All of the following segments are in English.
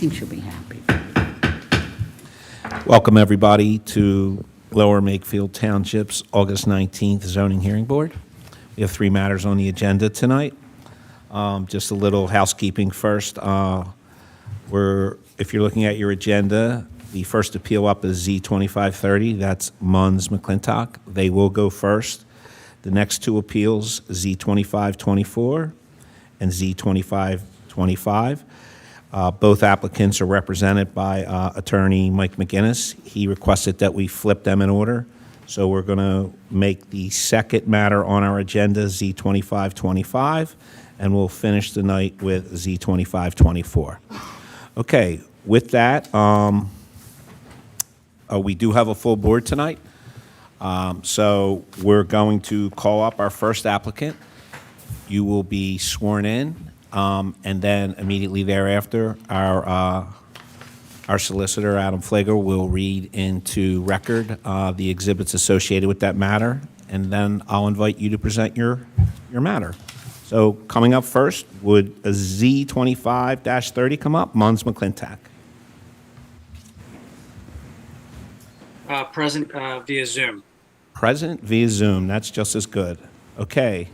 think she'll be happy. Welcome, everybody, to Lower Makefield Township's August 19th Zoning Hearing Board. We have 3 matters on the agenda tonight. Just a little housekeeping first. If you're looking at your agenda, the first appeal up is Z2530. That's MUNZ McClintock. They will go first. The next 2 appeals, Z2524 and Z2525. Both applicants are represented by attorney Mike McGinniss. He requested that we flip them in order. So we're going to make the second matter on our agenda Z2525, and we'll finish the night with Z2524. Okay, with that, we do have a full board tonight. So we're going to call up our first applicant. You will be sworn in, and then immediately thereafter, our solicitor, Adam Flager, will read into record the exhibits associated with that matter, and then I'll invite you to present your matter. So coming up first, would a Z25-30 come up? MUNZ McClintock. Present via Zoom. Present via Zoom. That's just as good. Okay.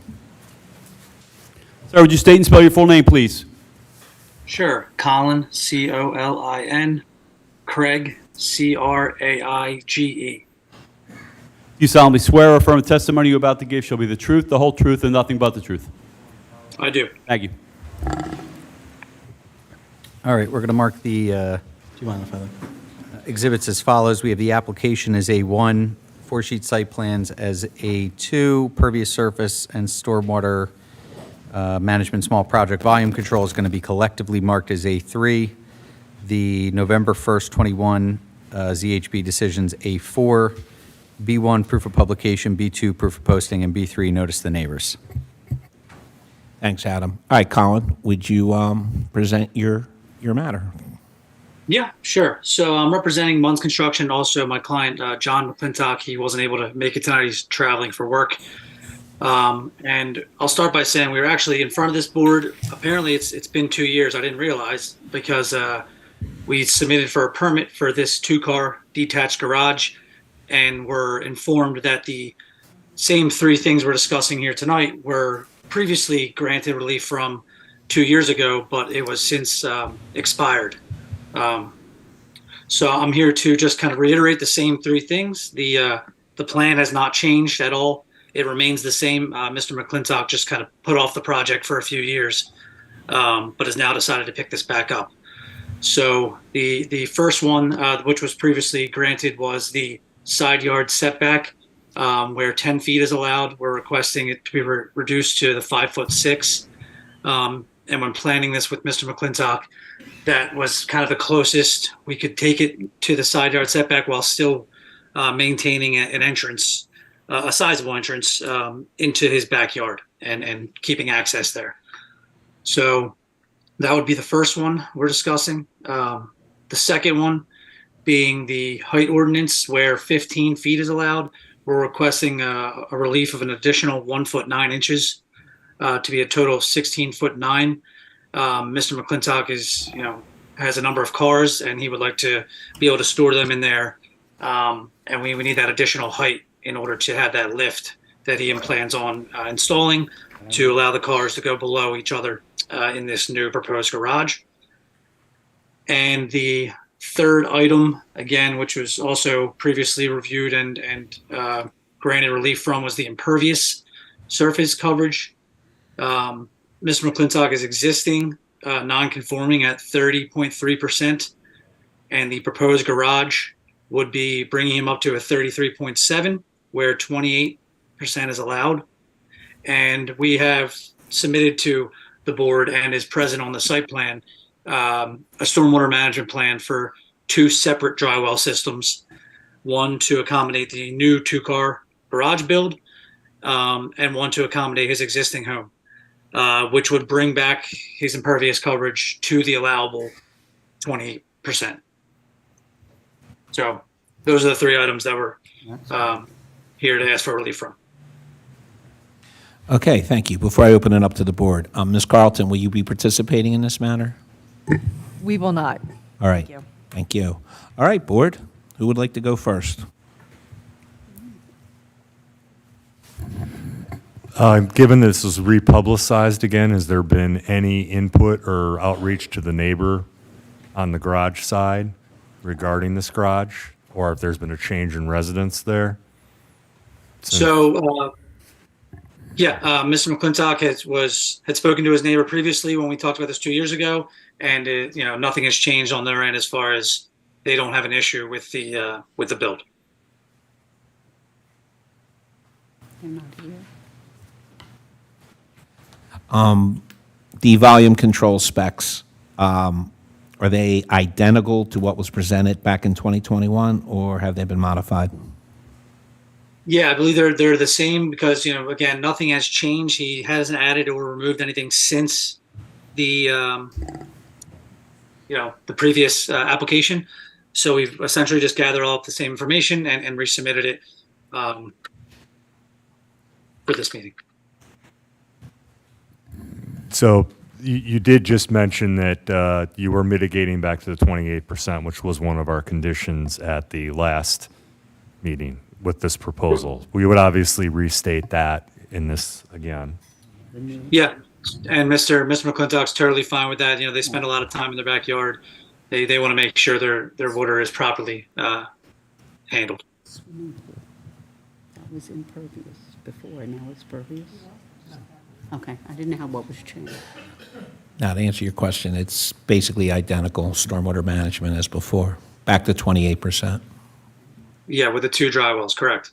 Sir, would you state and spell your full name, please? Sure. Colin, C-O-L-I-N. Craig, C-R-A-I-G-E. Do you solemnly swear or affirm the testimony you're about to give shall be the truth, the whole truth, and nothing but the truth? I do. Thank you. All right, we're going to mark the Do you mind if I look? exhibits as follows. We have the application as A1, 4-sheet site plans as A2, pervious surface and stormwater management small project volume control is going to be collectively marked as A3. The November 1st, 21 ZHB decisions A4, B1 proof of publication, B2 proof of posting, and B3 notice to the neighbors. Thanks, Adam. All right, Colin, would you present your matter? Yeah, sure. So I'm representing MUNZ Construction, also my client, John McClintock. He wasn't able to make it tonight. He's traveling for work. And I'll start by saying we were actually in front of this board. Apparently, it's been 2 years. I didn't realize because we submitted for a permit for this 2-car detached garage, and were informed that the same 3 things we're discussing here tonight were previously granted relief from 2 years ago, but it was since expired. So I'm here to just kind of reiterate the same 3 things. The plan has not changed at all. It remains the same. Mr. McClintock just kind of put off the project for a few years, but has now decided to pick this back up. So the first one, which was previously granted, was the side yard setback, where 10 feet is allowed. We're requesting it to be reduced to the 5'6". And when planning this with Mr. McClintock, that was kind of the closest we could take it to the side yard setback while still maintaining an entrance, a sizable entrance into his backyard and keeping access there. So that would be the first one we're discussing. The second one being the height ordinance, where 15 feet is allowed. We're requesting a relief of an additional 1 foot 9 inches to be a total of 16 foot 9. Mr. McClintock has a number of cars, and he would like to be able to store them in there. And we need that additional height in order to have that lift that he plans on installing to allow the cars to go below each other in this new proposed garage. And the third item, again, which was also previously reviewed and granted relief from, was the impervious surface coverage. Mr. McClintock is existing non-conforming at 30.3%, and the proposed garage would be bringing him up to a 33.7, where 28% is allowed. And we have submitted to the board, and is present on the site plan, a stormwater management plan for 2 separate dry well systems, one to accommodate the new 2-car garage build, and one to accommodate his existing home, which would bring back his impervious coverage to the allowable 20%. So those are the 3 items that we're here to ask for relief from. Okay, thank you. Before I open it up to the board, Ms. Carlton, will you be participating in this matter? We will not. All right. Thank you. Thank you. All right, board. Who would like to go first? Given this was republicized again, has there been any input or outreach to the neighbor on the garage side regarding this garage? Or if there's been a change in residence there? So, Mr. McClintock had spoken to his neighbor previously when we talked about this 2 years ago, and nothing has changed on their end as far as they don't have an issue with the build. They're not here. The volume control specs, are they identical to what was presented back in 2021, or have they been modified? Yeah, I believe they're the same because, again, nothing has changed. He hasn't added or removed anything since the previous application. So we've essentially just gathered all of the same information and resubmitted it for this meeting. So you did just mention that you were mitigating back to the 28%, which was one of our conditions at the last meeting with this proposal. We would obviously restate that in this again. Yeah, and Mr. McClintock's totally fine with that. They spend a lot of time in their backyard. They want to make sure their water is properly handled. That was impervious before, now it's pervious? Okay, I didn't know what was changed. Now, to answer your question, it's basically identical stormwater management as before, back to 28%. Yeah, with the 2 dry wells, correct.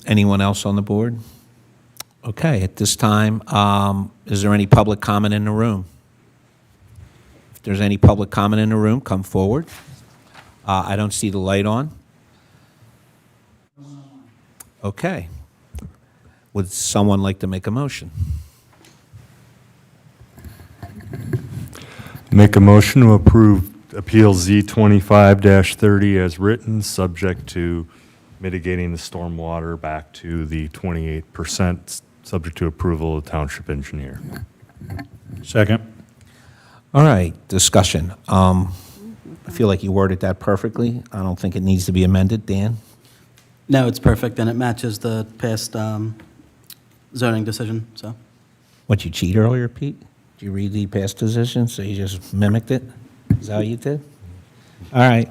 Anyone else on the board? Okay, at this time, is there any public comment in the room? If there's any public comment in the room, come forward. I don't see the light on. Okay. Would someone like to make a motion? Make a motion to approve Appeal Z25-30 as written, subject to mitigating the stormwater back to the 28%, subject to approval of the township engineer. Second. All right, discussion. I feel like you worded that perfectly. I don't think it needs to be amended. Dan? No, it's perfect, and it matches the past zoning decision, so. What, you cheat earlier, Pete? Did you read the past decision, so you just mimicked it? Is that what you did? All right.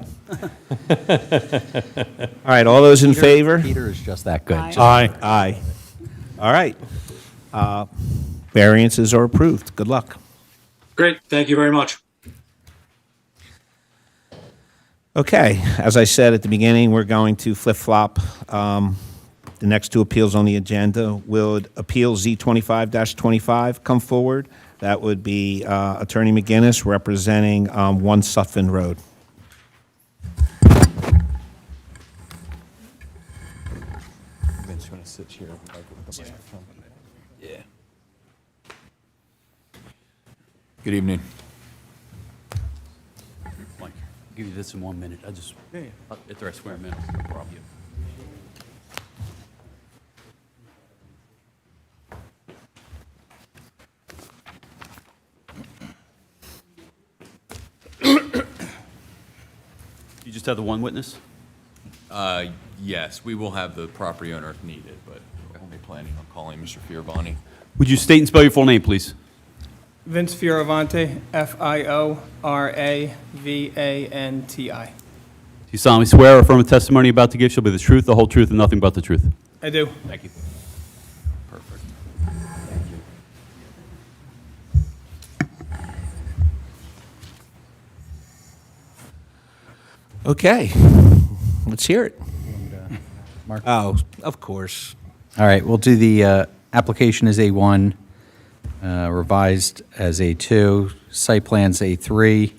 All right, all those in favor? Peter is just that good. Aye. Aye. All right. Variances are approved. Good luck. Great, thank you very much. Okay, as I said at the beginning, we're going to flip-flop the next 2 appeals on the agenda. Would Appeal Z25-25 come forward? That would be Attorney McGinniss representing 1 SUTPHIN Road. Vince, you want to sit here with the microphone? Yeah. Good evening. Mike, I'll give you this in 1 minute. After I swear him in, no problem. You just have the one witness? Yes, we will have the property owner if needed, but we're only planning on calling Mr. Fioravante. Would you state and spell your full name, please? Vince Fioravante, Fioravanti. Do you solemnly swear or affirm the testimony you're about to give shall be the truth, the whole truth, and nothing but the truth? I do. Thank you. Perfect. Okay, let's hear it. Mark? Oh, of course. All right, we'll do the application as A1, revised as A2, site plans A3,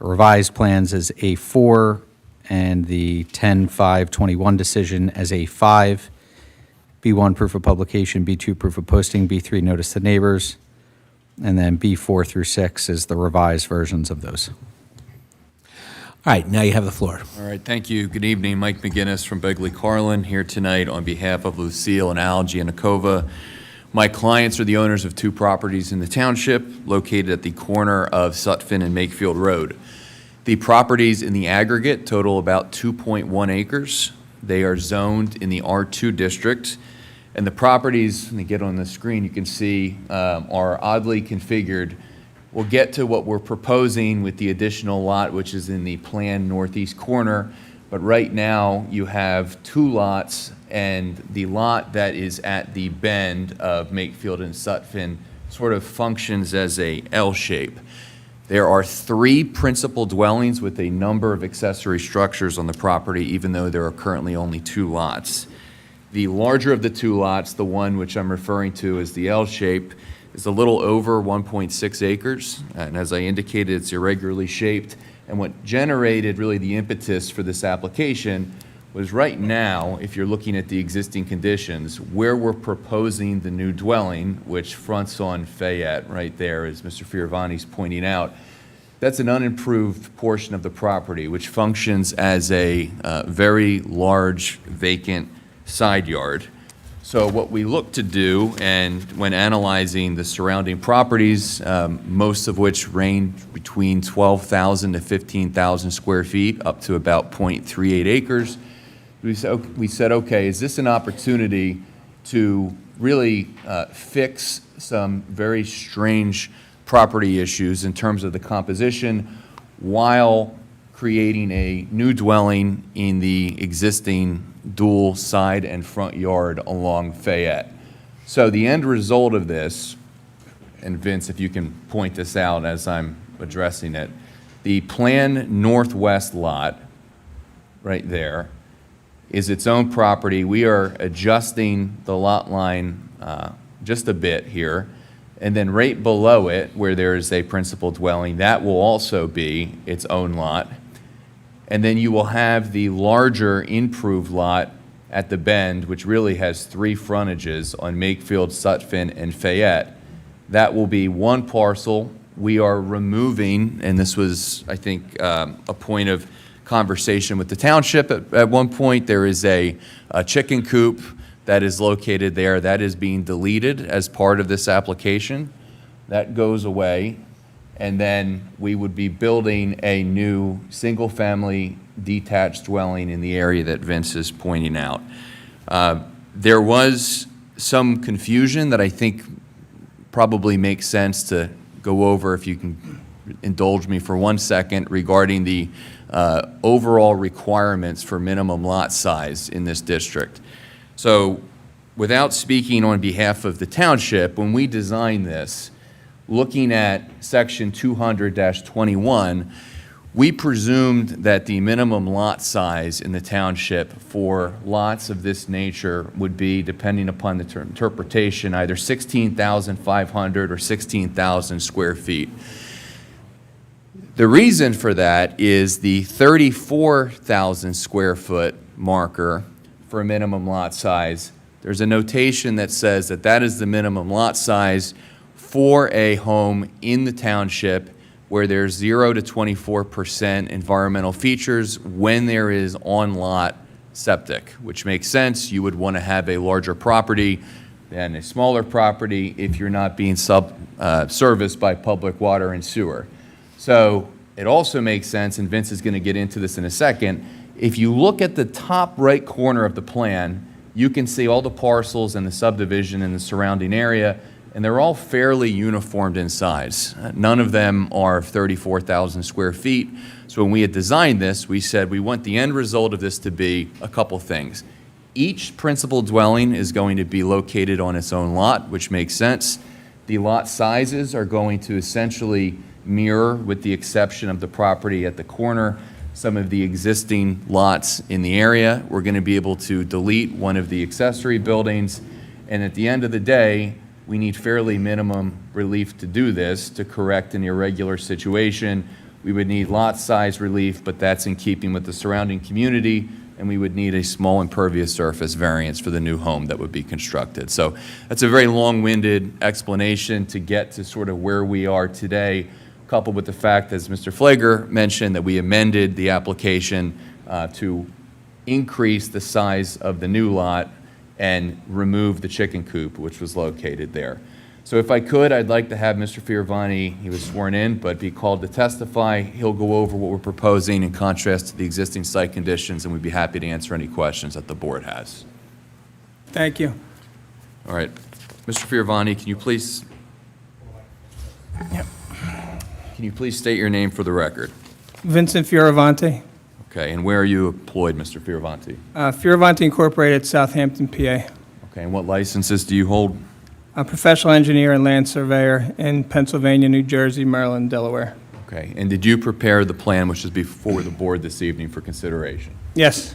revised plans as A4, and the 10/5/21 decision as A5. B1, proof of publication, B2, proof of posting, B3, notice to neighbors, and then B4 through 6 is the revised versions of those. All right, now you have the floor. All right, thank you. Good evening. Mike McGinniss from Begley Carlin here tonight on behalf of Lucille and Algie and Akova. My clients are the owners of two properties in the township located at the corner of SUTPHIN and Makefield Road. The properties in the aggregate total about 2.1 acres. They are zoned in the R2 district. And the properties, when they get on the screen, you can see are oddly configured. We'll get to what we're proposing with the additional lot, which is in the planned northeast corner. But right now, you have two lots, and the lot that is at the bend of Makefield and SUTPHIN sort of functions as a L shape. There are three principal dwellings with a number of accessory structures on the property, even though there are currently only two lots. The larger of the two lots, the one which I'm referring to as the L shape, is a little over 1.6 acres. And as I indicated, it's irregularly shaped. And what generated really the impetus for this application was right now, if you're looking at the existing conditions, where we're proposing the new dwelling, which fronts on Fayette right there, as Mr. Fioravanti's pointing out, that's an unimproved portion of the property, which functions as a very large vacant side yard. So what we look to do, and when analyzing the surrounding properties, most of which range between 12,000 to 15,000 square feet, up to about 0.38 acres, we said, okay, is this an opportunity to really fix some very strange property issues in terms of the composition while creating a new dwelling in the existing dual side and front yard along Fayette. So the end result of this, and Vince, if you can point this out as I'm addressing it, the planned northwest lot right there is its own property. We are adjusting the lot line just a bit here. And then right below it, where there is a principal dwelling, that will also be its own lot. And then you will have the larger improved lot at the bend, which really has three frontages on Makefield, SUTPHIN, and Fayette. That will be one parcel. We are removing, and this was, I think, a point of conversation with the township at one point, there is a chicken coop that is located there. That is being deleted as part of this application. That goes away. And then we would be building a new single-family detached dwelling in the area that Vince is pointing out. There was some confusion that I think probably makes sense to go over, if you can indulge me for 1 second, regarding the overall requirements for minimum lot size in this district. So without speaking on behalf of the township, when we designed this, looking at section 200-21, we presumed that the minimum lot size in the township for lots of this nature would be, depending upon the interpretation, either 16,500 or 16,000 square feet. The reason for that is the 34,000 square foot marker for a minimum lot size. There's a notation that says that that is the minimum lot size for a home in the township where there's 0 to 24% environmental features when there is on-lot septic, which makes sense. You would want to have a larger property than a smaller property if you're not being serviced by public water and sewer. So it also makes sense, and Vince is going to get into this in a second, if you look at the top right corner of the plan, you can see all the parcels and the subdivision in the surrounding area, and they're all fairly uniformed in size. None of them are 34,000 square feet. So when we had designed this, we said we want the end result of this to be a couple things. Each principal dwelling is going to be located on its own lot, which makes sense. The lot sizes are going to essentially mirror, with the exception of the property at the corner, some of the existing lots in the area. We're going to be able to delete one of the accessory buildings, and at the end of the day, we need fairly minimum relief to do this, to correct an irregular situation. We would need lot size relief, but that's in keeping with the surrounding community, and we would need a small impervious surface variance for the new home that would be constructed. So that's a very long-winded explanation to get to sort of where we are today, coupled with the fact, as Mr. Flager mentioned, that we amended the application to increase the size of the new lot and remove the chicken coop, which was located there. So if I could, I'd like to have Mr. Fioravanti, he was sworn in, but be called to testify. He'll go over what we're proposing in contrast to the existing site conditions, and we'd be happy to answer any questions that the board has. Thank you. All right. Mr. Fioravanti, can you please state your name for the record? Vincent Fioravanti, Okay, and where are you employed, Mr. Fioravanti? Fioravanti Incorporated, Southampton, PA. Okay, and what licenses do you hold? A professional engineer and land surveyor in Pennsylvania, New Jersey, Maryland, Delaware. Okay, and did you prepare the plan which is before the board this evening for consideration? Yes.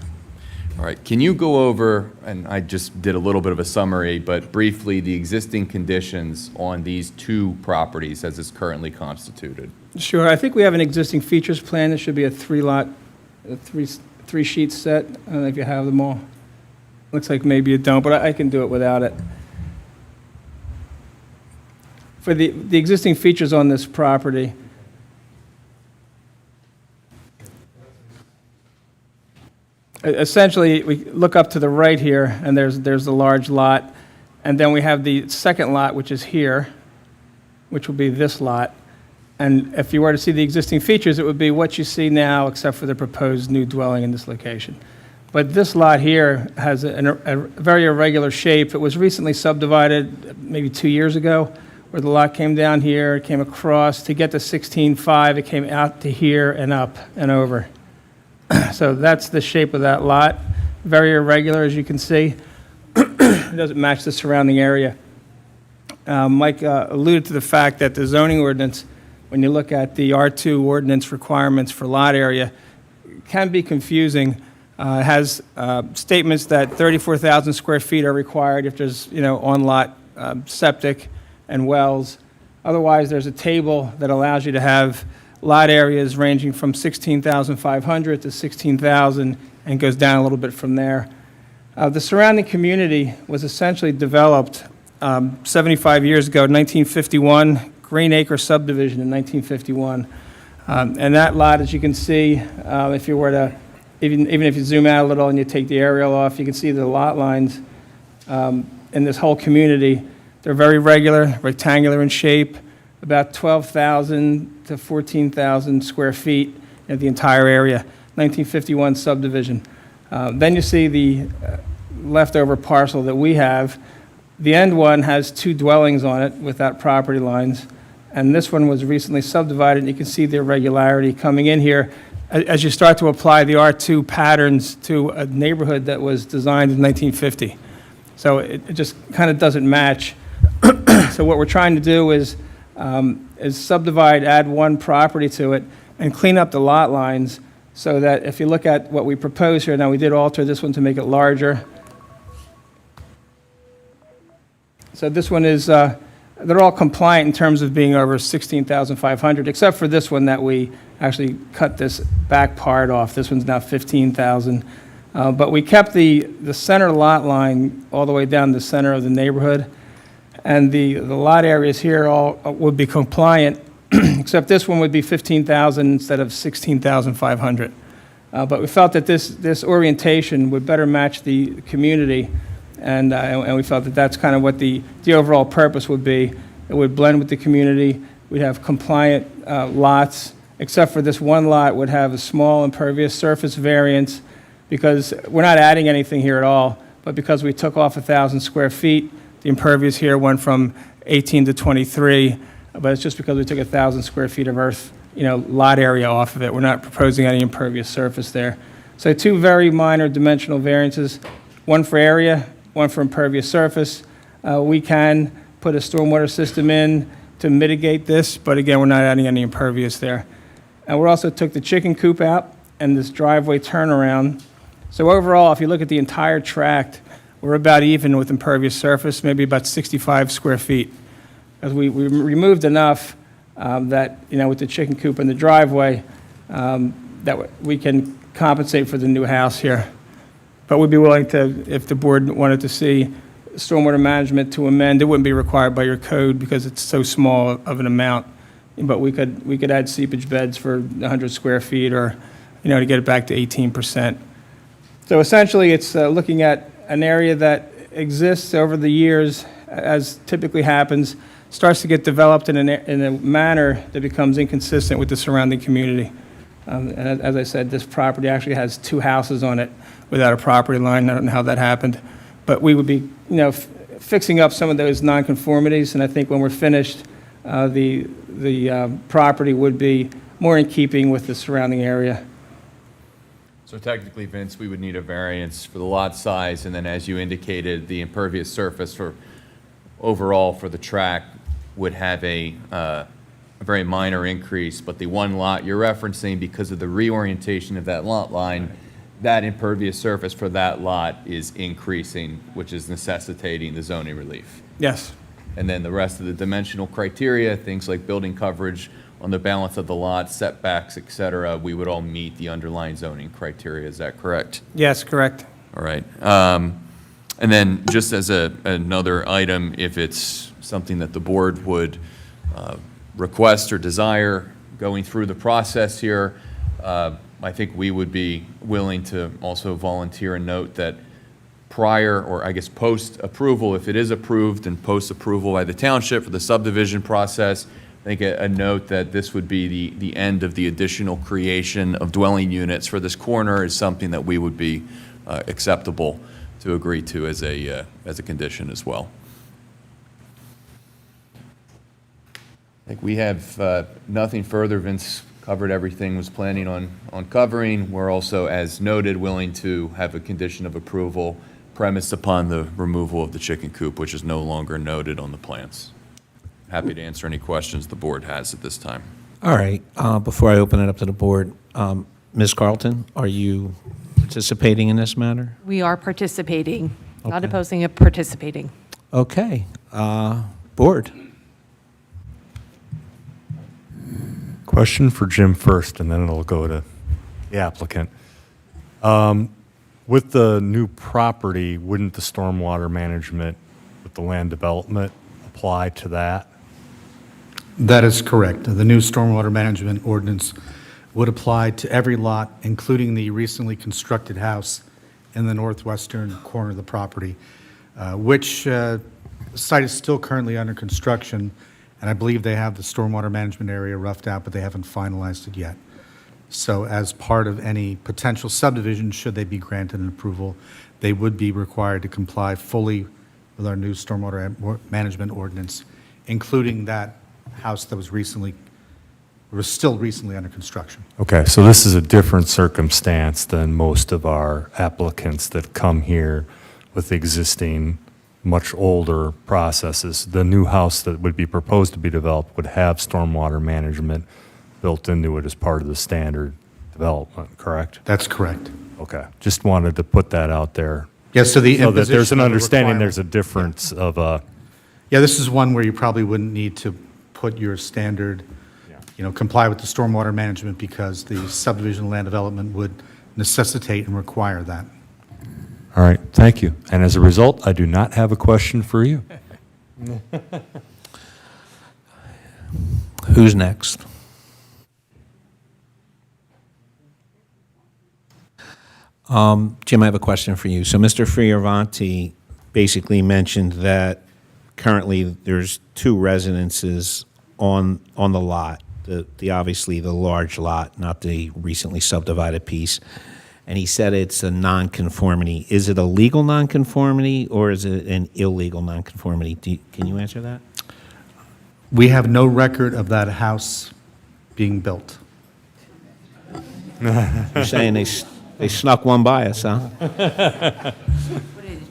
All right, can you go over, and I just did a little bit of a summary, but briefly, the existing conditions on these two properties as it's currently constituted? Sure. I think we have an existing features plan. It should be a three-sheet set. I don't know if you have them all. Looks like maybe you don't, but I can do it without it. For the existing features on this property, essentially, we look up to the right here, and there's the large lot, and then we have the second lot, which is here, which will be this lot. And if you were to see the existing features, it would be what you see now, except for the proposed new dwelling in this location. But this lot here has a very irregular shape. It was recently subdivided maybe 2 years ago, where the lot came down here, came across. To get to 16.5, it came out to here and up and over. So that's the shape of that lot. Very irregular, as you can see. It doesn't match the surrounding area. Mike alluded to the fact that the zoning ordinance, when you look at the R2 ordinance requirements for lot area, can be confusing. It has statements that 34,000 square feet are required if there's, on-lot septic and wells. Otherwise, there's a table that allows you to have lot areas ranging from 16,500 to 16,000 and goes down a little bit from there. The surrounding community was essentially developed 75 years ago, 1951, Green Acre subdivision in 1951. And that lot, as you can see, if you were to, even if you zoom out a little and you take the aerial off, you can see the lot lines in this whole community. They're very regular, rectangular in shape, about 12,000 to 14,000 square feet in the entire area, 1951 subdivision. Then you see the leftover parcel that we have. The end one has 2 dwellings on it without property lines, and this one was recently subdivided, and you can see the irregularity coming in here as you start to apply the R2 patterns to a neighborhood that was designed in 1950. So it just kind of doesn't match. So what we're trying to do is subdivide, add 1 property to it, and clean up the lot lines so that if you look at what we propose here, now we did alter this one to make it larger. So this one is, they're all compliant in terms of being over 16,500, except for this one that we actually cut this back part off. This one's now 15,000. But we kept the center lot line all the way down the center of the neighborhood. And the lot areas here all would be compliant, except this one would be 15,000 instead of 16,500. But we felt that this orientation would better match the community, and we felt that that's kind of what the overall purpose would be. It would blend with the community. We'd have compliant lots, except for this one lot would have a small impervious surface variance, because we're not adding anything here at all, but because we took off 1,000 square feet, the impervious here went from 18 to 23, but it's just because we took 1,000 square feet of earth, lot area off of it. We're not proposing any impervious surface there. So 2 very minor dimensional variances, 1 for area, 1 for impervious surface. We can put a stormwater system in to mitigate this, but again, we're not adding any impervious there. And we also took the chicken coop out and this driveway turnaround. So overall, if you look at the entire tract, we're about even with impervious surface, maybe about 65 square feet. As we removed enough that, with the chicken coop and the driveway, that we can compensate for the new house here. But we'd be willing to, if the board wanted to see stormwater management to amend, it wouldn't be required by your code because it's so small of an amount. But we could add seepage beds for 100 square feet or, to get it back to 18%. So essentially, it's looking at an area that exists over the years, as typically happens, starts to get developed in a manner that becomes inconsistent with the surrounding community. And as I said, this property actually has 2 houses on it without a property line. I don't know how that happened. But we would be, fixing up some of those nonconformities, and I think when we're finished, the property would be more in keeping with the surrounding area. So technically, Vince, we would need a variance for the lot size, and then as you indicated, the impervious surface for overall for the track would have a very minor increase, but the one lot you're referencing, because of the reorientation of that lot line, that impervious surface for that lot is increasing, which is necessitating the zoning relief. Yes. And then the rest of the dimensional criteria, things like building coverage on the balance of the lot, setbacks, et cetera, we would all meet the underlying zoning criteria. Is that correct? Yes, correct. All right. And then just as another item, if it's something that the board would request or desire going through the process here, I think we would be willing to also volunteer and note that prior, or I guess post-approval, if it is approved and post-approval by the township for the subdivision process, I think a note that this would be the end of the additional creation of dwelling units for this corner is something that we would be acceptable to agree to as a condition as well. I think we have nothing further. Vince covered everything was planning on covering. We're also, as noted, willing to have a condition of approval premised upon the removal of the chicken coop, which is no longer noted on the plans. Happy to answer any questions the board has at this time. All right, before I open it up to the board, Ms. Carlton, are you participating in this matter? We are participating, not Okay. opposing it, participating. Okay, board. Question for Jim first, and then it'll go to the applicant. With the new property, wouldn't the stormwater management with the land development apply to that? That is correct. The new stormwater management ordinance would apply to every lot, including the recently constructed house in the northwestern corner of the property, which site is still currently under construction, and I believe they have the stormwater management area roughed out, but they haven't finalized it yet. So as part of any potential subdivision, should they be granted an approval, they would be required to comply fully with our new stormwater management ordinance, including that house that was still recently under construction. Okay, so this is a different circumstance than most of our applicants that come here with existing, much older processes. The new house that would be proposed to be developed would have stormwater management built into it as part of the standard development, correct? That's correct. Okay, just wanted to put that out there. Yes, so the So that there's imposition an of the understanding requirement- there's a difference of Yeah, this is one where you probably wouldn't need to put your standard, comply with the stormwater management, because the subdivision land development would necessitate and require that. all right, thank you. And as a result, I do not have a question for you. Who's next? Jim, I have a question for you. So Mr. Fioravanti basically mentioned that currently there's 2 residences on the lot, the obviously the large lot, not the recently subdivided piece. And he said it's a nonconformity. Is it a legal nonconformity or is it an illegal nonconformity? Can you answer that? We have no record of that house being built. You're saying they snuck one by us, huh?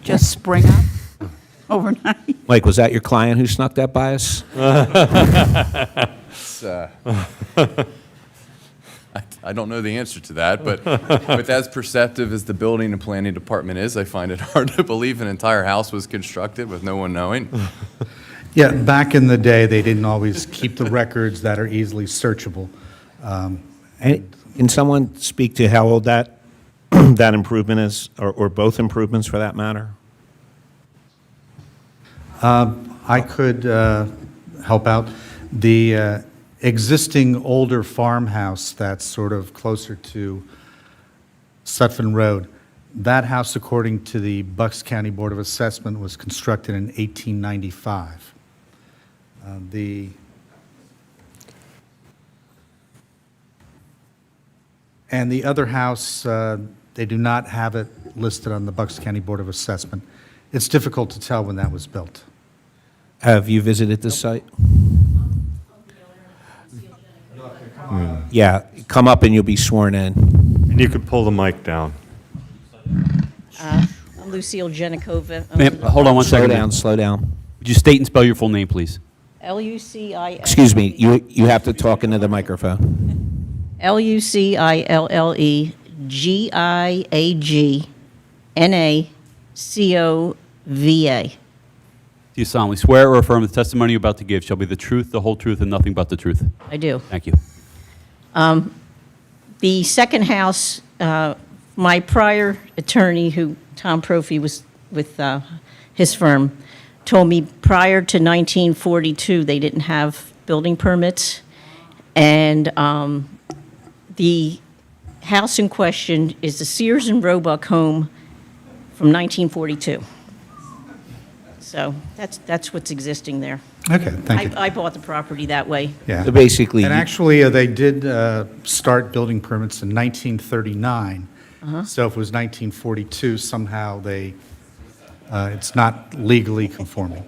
Just spring up overnight? Mike, was that your client who snuck that by us? I don't know the answer to that, but with as perceptive as the building and planning department is, I find it hard to believe an entire house was constructed with no one knowing. Yeah, back in the day, they didn't always keep the records that are easily searchable. Can someone speak to how old that that improvement is, or both improvements for that matter? I could help out. The existing older farmhouse that's sort of closer to SUTPHIN Road, That house, according to the Bucks County Board of Assessment, was constructed in 1895. And the other house, they do not have it listed on the Bucks County Board of Assessment. It's difficult to tell when that was built. Have you visited the site? Yeah, come up and you'll be sworn in. And you could pull the mic down. I'm Lucille Janikova. Ma'am, hold on one Slow second. down, ma'am. slow down. Would you state and spell your full name, please? L-U-C-I-L. Excuse me, you have to talk into the microphone. LucillagnaCova. Do you solemnly swear or affirm the testimony you're about to give shall be the truth, the whole truth, and nothing but the truth? I do. Thank you. The second house, my prior attorney, who Tom Prophy was with his firm, told me prior to 1942 they didn't have building permits, and the house in question is the Sears and Roebuck home from 1942. So that's what's existing there. Okay, thank you. I bought the property that way. Yeah. So basically, And actually, they did start building permits in 1939. So if it was 1942, somehow it's not legally conforming.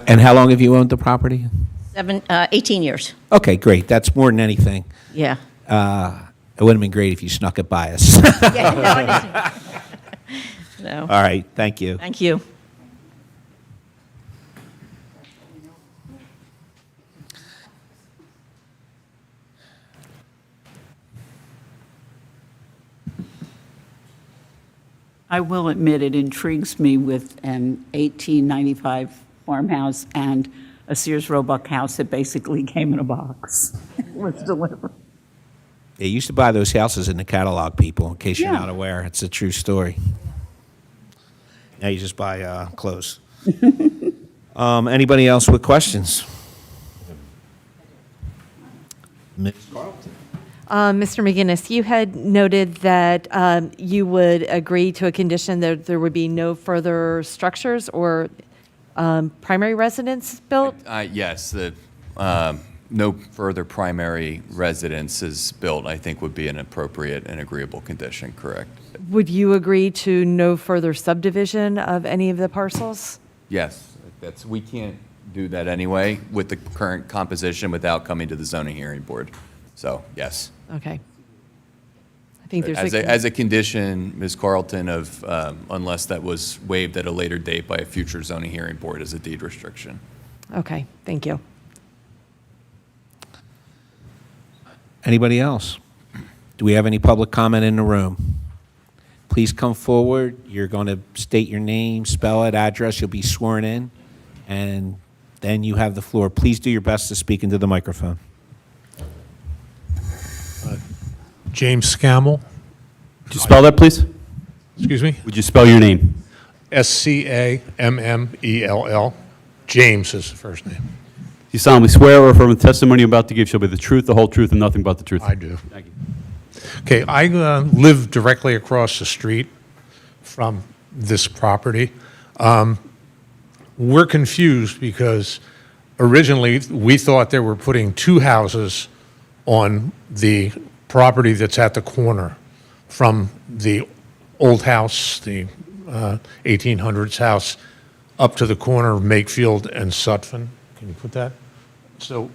and how long have you owned the property? 18 years. Okay, great. That's more than anything. Yeah. It would have been great if you snuck it by us. Yeah, no, I didn't. No. All right, thank you. Thank you. I will admit, it intrigues me with an 1895 farmhouse and a Sears Roebuck house that basically came in a box. Was delivered. They used to buy those houses in the catalog, people, in case you're Yeah. not aware. It's a true story. Now you just buy clothes. Anybody else with questions? Ms. Carlton. Mr. McGinnis, you had noted that you would agree to a condition that there would be no further structures or primary residence built? Yes, no further primary residences built, I think, would be an appropriate and agreeable condition, correct? Would you agree to no further subdivision of any of the parcels? Yes, we can't do that anyway with the current composition without coming to the zoning hearing board. So, yes. Okay. I think there's As a condition, Ms. Carlton, of unless that was waived at a later date by a future zoning hearing board as a deed restriction. Okay, thank you. Anybody else? Do we have any public comment in the room? Please come forward. You're going to state your name, spell it, address. You'll be sworn in, and then you have the floor. Please do your best to speak into the microphone. James Scammell. Would you spell that, please? Excuse me? Would you spell your name? Scammell. James is the first name. Do you solemnly swear or affirm the testimony you're about to give shall be the truth, the whole truth, and nothing but the truth? I do. Thank you. Okay, I live directly across the street from this property. We're confused because originally we thought they were putting two houses on the property that's at the corner from the old house, the 1800s house, up to the corner of Makefield and SUTPHIN. Can you put that? So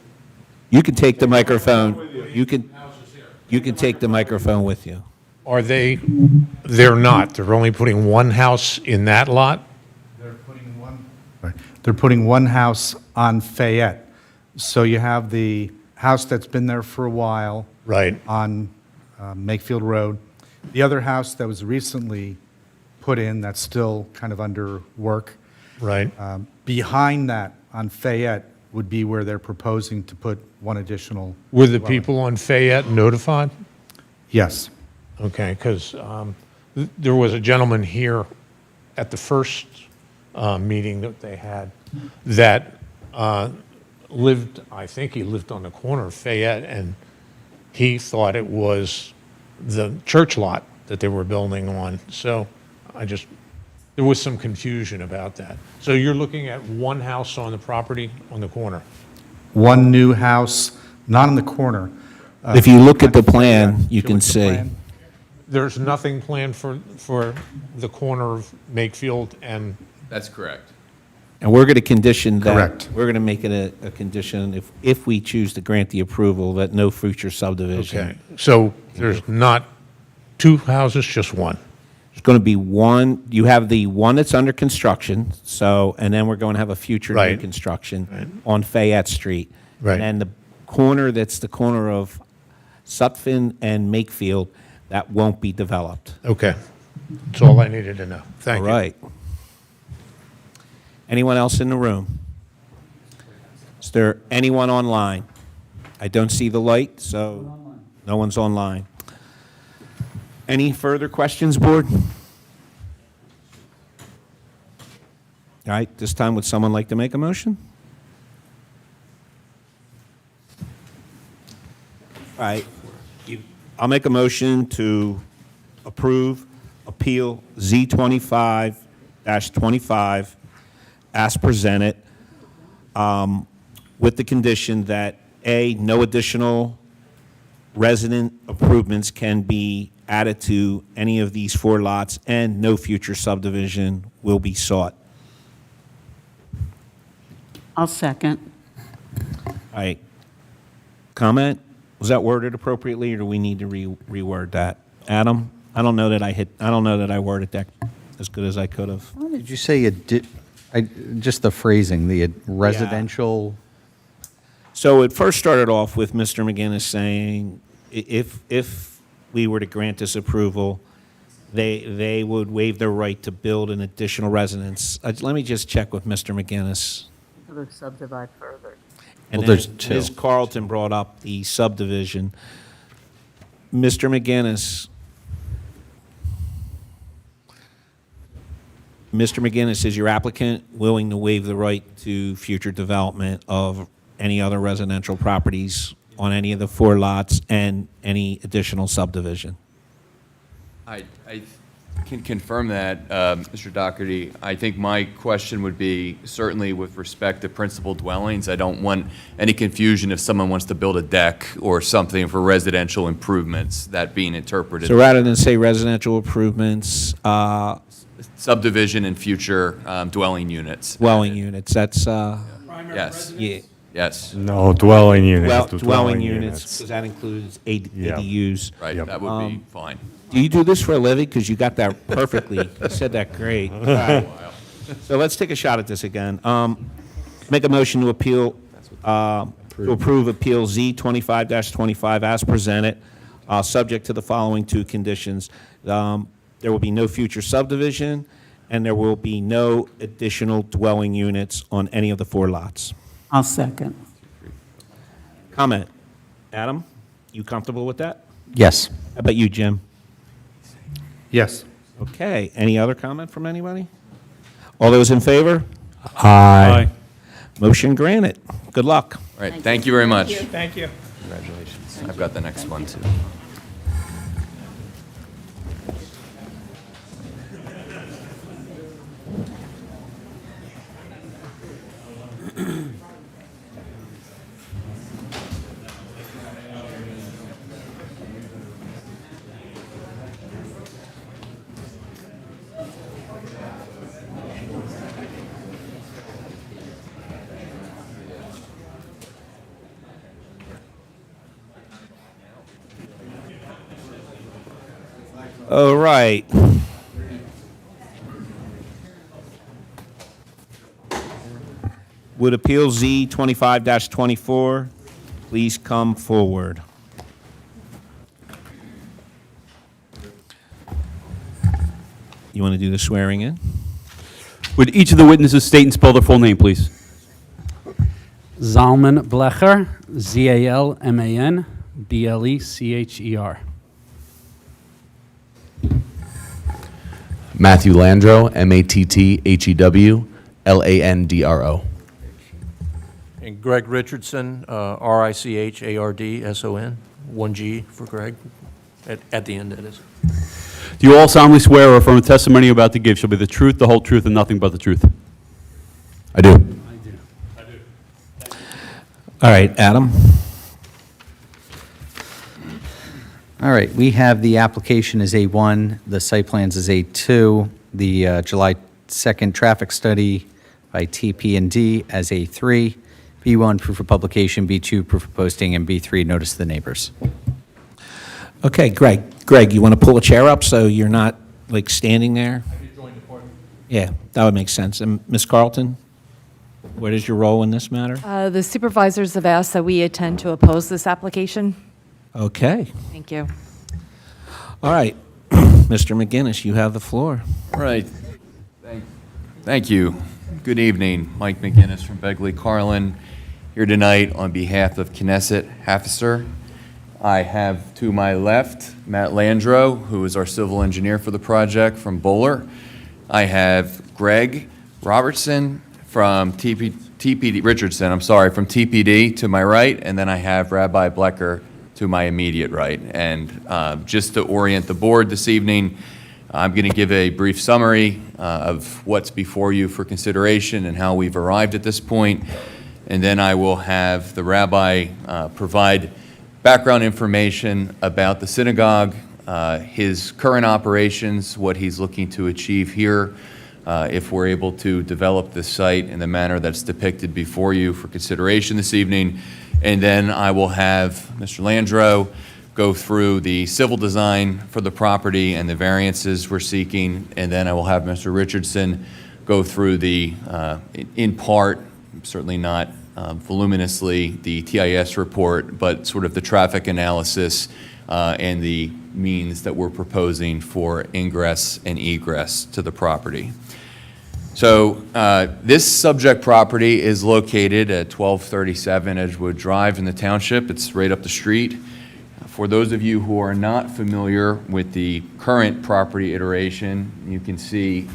You can take the microphone. You can take the microphone with you. are they, they're not. They're only putting one house in that lot? They're putting one house on Fayette. So you have the house that's been there for a while. Right. On Makefield Road. The other house that was recently put in, that's still kind of under work. Right. Behind that, on Fayette, would be where they're proposing to put one additional. Were the dwelling. people on Fayette notified? Yes. Okay, because there was a gentleman here at the first meeting that they had that lived, I think he lived on the corner of Fayette, and he thought it was the church lot that they were building on. So there was some confusion about that. So you're looking at one house on the property on the corner? One new house, not in the corner. If you look at the plan, you If can look at the see. plan, There's nothing planned for the corner of Makefield and, That's correct. And we're going to condition that. Correct. We're going to make it a condition, if we choose to grant the approval, that no future subdivision. okay. So there's not two houses, just one? There's going to be one, you have the one that's under construction, so, and then we're going to have a future new Right. construction Right. on Fayette Street. Right. And then the corner, that's the corner of SUTPHIN and Makefield, that won't be developed. Okay. That's all I needed to know. Thank All you. right. Anyone else in the room? Is there anyone online? I don't see the light, so no one's online. Any further questions, board? All right, this time, would someone like to make a motion? All right, I'll make a motion to approve Appeal Z25-25 as presented, with the condition that, A, no additional resident improvements can be added to any of these 4 lots, and no future subdivision will be sought. I'll second. All right. Comment? Was that worded appropriately, or do we need to reword that? Adam? I don't know that I worded that as good as I could have. Did you say just the phrasing, the residential? So it first started off with Mr. McGinnis saying, if we were to grant this approval, they would waive their right to build an additional residence. Let me just check with Mr. McGinnis. Subdivide further. And Well, then there's two. Ms. Carlton brought up the subdivision. Mr. McGinnis, is your applicant willing to waive the right to future development of any other residential properties on any of the 4 lots and any additional subdivision? I can confirm that, Mr. Doherty. I think my question would be, certainly with respect to principal dwellings, I don't want any confusion if someone wants to build a deck or something for residential improvements, that being interpreted. So rather than say residential improvements, Subdivision and future dwelling units. dwelling units, that's, Yes, yeah. yes, No, dwelling units. Dwelling units, because that includes ADUs. right, Yep. that would be fine. Do you do this for a living? Because you got that perfectly. You said that great. All right. So let's take a shot at this again. Make a motion to appeal, to approve Appeal Z25-25 as presented, subject to the following 2 conditions. There will be no future subdivision, and there will be no additional dwelling units on any of the 4 lots. I'll second. Comment? Adam, you comfortable with that? Yes. How about you, Jim? Yes. Okay, any other comment from anybody? All those in favor? Aye. Motion granted. Good luck. All right, thank you very much. Thank you. Congratulations. I've got the next one, too. All right. Would Appeal Z 25-24 please come forward? You want to do the swearing in? Would each of the witnesses state and spell their full name, please? Zalman Blecher, Zalman Blecher. Matthew Landro, Matthehew And Greg Richardson, Richardson, 1 G for Greg, at the end, that is. Do you all solemnly swear or affirm the testimony you're about to give shall be the truth, the whole truth, and nothing but the truth? I do. All right, Adam? All right, we have the application as A1, the site plans as A2, the July 2nd traffic study by TP&D as A3, B1 proof of publication, B2 proof of posting, and B3 notice to the neighbors. Okay, Greg. Greg, you want to pull a chair up so you're not, like, standing there? Yeah, that would make sense. And Ms. Carlton, what is your role in this matter? The supervisors have asked that we attend to oppose this application. Okay. Thank you. All right. Mr. McGinnis, you have the floor. Right. Thank you. Good evening. Mike McGinnis from Begley Carlin here tonight on behalf of KNESSET HASEFER. I have to my left Matt Landro, who is our civil engineer for the project from Bowler. I have Greg Robertson from TPD, Richardson, I'm sorry, from TPD to my right, and then I have Rabbi Blecker to my immediate right. And just to orient the board this evening, I'm going to give a brief summary of what's before you for consideration and how we've arrived at this point. And then I will have the rabbi provide background information about the synagogue, his current operations, what he's looking to achieve here, if we're able to develop this site in the manner that's depicted before you for consideration this evening. And then I will have Mr. Landro go through the civil design for the property and the variances we're seeking. And then I will have Mr. Richardson go through the, in part, certainly not voluminously, the TIS report, but sort of the traffic analysis and the means that we're proposing for ingress and egress to the property. So this subject property is located at 1237 Edgewood Drive in the township. It's right up the street. For those of you who are not familiar with the current property iteration, you can see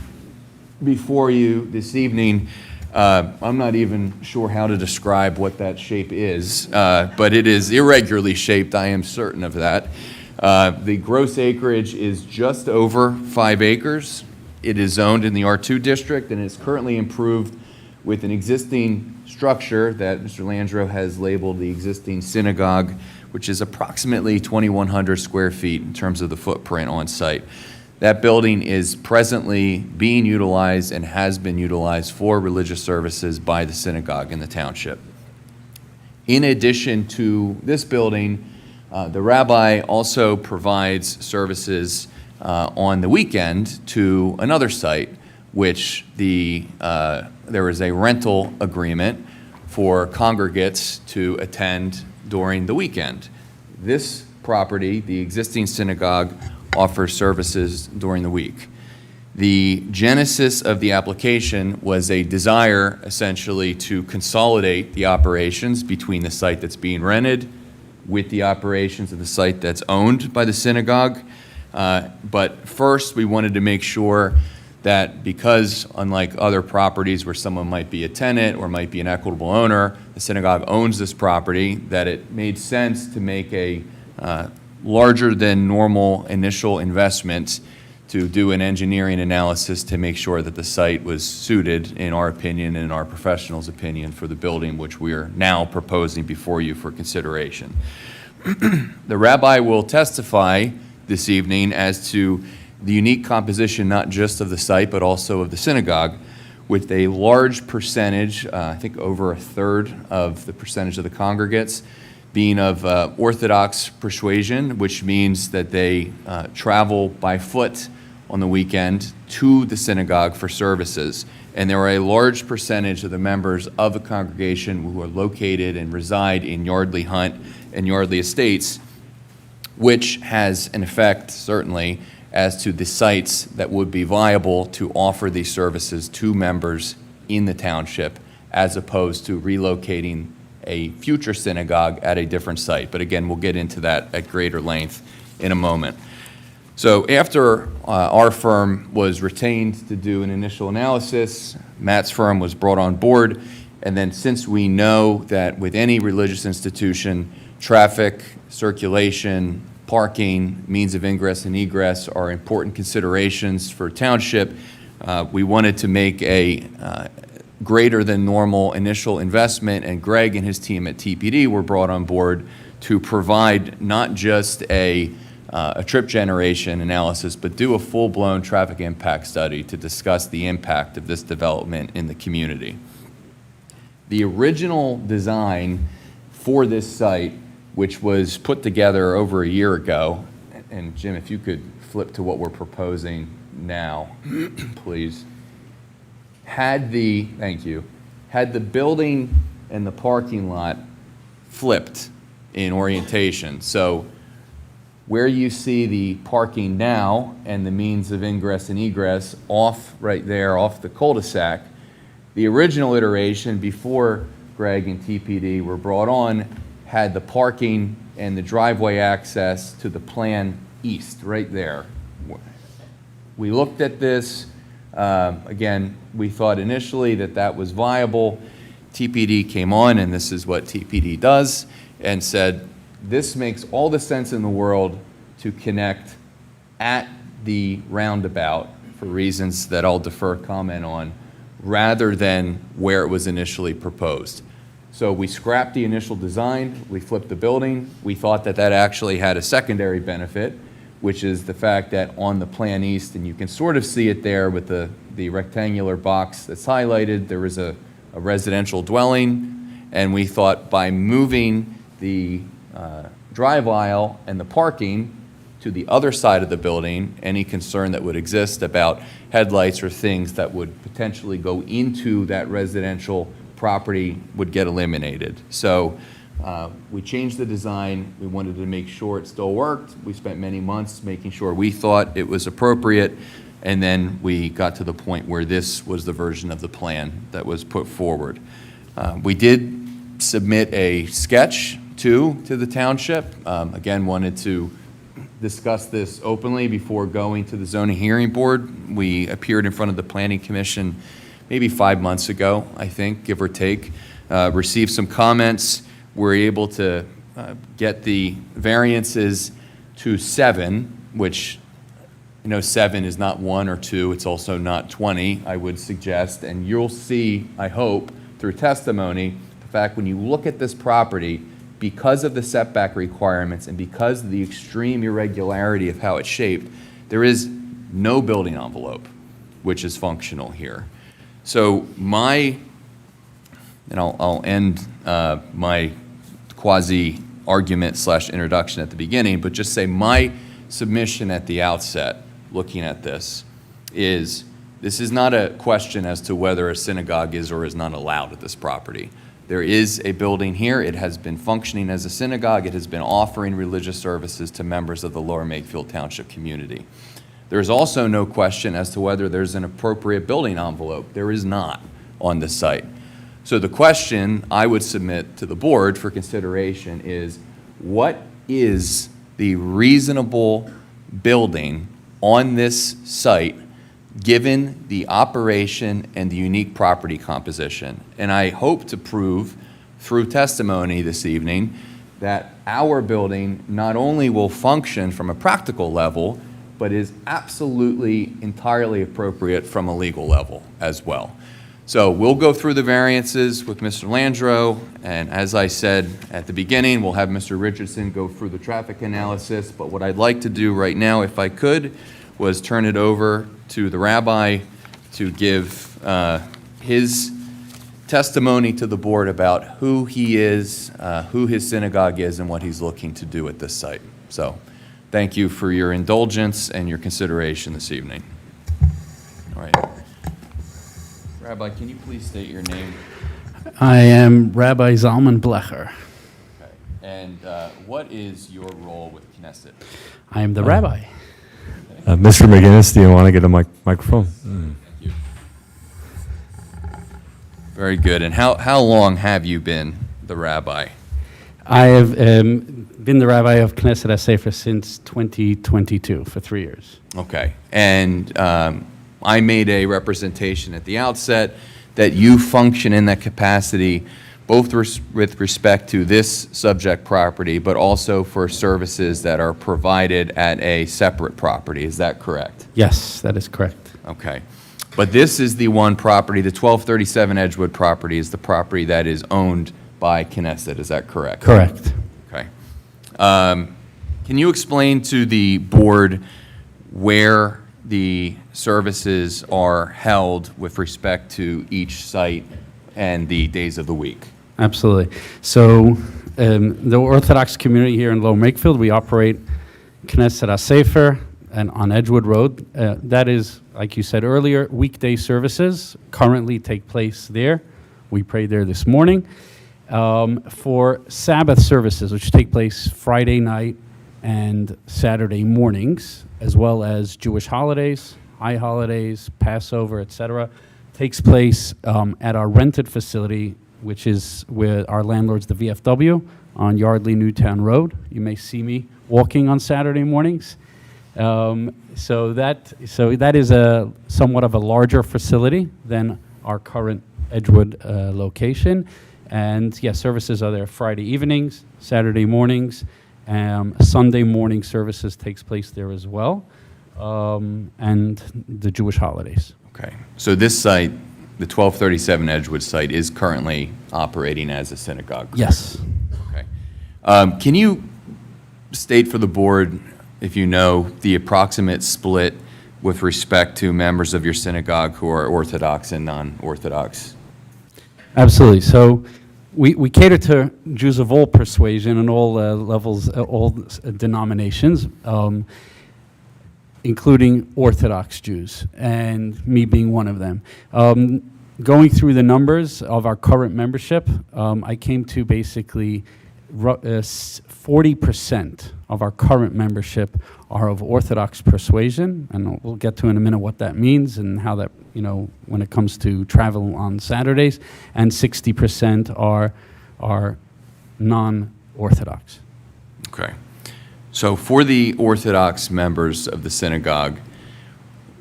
before you this evening, I'm not even sure how to describe what that shape is, but it is irregularly shaped, I am certain of that. The gross acreage is just over 5 acres. It is zoned in the R2 district and is currently improved with an existing structure that Mr. Landro has labeled the existing synagogue, which is approximately 2,100 square feet in terms of the footprint on site. That building is presently being utilized and has been utilized for religious services by the synagogue in the township. In addition to this building, the rabbi also provides services on the weekend to another site, which there is a rental agreement for congregates to attend during the weekend. This property, the existing synagogue, offers services during the week. The genesis of the application was a desire essentially to consolidate the operations between the site that's being rented with the operations of the site that's owned by the synagogue. But first, we wanted to make sure that because, unlike other properties where someone might be a tenant or might be an equitable owner, the synagogue owns this property, that it made sense to make a larger than normal initial investment to do an engineering analysis to make sure that the site was suited, in our opinion and in our professionals' opinion, for the building which we are now proposing before you for consideration. The rabbi will testify this evening as to the unique composition not just of the site but also of the synagogue, with a large percentage, I think over a third of the percentage of the congregates, being of Orthodox persuasion, which means that they travel by foot on the weekend to the synagogue for services. And there are a large percentage of the members of the congregation who are located and reside in Yardley Hunt and Yardley Estates, which has an effect, certainly, as to the sites that would be viable to offer these services to members in the township, as opposed to relocating a future synagogue at a different site. But again, we'll get into that at greater length in a moment. So after our firm was retained to do an initial analysis, Matt's firm was brought on board, and then since we know that with any religious institution, traffic, circulation, parking, means of ingress and egress are important considerations for township. We wanted to make a greater than normal initial investment, and Greg and his team at TPD were brought on board to provide not just a trip generation analysis, but do a full-blown traffic impact study to discuss the impact of this development in the community. The original design for this site, which was put together over a year ago, and Jim, if you could flip to what we're proposing now, please, had the building and the parking lot flipped in orientation. So where you see the parking now and the means of ingress and egress off right there, off the cul-de-sac, the original iteration before Greg and TPD were brought on had the parking and the driveway access to the plan east, right there. We looked at this. Again, we thought initially that that was viable. TPD came on, and this is what TPD does, and said, this makes all the sense in the world to connect at the roundabout for reasons that I'll defer comment on, rather than where it was initially proposed. So we scrapped the initial design, we flipped the building. We thought that that actually had a secondary benefit, which is the fact that on the plan east, and you can sort of see it there with the rectangular box that's highlighted, there is a residential dwelling, and we thought by moving the drive aisle and the parking to the other side of the building, any concern that would exist about headlights or things that would potentially go into that residential property would get eliminated. So we changed the design. We wanted to make sure it still worked. We spent many months making sure we thought it was appropriate, and then we got to the point where this was the version of the plan that was put forward. We did submit a sketch to the township. Again, wanted to discuss this openly before going to the zoning hearing board. We appeared in front of the planning commission maybe 5 months ago, I think, give or take. Received some comments. We're able to get the variances to 7, which, you know, 7 is not 1 or 2. It's also not 20, I would suggest. And you'll see, I hope, through testimony, the fact when you look at this property, because of the setback requirements and because of the extreme irregularity of how it's shaped, there is no building envelope, which is functional here. So I'll end my quasi-argument / introduction at the beginning, but just say my submission at the outset, looking at this is not a question as to whether a synagogue is or is not allowed at this property. There is a building here. It has been functioning as a synagogue. It has been offering religious services to members of the Lower Makefield Township community. There's also no question as to whether there's an appropriate building envelope. There is not on the site. So the question I would submit to the board for consideration is, what is the reasonable building on this site given the operation and the unique property composition? And I hope to prove through testimony this evening that our building not only will function from a practical level, but is absolutely entirely appropriate from a legal level as well. So we'll go through the variances with Mr. Landreau, and as I said at the beginning, we'll have Mr. Richardson go through the traffic analysis, but what I'd like to do right now, if I could, was turn it over to the rabbi to give his testimony to the board about who he is, who his synagogue is, and what he's looking to do at this site. So thank you for your indulgence and your consideration this evening. All right. Rabbi, can you please state your name? I am Rabbi Zalman Blecher. Okay. And what is your role with Knesset? I am the rabbi. Mr. McGinnis, do you want to get a microphone? Thank you. Very good. And how long have you been the rabbi? I have been the rabbi of Knesset HASEFER since 2022, for 3 years. Okay. And I made a representation at the outset that you function in that capacity both with respect to this subject property, but also for services that are provided at a separate property. Is that correct? Yes, that is correct. Okay. But this is the one property, the 1237 Edgewood property is the property that is owned by Knesset. Is that correct? Correct. Okay. Can you explain to the board where the services are held with respect to each site and the days of the week? Absolutely. So the Orthodox community here in Lower Makefield, we operate KNESSET HASEFER and on Edgewood Road. That is, like you said earlier, weekday services currently take place there. We prayed there this morning. For Sabbath services, which take place Friday night and Saturday mornings, as well as Jewish holidays, high holidays, Passover, etc., takes place at our rented facility, which is with our landlords, the VFW, on Yardley Newtown Road. You may see me walking on Saturday mornings. So that is a somewhat of a larger facility than our current Edgewood location. And yes, services are there Friday evenings, Saturday mornings, Sunday morning services takes place there as well, and the Jewish holidays. Okay. So this site, the 1237 Edgewood site, is currently operating as a synagogue? Yes. Okay. Can you state for the board, if you know, the approximate split with respect to members of your synagogue who are Orthodox and non-Orthodox? Absolutely. So we cater to Jews of all persuasion and all levels, all denominations, including Orthodox Jews, and me being one of them. Going through the numbers of our current membership, I came to basically 40% of our current membership are of Orthodox persuasion, and we'll get to in a minute what that means and how that, when it comes to travel on Saturdays, and 60% are non-Orthodox. Okay. So for the Orthodox members of the synagogue,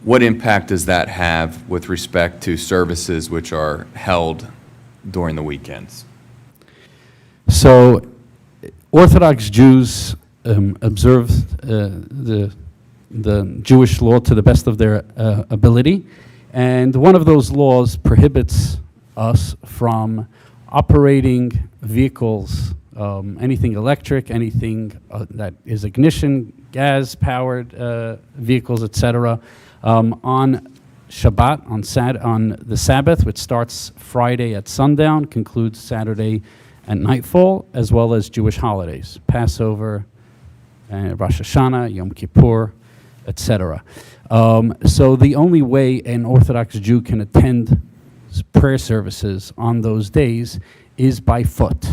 what impact does that have with respect to services which are held during the weekends? So Orthodox Jews observe the Jewish law to the best of their ability, and one of those laws prohibits us from operating vehicles, anything electric, anything that is ignition, gas-powered vehicles, etc., on Shabbat, on the Sabbath, which starts Friday at sundown, concludes Saturday at nightfall, as well as Jewish holidays, Passover, Rosh Hashanah, Yom Kippur, etc. So the only way an Orthodox Jew can attend prayer services on those days is by foot.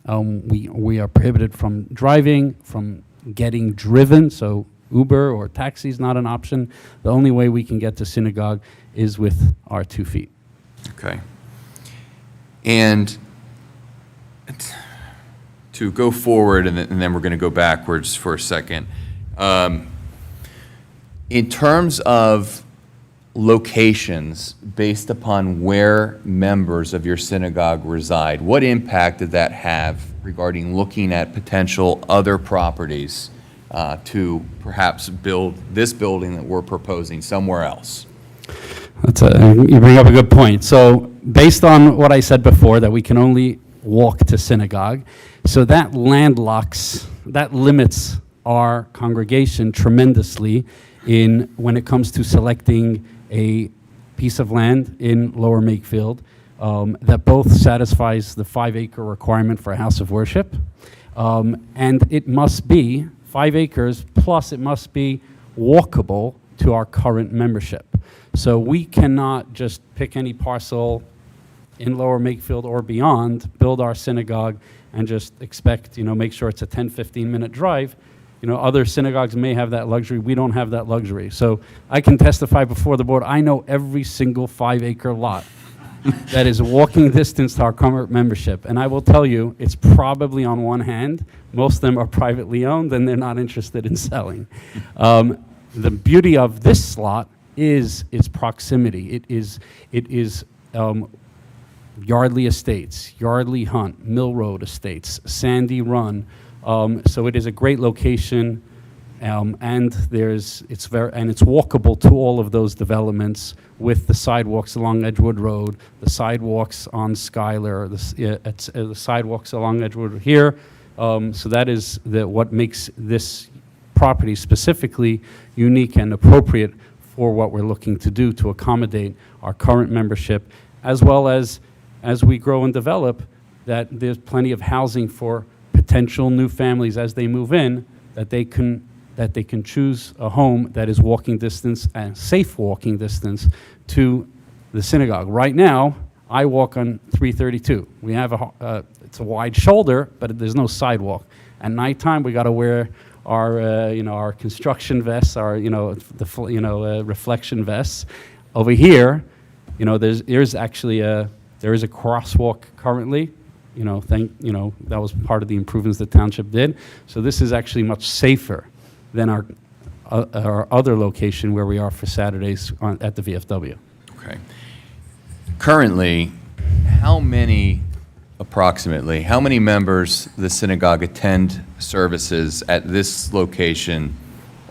We are prohibited from driving, from getting driven, so Uber or taxi is not an option. The only way we can get to synagogue is with our 2 feet. Okay. And to go forward, and then we're going to go backwards for a second. In terms of locations based upon where members of your synagogue reside, what impact did that have regarding looking at potential other properties to perhaps build this building that we're proposing somewhere else? You bring up a good point. So based on what I said before, that we can only walk to synagogue, so that limits our congregation tremendously when it comes to selecting a piece of land in Lower Makefield that both satisfies the 5-acre requirement for a house of worship, and it must be 5 acres, plus it must be walkable to our current membership. So we cannot just pick any parcel in Lower Makefield or beyond, build our synagogue, and just expect, make sure it's a 10, 15-minute drive. Other synagogues may have that luxury. We don't have that luxury. So I can testify before the board, I know every single 5-acre lot that is walking distance to our current membership. And I will tell you, it's probably on one hand, most of them are privately owned and they're not interested in selling. The beauty of this slot is its proximity. It is Yardley Estates, Yardley Hunt, Mill Road Estates, Sandy Run. So it is a great location, and it's walkable to all of those developments with the sidewalks along Edgewood Road, the sidewalks on Schuyler, the sidewalks along Edgewood here. So that is what makes this property specifically unique and appropriate for what we're looking to do to accommodate our current membership, as well as we grow and develop, that there's plenty of housing for potential new families as they move in, that they can choose a home that is walking distance and safe walking distance to the synagogue. Right now, I walk on 332. We have it's a wide shoulder, but there's no sidewalk. At nighttime, we got to wear our our construction vests, our reflection vests. Over here, there is a crosswalk currently. That was part of the improvements the township did. So this is actually much safer than our other location where we are for Saturdays at the VFW. Okay. Currently, approximately, how many members of the synagogue attend services at this location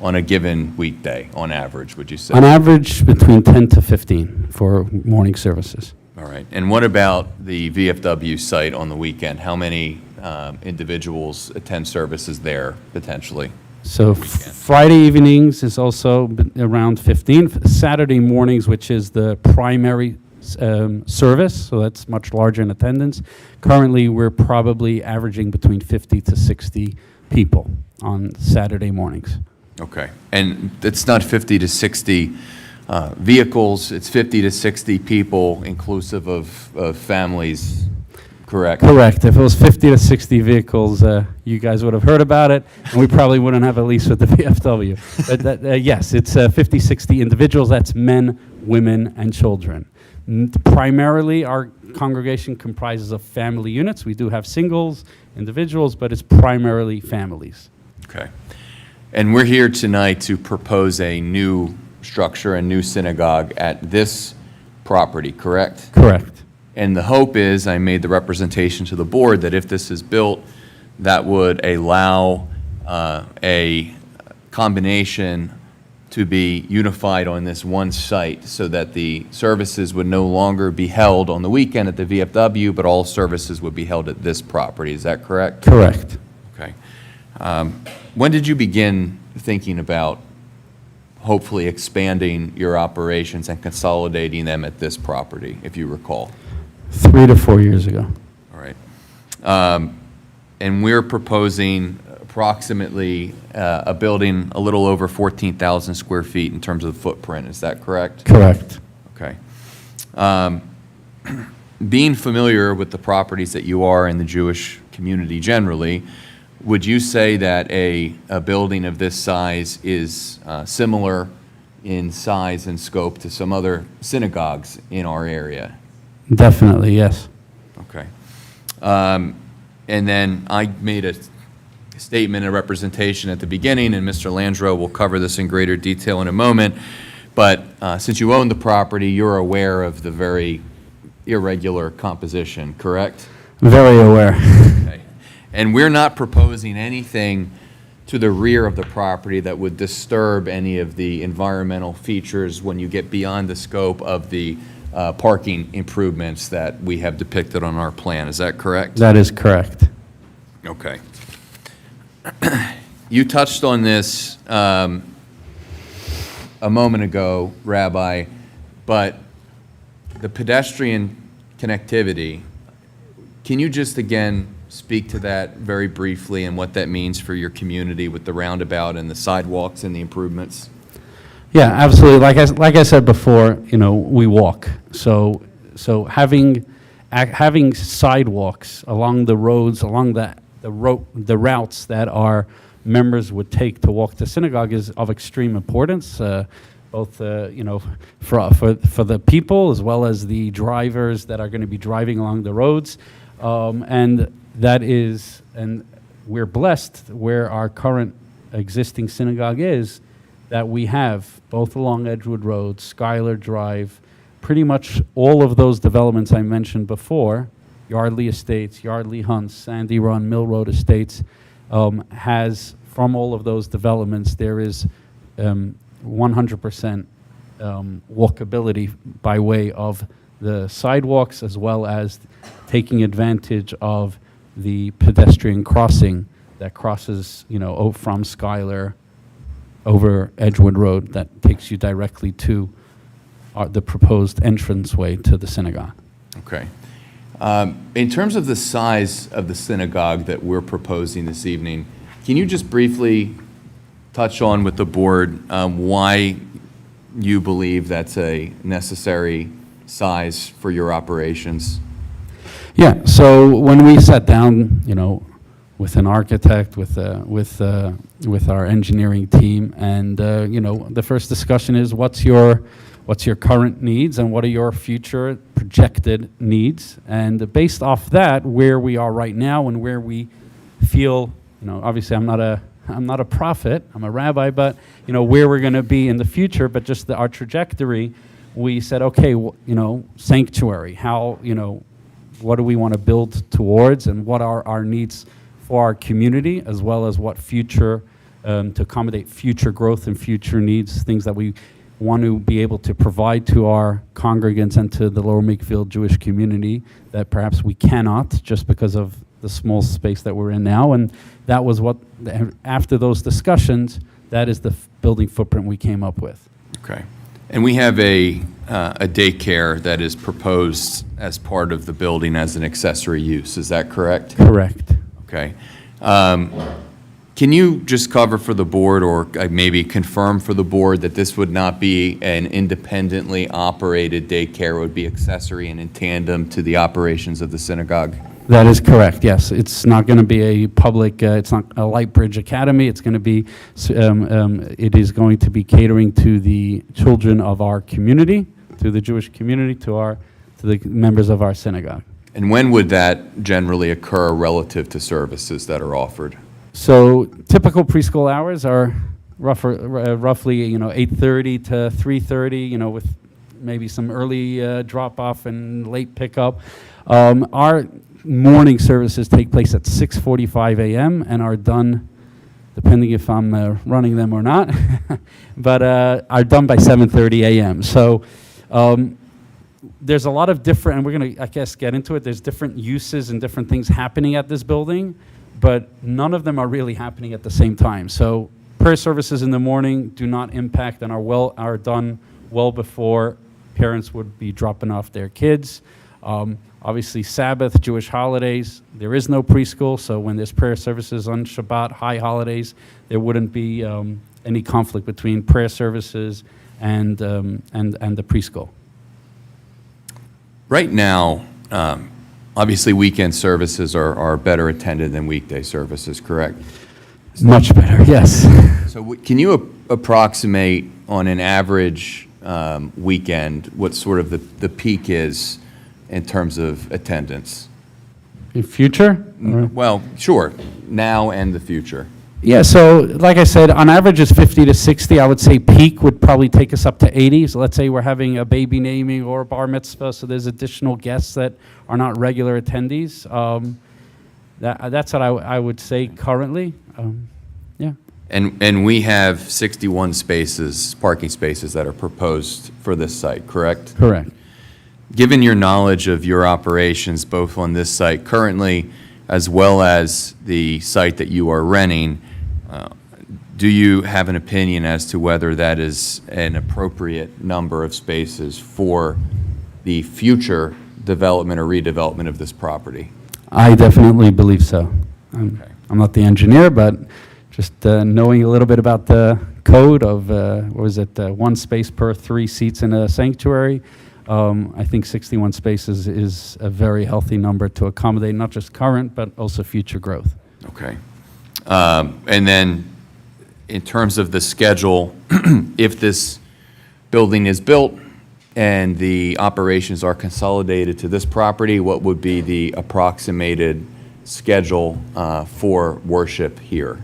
on a given weekday, on average, would you say? On average, between 10 to 15 for morning services. All right. And what about the VFW site on the weekend? How many individuals attend services there, potentially? So Friday evenings is also around 15. Saturday mornings, which is the primary service, so that's much larger in attendance. Currently, we're probably averaging between 50 to 60 people on Saturday mornings. Okay. And it's not 50 to 60 vehicles, it's 50 to 60 people, inclusive of families, correct? Correct. If it was 50 to 60 vehicles, you guys would have heard about it, and we probably wouldn't have a lease with the VFW. But yes, it's 50, 60 individuals. That's men, women, and children. Primarily, our congregation comprises of family units. We do have singles, individuals, but it's primarily families. Okay. And we're here tonight to propose a new structure, a new synagogue at this property, correct? Correct. And the hope is, I made the representation to the board, that if this is built, that would allow a combination to be unified on this one site so that the services would no longer be held on the weekend at the VFW, but all services would be held at this property. Is that correct? Correct. Okay. When did you begin thinking about hopefully expanding your operations and consolidating them at this property, if you recall? 3 to 4 years ago. All right. And we're proposing approximately a building a little over 14,000 square feet in terms of the footprint. Is that correct? Correct. Okay. Being familiar with the properties that you are in the Jewish community generally, would you say that a building of this size is similar in size and scope to some other synagogues in our area? Definitely, yes. Okay. And then I made a statement, a representation at the beginning, and Mr. Landreau will cover this in greater detail in a moment. But since you own the property, you're aware of the very irregular composition, correct? Very aware. Okay. And we're not proposing anything to the rear of the property that would disturb any of the environmental features when you get beyond the scope of the parking improvements that we have depicted on our plan. Is that correct? That is correct. Okay. You touched on this a moment ago, Rabbi, but the pedestrian connectivity, can you just again speak to that very briefly and what that means for your community with the roundabout and the sidewalks and the improvements? Yeah, absolutely. Like I said before, we walk. So having sidewalks along the roads, along the routes that our members would take to walk to synagogue is of extreme importance, both for the people as well as the drivers that are going to be driving along the roads, and we're blessed where our current existing synagogue is, that we have both along Edgewood Road, Schuyler Drive, pretty much all of those developments I mentioned before, Yardley Estates, Yardley Hunts, Sandy Run, Mill Road Estates, has, from all of those developments, there is 100% walkability by way of the sidewalks, as well as taking advantage of the pedestrian crossing that crosses, from Schuyler over Edgewood Road that takes you directly to the proposed entranceway to the synagogue. Okay. In terms of the size of the synagogue that we're proposing this evening, can you just briefly touch on with the board why you believe that's a necessary size for your operations? Yeah, so when we sat down, with an architect, with our engineering team, and the first discussion is what's your current needs and what are your future projected needs, and based off that, where we are right now and where we feel, obviously I'm not a prophet, I'm a rabbi, but where we're going to be in the future, but just our trajectory, we said, okay, sanctuary, how, what do we want to build towards, and what are our needs for our community, as well as what future, to accommodate future growth and future needs, things that we want to be able to provide to our congregants and to the Lower Makefield Jewish community that perhaps we cannot just because of the small space that we're in now. And that was what, after those discussions, that is the building footprint we came up with. Okay. And we have a daycare that is proposed as part of the building as an accessory use. Is that correct? Correct. Okay. Can you just cover for the board, or maybe confirm for the board, that this would not be an independently operated daycare, it would be accessory and in tandem to the operations of the synagogue? That is correct, yes. It's not going to be a public, it's not a Lightbridge Academy. It's going to be, it is going to be catering to the children of our community, to the Jewish community, to the members of our synagogue. And when would that generally occur relative to services that are offered? So typical preschool hours are roughly, 8:30 to 3:30, with maybe some early drop-off and late pickup. Our morning services take place at 6:45 a.m. and are done, depending if I'm running them or not, but are done by 7:30 a.m. So there's a lot of different, and we're going to, I guess, get into it. There's different uses and different things happening at this building, but none of them are really happening at the same time. So prayer services in the morning do not impact and are done well before parents would be dropping off their kids. Obviously, Sabbath, Jewish holidays, there is no preschool, so when there's prayer services on Shabbat, high holidays, there wouldn't be any conflict between prayer services and the preschool. Right now, obviously weekend services are better attended than weekday services, correct? Much better, yes. So can you approximate on an average weekend what sort of the peak is in terms of attendance? In future? Well, sure, now and the future. Yeah, so like I said, on average it's 50 to 60. I would say peak would probably take us up to 80. So let's say we're having a baby naming or a bar mitzvah, so there's additional guests that are not regular attendees. That's what I would say currently. Yeah. And we have 61 parking spaces that are proposed for this site, correct? Correct. Given your knowledge of your operations, both on this site currently, as well as the site that you are renting, do you have an opinion as to whether that is an appropriate number of spaces for the future development or redevelopment of this property? I definitely believe so. I'm not the engineer, but just knowing a little bit about the code of, one space per 3 seats in a sanctuary, I think 61 spaces is a very healthy number to accommodate not just current, but also future growth. Okay. And then in terms of the schedule, if this building is built and the operations are consolidated to this property, what would be the approximated schedule for worship here?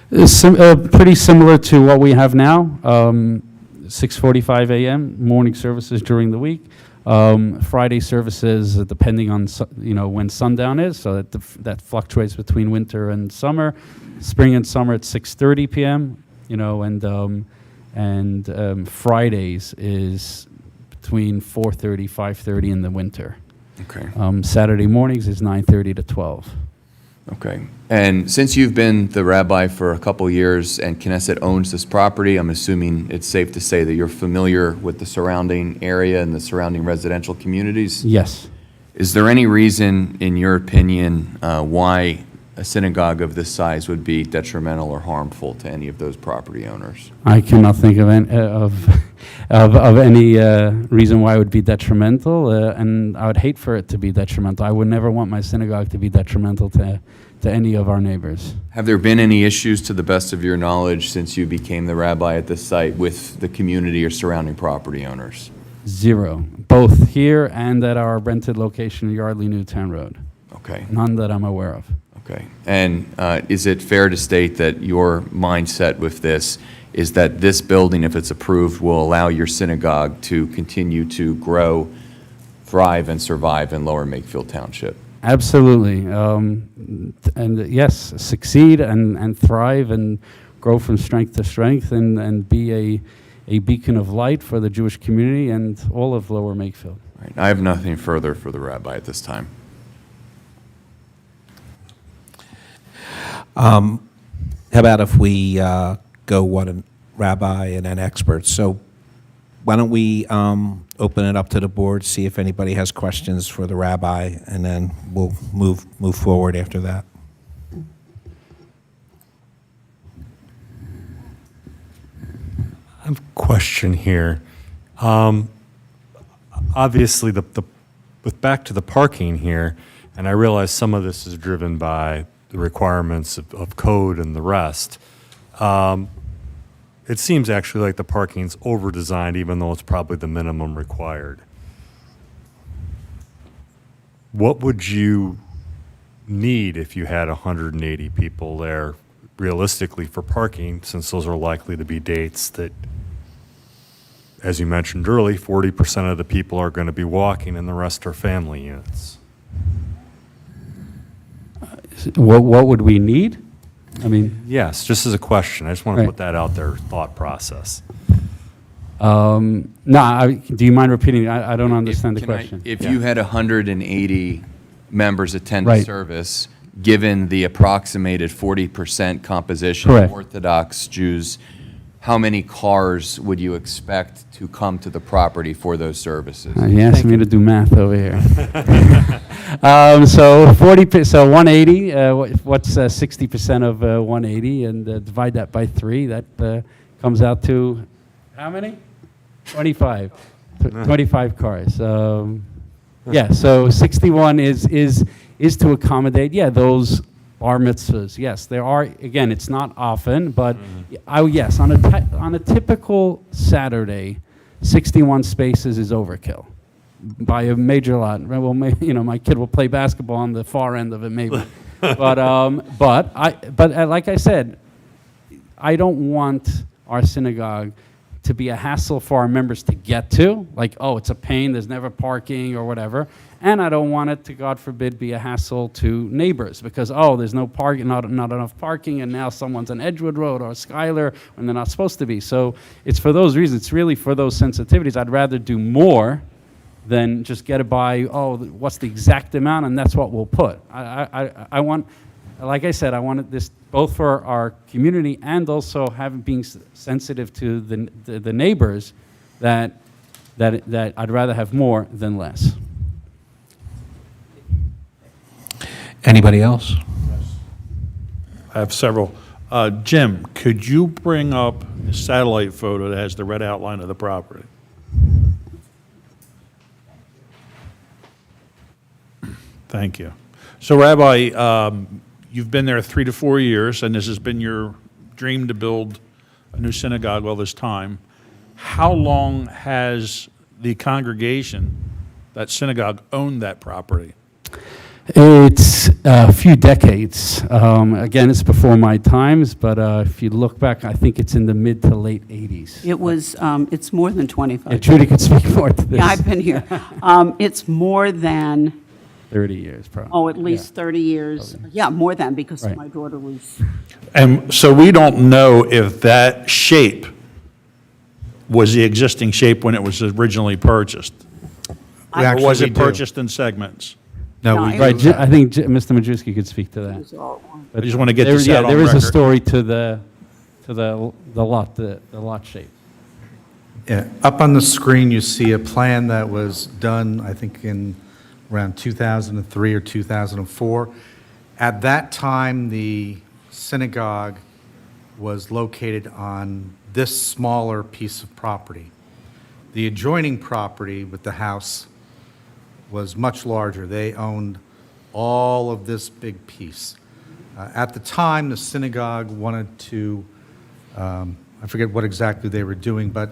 Pretty similar to what we have now. 6:45 a.m., morning services during the week. Friday services, depending on, when sundown is, so that fluctuates between winter and summer. Spring and summer at 6:30 p.m., and Fridays is between 4:30, 5:30 in the winter. Okay. Saturday mornings is 9:30 to 12. Okay. And since you've been the rabbi for a couple years and Knesset owns this property, I'm assuming it's safe to say that you're familiar with the surrounding area and the surrounding residential communities? Yes. Is there any reason, in your opinion, why a synagogue of this size would be detrimental or harmful to any of those property owners? I cannot think of any reason why it would be detrimental, and I would hate for it to be detrimental. I would never want my synagogue to be detrimental to any of our neighbors. Have there been any issues, to the best of your knowledge, since you became the rabbi at this site with the community or surrounding property owners? Zero, both here and at our rented location, Yardley Newtown Road. Okay. None that I'm aware of. Okay. And is it fair to state that your mindset with this is that this building, if it's approved, will allow your synagogue to continue to grow, thrive, and survive in Lower Makefield Township? Absolutely. And yes, succeed and thrive and grow from strength to strength and be a beacon of light for the Jewish community and all of Lower Makefield. All right. I have nothing further for the rabbi at this time. How about if we go one rabbi and then experts? So why don't we open it up to the board, see if anybody has questions for the rabbi, and then we'll move forward after that. I have a question here. Obviously, with back to the parking here, and I realize some of this is driven by the requirements of code and the rest. It seems actually like the parking's over-designed, even though it's probably the minimum required. What would you need if you had 180 people there realistically for parking, since those are likely to be dates that, as you mentioned early, 40% of the people are going to be walking and the rest are family units? What would we need? I mean, yes, just as a question. I just want to Right. put that out there, thought process. do you mind repeating? I don't understand the question. If you had 180 members attend a Right. service, given the approximated 40% composition Correct. of Orthodox Jews, how many cars would you expect to come to the property for those services? You asked me to do math over here. So 180. What's 60% of 180? And divide that by 3. That comes out to how many? 25. 25 cars. Yeah. So 61 is to accommodate. Yeah, those bar mitzvahs. Yes, there are. Again, it's not often, but yes, on a typical Saturday, 61 spaces is overkill by a major lot. Well, my kid will play basketball on the far end of it, maybe. but like I said, I don't want our synagogue to be a hassle for our members to get to. Like, oh, it's a pain. There's never parking or whatever. And I don't want it to, God forbid, be a hassle to neighbors because, oh, there's no parking, not enough parking, and now someone's on Edgewood Road or Schuyler when they're not supposed to be. So it's for those reasons. It's really for those sensitivities. I'd rather do more than just get it by, oh, what's the exact amount, and that's what we'll put. I want, like I said, I wanted this both for our community and also being sensitive to the neighbors that I'd rather have more than less. Anybody else? I have several. Jim, could you bring up a satellite photo that has the red outline of the property? Thank you. So, Rabbi, you've been there 3 to 4 years, and this has been your dream to build a new synagogue all this time. How long has the congregation, that synagogue, owned that property? It's a few decades. Again, it's before my times, but if you look back, I think it's in the mid to late 80s. It was, it's more than 25. Yeah, Judy could speak more to this. Yeah, I've been here. It's more than, 30 years, probably. oh, at least 30 years. Yeah, more than, because Right. my daughter was, And so we don't know if that shape was the existing shape when it was originally purchased? We Or actually was it do. purchased in segments? No, No, we it Right, do. I think Mr. Majewski could speak to it that. was all at once. I just want to get There- this yeah, out on there is a record. story to the lot, the lot shape. Yeah, up on the screen, you see a plan that was done, I think, in around 2003 or 2004. At that time, the synagogue was located on this smaller piece of property. The adjoining property with the house was much larger. They owned all of this big piece. At the time, the synagogue wanted to, I forget what exactly they were doing, but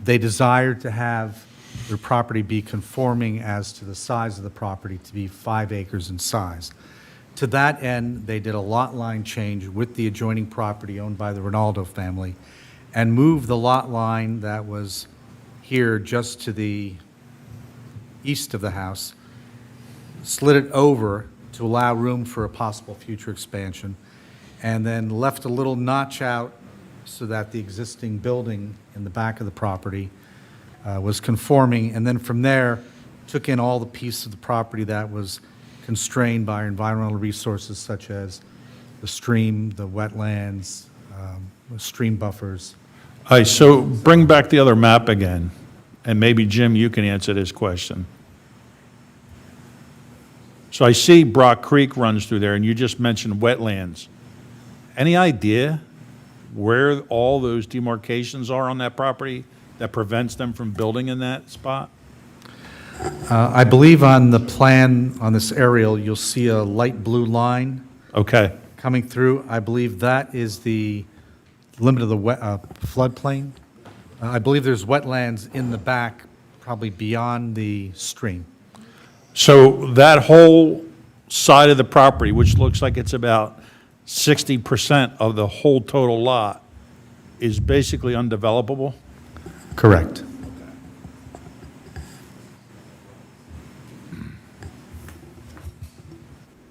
they desired to have their property be conforming as to the size of the property to be 5 acres in size. To that end, they did a lot line change with the adjoining property owned by the Ronaldo family and moved the lot line that was here just to the east of the house, slid it over to allow room for a possible future expansion, and then left a little notch out so that the existing building in the back of the property was conforming, and then from there, took in all the piece of the property that was constrained by environmental resources such as the stream, the wetlands, stream buffers. All right, so bring back the other map again, and maybe, Jim, you can answer this question. So I see Brock Creek runs through there, and you just mentioned wetlands. Any idea where all those demarcations are on that property that prevents them from building in that spot? I believe on the plan, on this aerial, you'll see a light blue line Okay, coming through. I believe that is the limit of the floodplain. I believe there's wetlands in the back, probably beyond the stream. so that whole side of the property, which looks like it's about 60% of the whole total lot, is basically undevelopable? Correct.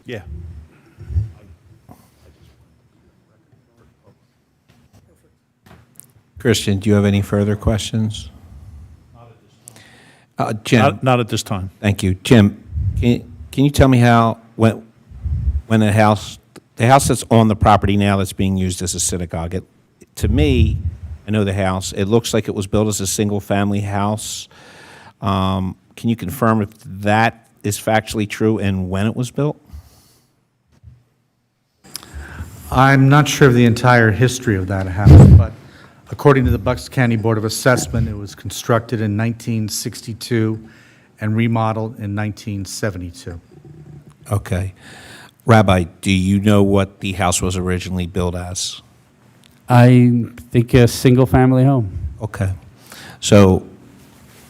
Yeah. Christian, do you have any further questions? Jim, Not at this time. thank you. Jim, can you tell me how, when the house that's on the property now that's being used as a synagogue, to me, I know the house, it looks like it was built as a single-family house. Can you confirm if that is factually true and when it was built? I'm not sure of the entire history of that house, but according to the Bucks County Board of Assessment, it was constructed in 1962 and remodeled in 1972. Okay. Rabbi, do you know what the house was originally built as? I think a single-family home. Okay. So,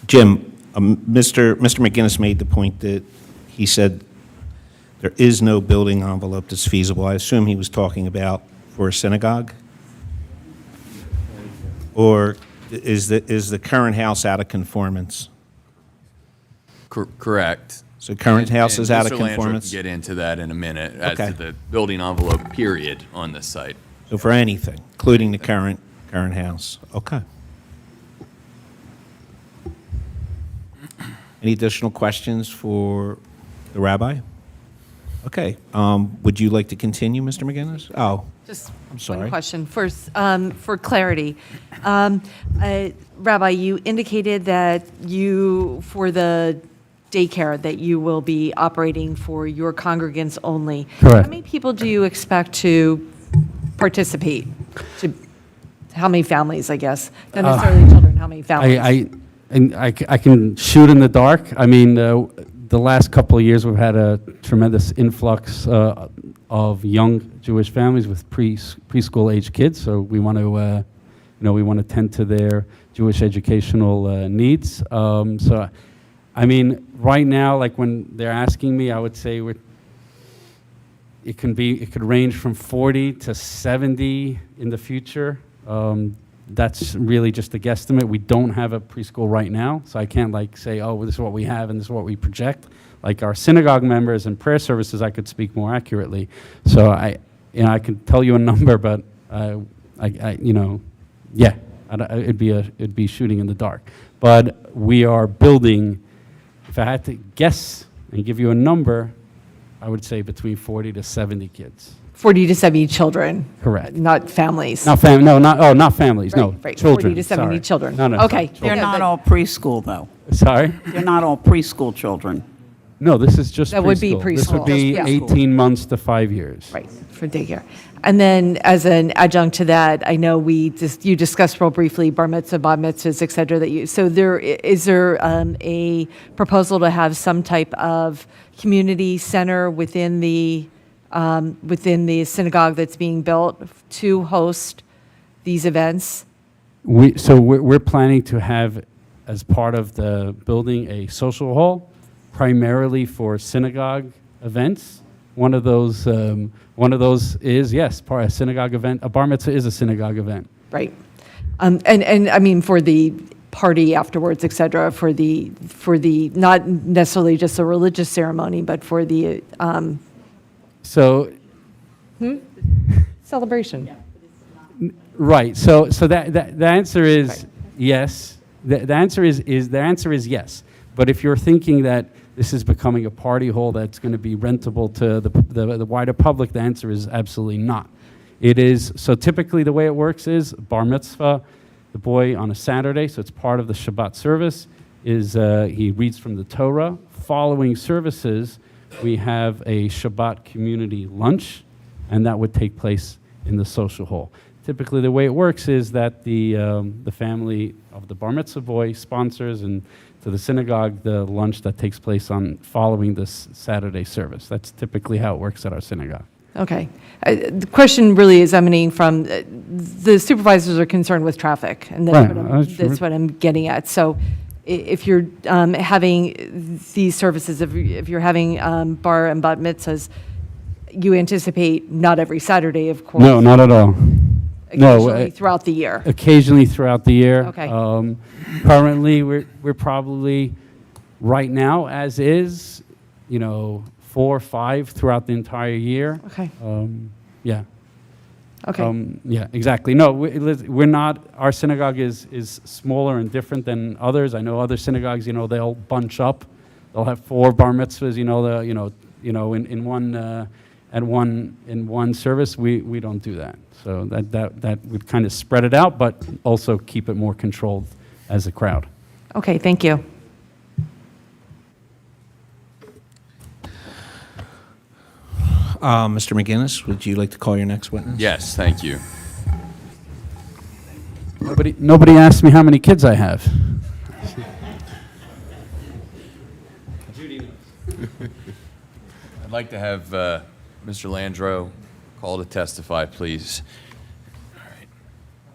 Jim, Mr. McGinnis made the point that he said there is no building envelope that's feasible. I assume he was talking about for a synagogue? Or is the current house out of conformance? Correct. So current house is out of Mr. Landry conformance? can get into that in a minute as Okay. to the building envelope period on this site. So for anything, including the current house? Okay. Any additional questions for the rabbi? Okay. Would you like to continue, Mr. McGinnis? Oh, Just I'm sorry. one question. First, for clarity, Rabbi, you indicated that for the daycare, that you will be operating for your congregants only. Correct. How many people do you expect to participate? How many families, I guess? Not necessarily children, how many families? I can shoot in the dark. I mean, the last couple of years, we've had a tremendous influx of young Jewish families with preschool-age kids. So we want to, we want to tend to their Jewish educational needs. So I mean, right now, like when they're asking me, I would say it could range from 40 to 70 in the future. That's really just a guesstimate. We don't have a preschool right now, so I can't like say, oh, this is what we have and this is what we project. Like our synagogue members and prayer services, I could speak more accurately. So I can tell you a number, but it'd be shooting in the dark. But we are building. If I had to guess and give you a number, I would say between 40 to 70 kids. 40 to 70 children. Correct. Not families. Not families. No, Right, children. 40 to 70 sorry. children. No, Okay. sorry, They're Yeah, not but- all preschool, though. Sorry. They're not all preschool children. No, this is just That would be This would preschool. be Yeah. 18 months to 5 years. Right, for daycare. And then as an adjunct to that, I know you discussed real briefly bar mitzvah, bat mitzvahs, et cetera, so is there a proposal to have some type of community center within the synagogue that's being built to host these events? We're planning to have, as part of the building, a social hall, primarily for synagogue events. One of those is, yes, a synagogue event. A bar mitzvah is a synagogue event. Right. And I mean, for the party afterwards, et cetera, for the not necessarily just a religious ceremony, but for the celebration. Right. So the answer is yes. The answer is yes. But if you're thinking that this is becoming a party hall that's going to be rentable to the wider public, the answer is absolutely not. It is, so typically the way it works is bar mitzvah, the boy on a Saturday, so it's part of the Shabbat service, is he reads from the Torah. Following services, we have a Shabbat community lunch, and that would take place in the social hall. Typically, the way it works is that the family of the bar mitzvah boy sponsors and to the synagogue the lunch that takes place on following this Saturday service. That's typically how it works at our synagogue. Okay. The question really is emanating from the supervisors are concerned with traffic, and that's what I'm getting at. So if you're having these services, if you're having bar and bat mitzvahs, you anticipate not every Saturday, of course. No, not at all. Occasionally throughout the year. Occasionally throughout the year. Okay. Currently, we're probably, right now, as is, 4 or 5 throughout the entire year. Okay. Yeah. Okay. Yeah, exactly. No, we're not, our synagogue is smaller and different than others. I know other synagogues, they'll bunch up. They'll have 4 bar mitzvahs, in one service. We don't do that. So that would kind of spread it out, but also keep it more controlled as a crowd. Okay, thank you. Mr. McGinnis, would you like to call your next witness? Yes, thank you. Nobody asked me how many kids I have. I'd like to have Mr. Landro call to testify, please. All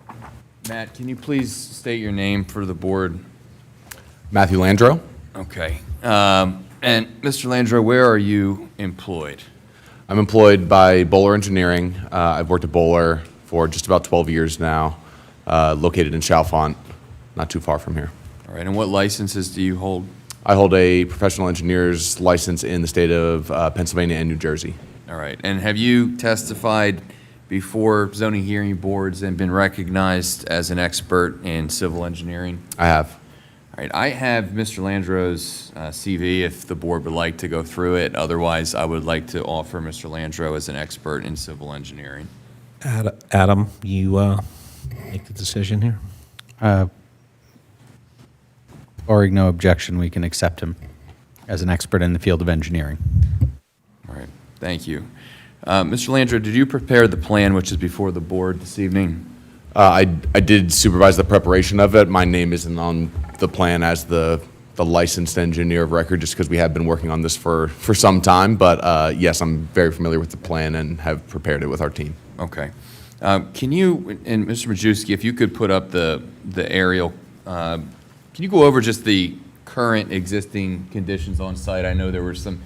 right. Matt, can you please state your name for the board? Matthew Landro. Okay. And Mr. Landro, where are you employed? I'm employed by Bowler Engineering. I've worked at Bowler for just about 12 years now, located in Chalfont, not too far from here. All right, and what licenses do you hold? I hold a professional engineer's license in the state of Pennsylvania and New Jersey. All right, and have you testified before zoning hearing boards and been recognized as an expert in civil engineering? I have. All right, I have Mr. Landro's CV if the board would like to go through it. Otherwise, I would like to offer Mr. Landro as an expert in civil engineering. Adam, you make the decision here. Barring no objection, we can accept him as an expert in the field of engineering. All right, thank you. Mr. Landro, did you prepare the plan which is before the board this evening? I did supervise the preparation of it. My name isn't on the plan as the licensed engineer of record, just because we have been working on this for some time. But yes, I'm very familiar with the plan and have prepared it with our team. Okay. Can you, and Mr. Majewski, if you could put up the aerial, can you go over just the current existing conditions on site. I know there were some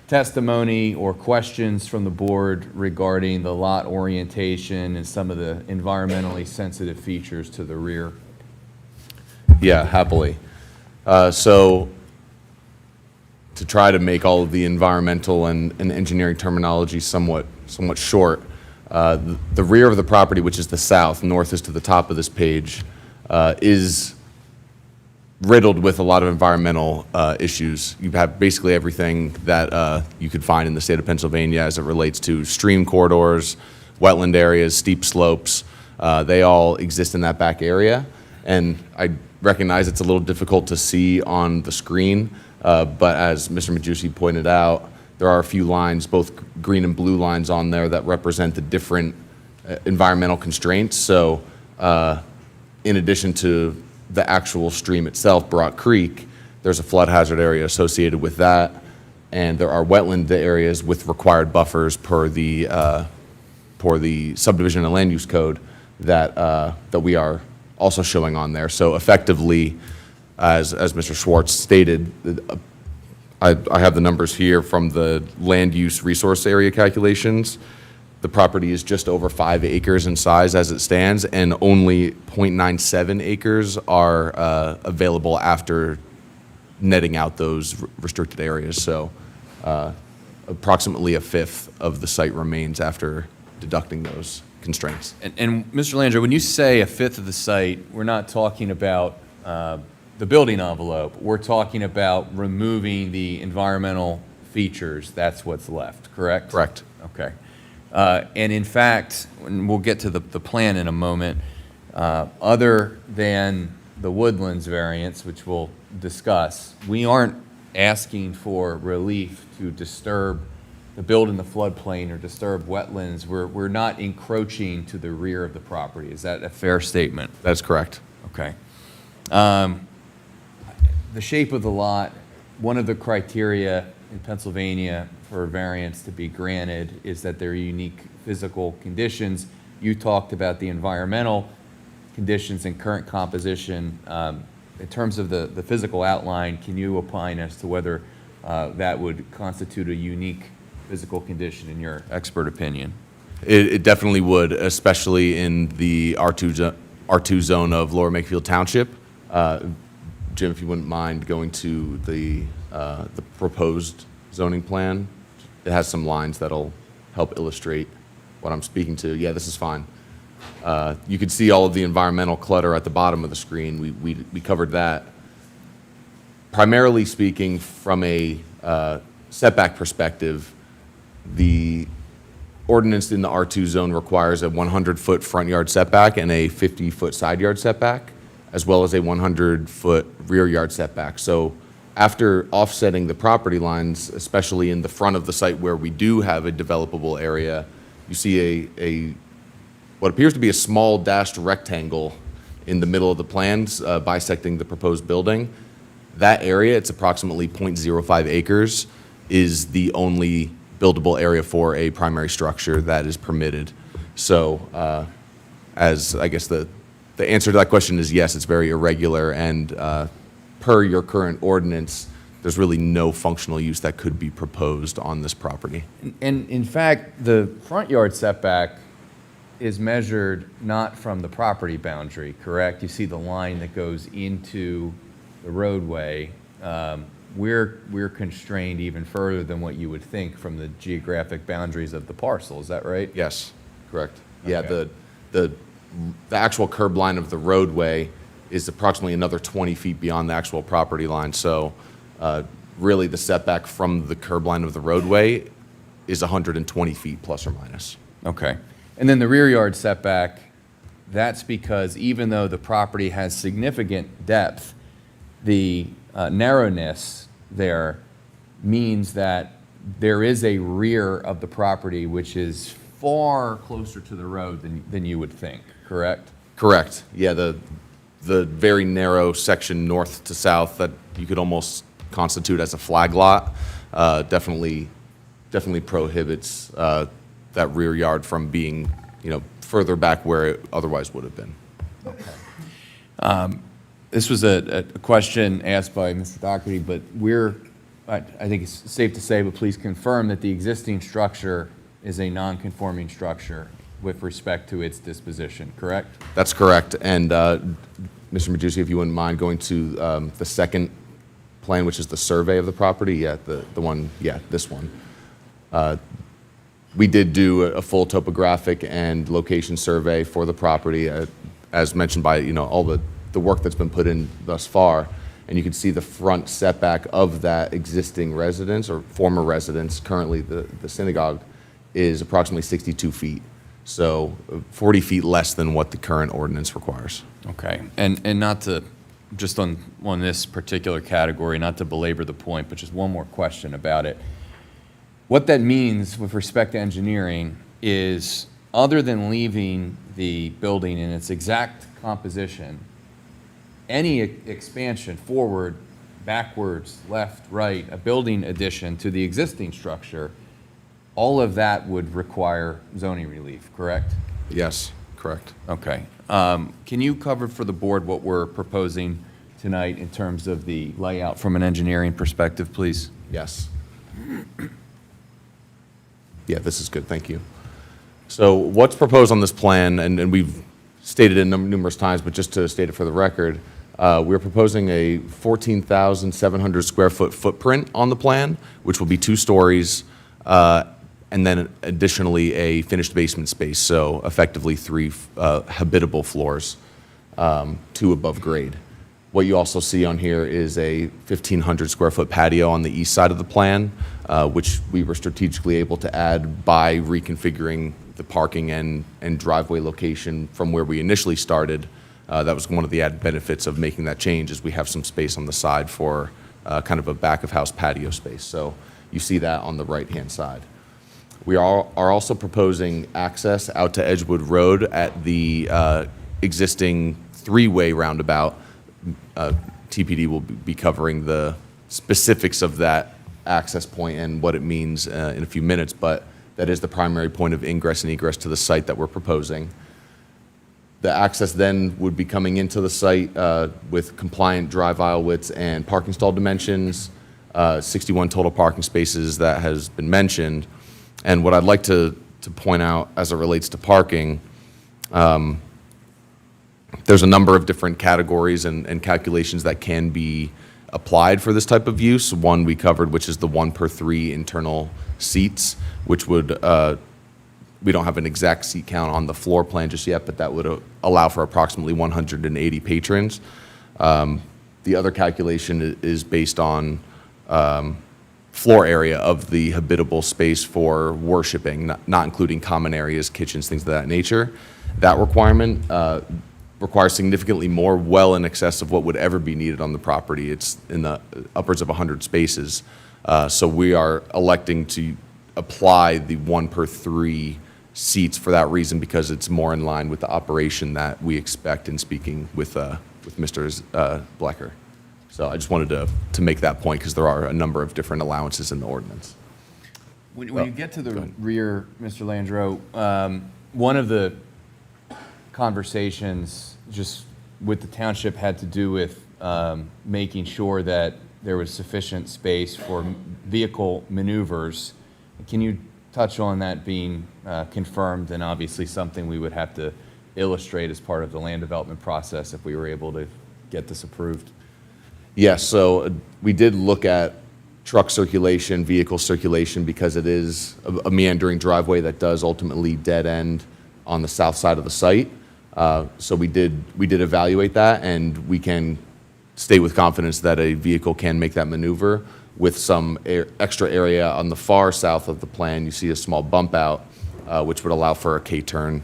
testimony or questions from the board regarding the lot orientation and some of the environmentally sensitive features to the rear. Yeah, happily. So to try to make all of the environmental and engineering terminology somewhat short, the rear of the property, which is the south, north is to the top of this page, is riddled with a lot of environmental issues. You have basically everything that you could find in the state of Pennsylvania as it relates to stream corridors, wetland areas, steep slopes. They all exist in that back area. And I recognize it's a little difficult to see on the screen, but as Mr. Majewski pointed out, there are a few lines, both green and blue lines on there that represent the different environmental constraints. So in addition to the actual stream itself, Brock Creek, there's a flood hazard area associated with that, and there are wetland areas with required buffers per the subdivision and land use code that we are also showing on there. So effectively, as Mr. Schwartz stated, I have the numbers here from the land use resource area calculations. The property is just over 5 acres in size as it stands, and only 0.97 acres are available after netting out those restricted areas. So approximately a fifth of the site remains after deducting those constraints. And Mr. Landry, when you say a fifth of the site, we're not talking about the building envelope. We're talking about removing the environmental features. That's what's left, correct? Correct. Okay. And in fact, and we'll get to the plan in a moment, other than the woodlands variance, which we'll discuss, we aren't asking for relief to disturb the build in the floodplain or disturb wetlands. We're not encroaching to the rear of the property. Is that a fair statement? That's correct. Okay. The shape of the lot, one of the criteria in Pennsylvania for a variance to be granted is that there are unique physical conditions. You talked about the environmental conditions and current composition. In terms of the physical outline, can you opine as to whether that would constitute a unique physical condition in your expert opinion? It definitely would, especially in the R2 zone of Lower Makefield Township. Jim, if you wouldn't mind going to the proposed zoning plan. It has some lines that'll help illustrate what I'm speaking to. Yeah, this is fine. You can see all of the environmental clutter at the bottom of the screen. We covered that. Primarily speaking, from a setback perspective, the ordinance in the R2 zone requires a 100-foot front yard setback and a 50-foot side yard setback, as well as a 100-foot rear yard setback. So after offsetting the property lines, especially in the front of the site where we do have a developable area, you see what appears to be a small dashed rectangle in the middle of the plans bisecting the proposed building. That area, it's approximately 0.05 acres, is the only buildable area for a primary structure that is permitted. So as I guess the answer to that question is yes, it's very irregular, and per your current ordinance, there's really no functional use that could be proposed on this property. And in fact, the front yard setback is measured not from the property boundary, correct? You see the line that goes into the roadway. We're constrained even further than what you would think from the geographic boundaries of the parcel. Is that right? Yes, correct. Yeah, Okay. the actual curb line of the roadway is approximately another 20 feet beyond the actual property line. So really the setback from the curb line of the roadway is 120 feet plus or minus. Okay. And then the rear yard setback, that's because even though the property has significant depth, the narrowness there means that there is a rear of the property which is far closer to the road than you would think, correct? Correct. Yeah, the very narrow section north to south that you could almost constitute as a flag lot definitely prohibits that rear yard from being, further back where it otherwise would have been. Okay. This was a question asked by Mr. Doherty, but I think it's safe to say, but please confirm that the existing structure is a non-conforming structure with respect to its disposition, correct? That's correct. And Mr. Majewski, if you wouldn't mind going to the second plan, which is the survey of the property. Yeah, the one, yeah, this one. We did do a full topographic and location survey for the property, as mentioned by, all the work that's been put in thus far. And you can see the front setback of that existing residence or former residence, currently the synagogue, is approximately 62 feet. So 40 feet less than what the current ordinance requires. Okay, and not to, just on this particular category, not to belabor the point, but just one more question about it. What that means with respect to engineering is, other than leaving the building in its exact composition, any expansion forward, backwards, left, right, a building addition to the existing structure, all of that would require zoning relief, correct? Yes, correct. Okay. Can you cover for the board what we're proposing tonight in terms of the layout from an engineering perspective, please? Yes. Yeah, this is good, thank you. So what's proposed on this plan, and we've stated it numerous times, but just to state it for the record, we're proposing a 14,700 square foot footprint on the plan, which will be 2 stories, and then additionally a finished basement space, so effectively 3 habitable floors, 2 above grade. What you also see on here is a 1,500 square foot patio on the east side of the plan, which we were strategically able to add by reconfiguring the parking and driveway location from where we initially started. That was one of the added benefits of making that change, is we have some space on the side for kind of a back of house patio space. So you see that on the right-hand side. We are also proposing access out to Edgewood Road at the existing 3-way roundabout. TPD will be covering the specifics of that access point and what it means in a few minutes, but that is the primary point of ingress and egress to the site that we're proposing. The access then would be coming into the site with compliant drive aisle widths and parking stall dimensions, 61 total parking spaces that has been mentioned. And what I'd like to point out as it relates to parking, there's a number of different categories and calculations that can be applied for this type of use. One we covered, which is the 1 per 3 internal seats, which would, we don't have an exact seat count on the floor plan just yet, but that would allow for approximately 180 patrons. The other calculation is based on floor area of the habitable space for worshiping, not including common areas, kitchens, things of that nature. That requirement requires significantly more, well in excess of what would ever be needed on the property. It's in the upwards of 100 spaces. So we are electing to apply the 1 per 3 seats for that reason, because it's more in line with the operation that we expect in speaking with Mr. Blecker. So I just wanted to make that point, because there are a number of different allowances in the ordinance. When you get to the rear, Mr. Landreau, one of the conversations just with the township had to do with making sure that there was sufficient space for vehicle maneuvers. Can you touch on that being confirmed, and obviously something we would have to illustrate as part of the land development process if we were able to get this approved? Yes, so we did look at truck circulation, vehicle circulation, because it is a meandering driveway that does ultimately dead end on the south side of the site. So we did evaluate that, and we can state with confidence that a vehicle can make that maneuver. With some extra area on the far south of the plan, you see a small bump out, which would allow for a K-turn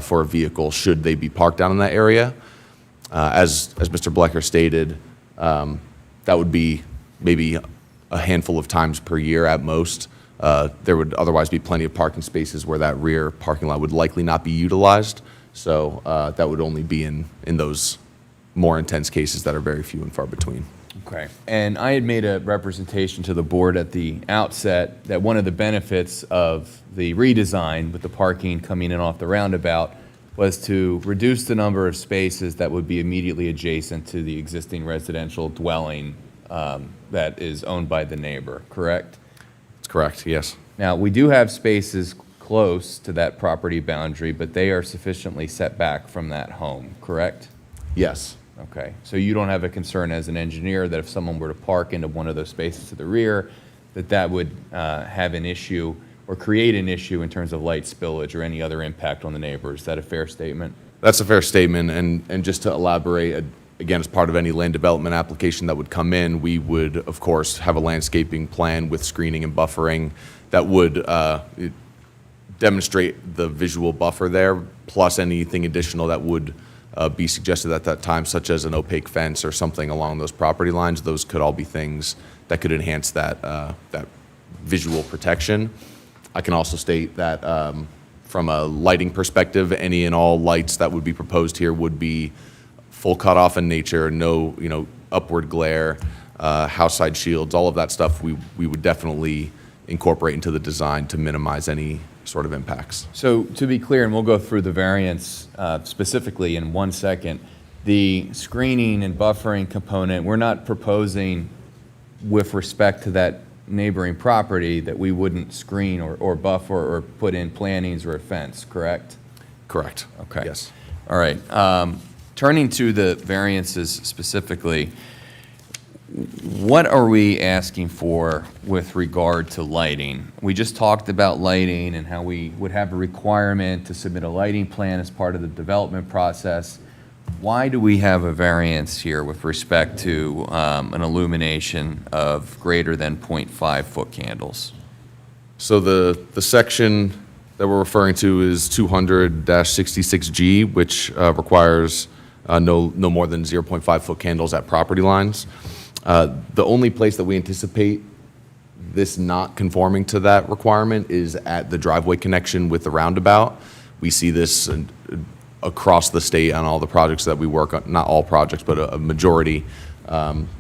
for a vehicle should they be parked down in that area. As Mr. Blecker stated, that would be maybe a handful of times per year at most. There would otherwise be plenty of parking spaces where that rear parking lot would likely not be utilized. So that would only be in those more intense cases that are very few and far between. Okay. And I had made a representation to the board at the outset that one of the benefits of the redesign with the parking coming in off the roundabout was to reduce the number of spaces that would be immediately adjacent to the existing residential dwelling that is owned by the neighbor, correct? That's correct, yes. Now, we do have spaces close to that property boundary, but they are sufficiently set back from that home, correct? Yes. Okay, so you don't have a concern as an engineer that if someone were to park into one of those spaces to the rear, that would have an issue or create an issue in terms of light spillage or any other impact on the neighbors. Is that a fair statement? That's a fair statement, and just to elaborate, again, as part of any land development application that would come in, we would, of course, have a landscaping plan with screening and buffering that would demonstrate the visual buffer there, plus anything additional that would be suggested at that time, such as an opaque fence or something along those property lines. Those could all be things that could enhance that, that visual protection. I can also state that from a lighting perspective, any and all lights that would be proposed here would be full cutoff in nature, no, upward glare, house side shields, all of that stuff we would definitely incorporate into the design to minimize any sort of impacts. So to be clear, and we'll go through the variance specifically in 1 second, the screening and buffering component, we're not proposing with respect to that neighboring property that we wouldn't screen or buffer or put in plantings or a fence, correct? Correct. Okay. Yes. All right. Turning to the variances specifically, what are we asking for with regard to lighting? We just talked about lighting and how we would have a requirement to submit a lighting plan as part of the development process. Why do we have a variance here with respect to an illumination of greater than 0.5 foot candles? So the section that we're referring to is 200-66G, which requires no more than 0.5 foot candles at property lines. The only place that we anticipate this not conforming to that requirement is at the driveway connection with the roundabout. We see this across the state on all the projects that we work on, not all projects, but a majority,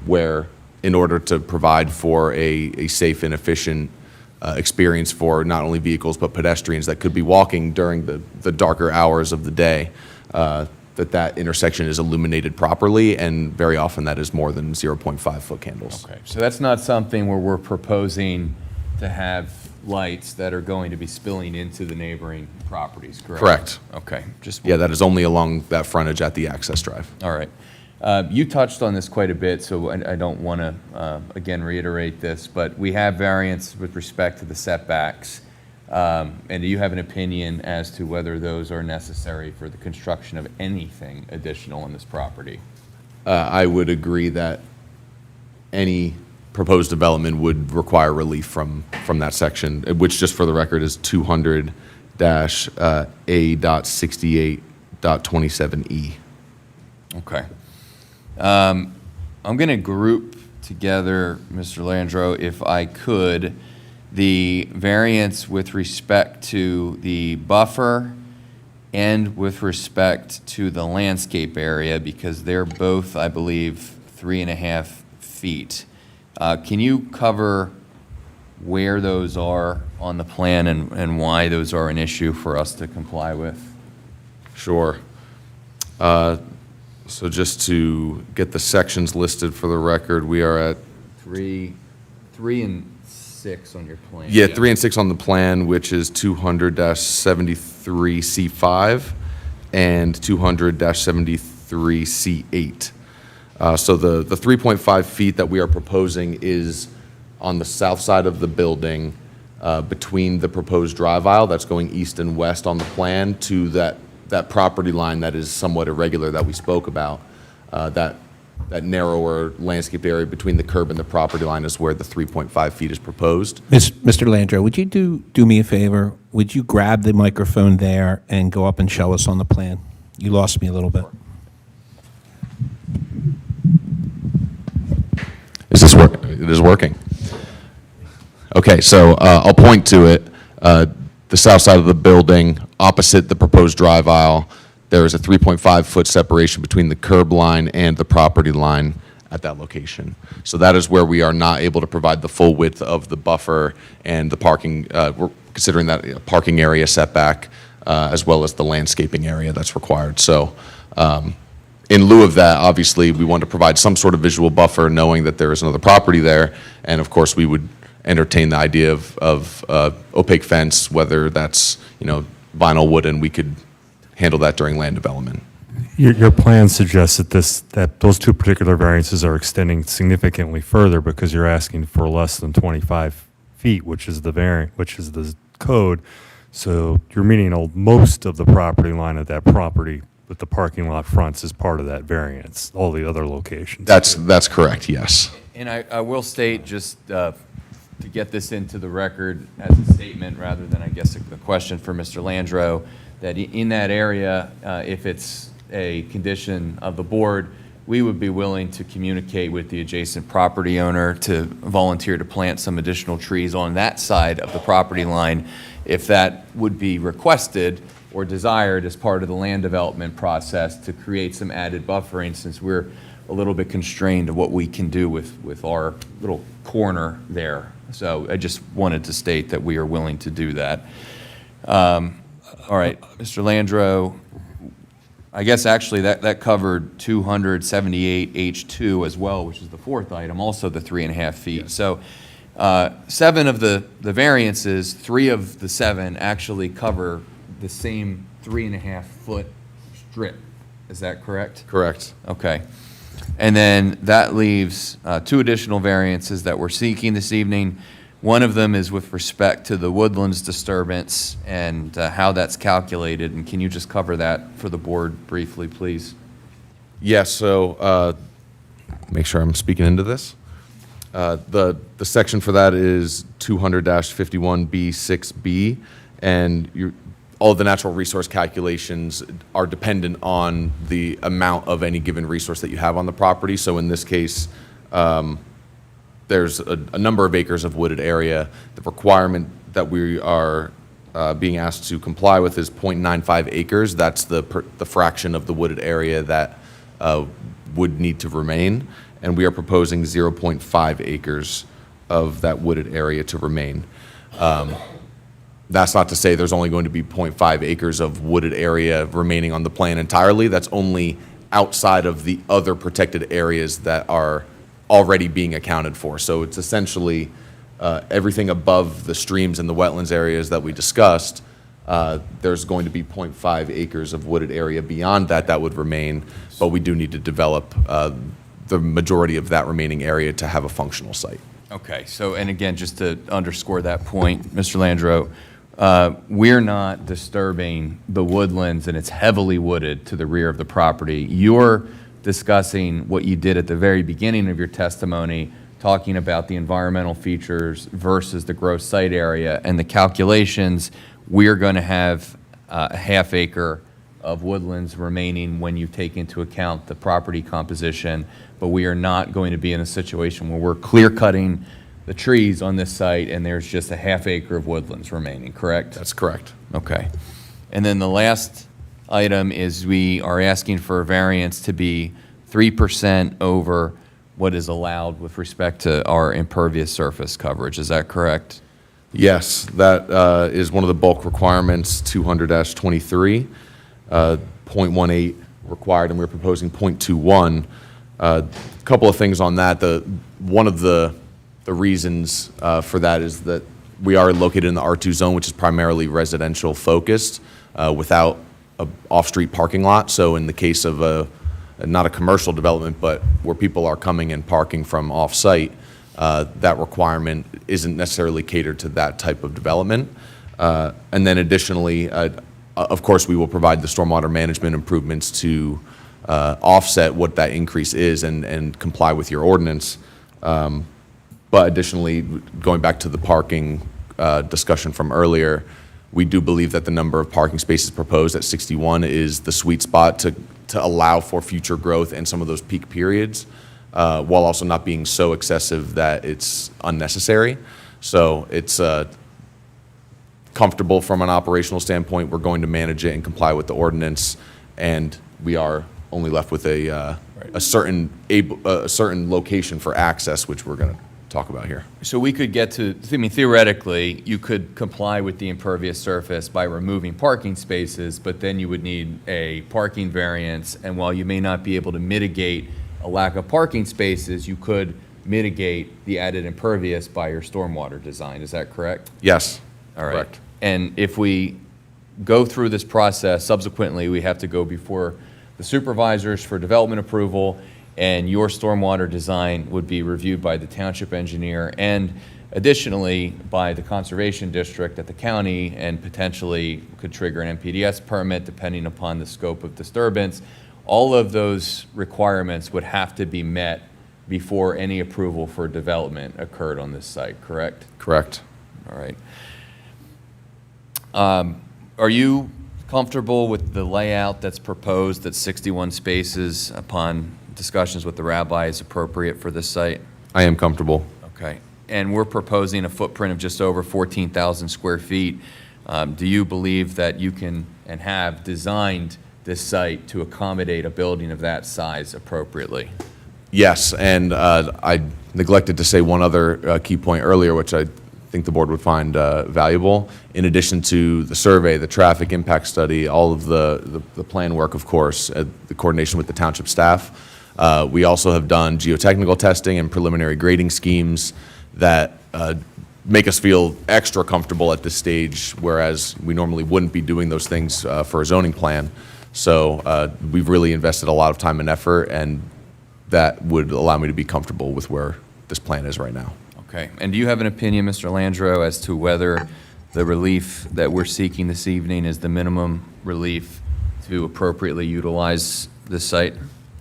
where in order to provide for a safe and efficient experience for not only vehicles but pedestrians that could be walking during the darker hours of the day, that intersection is illuminated properly, and very often that is more than 0.5 foot candles. Okay, so that's not something where we're proposing to have lights that are going to be spilling into the neighboring properties, correct? Correct. Okay, just. Yeah, that is only along that frontage at the access drive. All right. You touched on this quite a bit, so I don't want to, again, reiterate this, but we have variance with respect to the setbacks. And do you have an opinion as to whether those are necessary for the construction of anything additional on this property? I would agree that any proposed development would require relief from that section, which, just for the record, is 200-A.68.27E. Okay. I'm going to group together, Mr. Landreau, if I could, the variance with respect to the buffer and with respect to the landscape area, because they're both, I believe, 3.5 feet. Can you cover where those are on the plan and why those are an issue for us to comply with? Sure. So just to get the sections listed for the record, we are at 3 and 6 on your plan. Yeah, 3 and 6 on the plan, which is 200-73C5 and 200-73C8. So the 3.5 feet that we are proposing is on the south side of the building, between the proposed drive aisle that's going east and west on the plan to that property line that is somewhat irregular that we spoke about. That narrower landscape area between the curb and the property line is where the 3.5 feet is proposed. Mr. Landreau, would you do me a favor? Would you grab the microphone there and go up and show us on the plan? You lost me a little bit. Is this work? It is working. Okay, so I'll point to it. The south side of the building, opposite the proposed drive aisle, there is a 3.5 foot separation between the curb line and the property line at that location. So that is where we are not able to provide the full width of the buffer and the parking. We're considering that parking area setback as well as the landscaping area that's required. So in lieu of that, obviously, we want to provide some sort of visual buffer, knowing that there is another property there. And of course, we would entertain the idea of opaque fence, whether that's, vinyl, wood, and we could handle that during land development. Your plan suggests that those two particular variances are extending significantly further because you're asking for less than 25 feet, which is the code. So you're meeting most of the property line of that property, but the parking lot fronts is part of that variance, all the other locations. That's correct, yes. And I will state, just to get this into the record as a statement rather than, I guess, a question for Mr. Landreau, that in that area, if it's a condition of the board, we would be willing to communicate with the adjacent property owner to volunteer to plant some additional trees on that side of the property line if that would be requested or desired as part of the land development process to create some added buffering, since we're a little bit constrained of what we can do with our little corner there. So I just wanted to state that we are willing to do that. All right, Mr. Landreau, I guess actually that covered 278H2 as well, which is the fourth item, also the 3.5 feet. Yes. So 7 of the variances, 3 of the 7 actually cover the same 3.5 foot strip. Is that correct? Correct. Okay. And then that leaves 2 additional variances that we're seeking this evening. One of them is with respect to the woodlands disturbance and how that's calculated. And can you just cover that for the board briefly, please? Yes, so make sure I'm speaking into this. The section for that is 200-51B6B, and all of the natural resource calculations are dependent on the amount of any given resource that you have on the property. So in this case, there's a number of acres of wooded area. The requirement that we are being asked to comply with is 0.95 acres. That's the fraction of the wooded area that would need to remain. And we are proposing 0.5 acres of that wooded area to remain. That's not to say there's only going to be 0.5 acres of wooded area remaining on the plan entirely. That's only outside of the other protected areas that are already being accounted for. So it's essentially everything above the streams and the wetlands areas that we discussed. There's going to be 0.5 acres of wooded area beyond that would remain, but we do need to develop the majority of that remaining area to have a functional site. Okay, so, and again, just to underscore that point, Mr. Landreau, we're not disturbing the woodlands, and it's heavily wooded to the rear of the property. You're discussing what you did at the very beginning of your testimony, talking about the environmental features versus the gross site area, and the calculations. We're going to have a half acre of woodlands remaining when you take into account the property composition, but we are not going to be in a situation where we're clear cutting the trees on this site and there's just a half acre of woodlands remaining, correct? That's correct. Okay. And then the last item is we are asking for a variance to be 3% over what is allowed with respect to our impervious surface coverage. Is that correct? Yes, that is one of the bulk requirements, 200-23, 0.18 required, and we're proposing 0.21. A couple of things on that. One of the reasons for that is that we are located in the R2 zone, which is primarily residential focused, without an off-street parking lot. So in the case of not a commercial development, but where people are coming and parking from off-site, that requirement isn't necessarily catered to that type of development. And then additionally, of course, we will provide the stormwater management improvements to offset what that increase is and comply with your ordinance. But additionally, going back to the parking discussion from earlier, we do believe that the number of parking spaces proposed at 61 is the sweet spot to allow for future growth in some of those peak periods, while also not being so excessive that it's unnecessary. So it's comfortable from an operational standpoint. We're going to manage it and comply with the ordinance, and we are only left with a certain location for access, which we're going to talk about here. So we could get to, I mean, theoretically, you could comply with the impervious surface by removing parking spaces, but then you would need a parking variance, and while you may not be able to mitigate a lack of parking spaces, you could mitigate the added impervious by your stormwater design. Is that correct? Yes. All right. Correct. And if we go through this process, subsequently, we have to go before the supervisors for development approval, and your stormwater design would be reviewed by the township engineer and additionally by the conservation district at the county, and potentially could trigger an NPDES permit depending upon the scope of disturbance. All of those requirements would have to be met before any approval for development occurred on this site, correct? Correct. All right. Are you comfortable with the layout that's proposed, that 61 spaces upon discussions with the rabbi is appropriate for this site? I am comfortable. Okay. And we're proposing a footprint of just over 14,000 square feet. Do you believe that you can and have designed this site to accommodate a building of that size appropriately? Yes, and I neglected to say one other key point earlier, which I think the board would find valuable. In addition to the survey, the traffic impact study, all of the plan work, of course, the coordination with the township staff, we also have done geotechnical testing and preliminary grading schemes that make us feel extra comfortable at this stage, whereas we normally wouldn't be doing those things for a zoning plan. So we've really invested a lot of time and effort, and that would allow me to be comfortable with where this plan is right now. Okay. And do you have an opinion, Mr. Landro, as to whether the relief that we're seeking this evening is the minimum relief to appropriately utilize this site?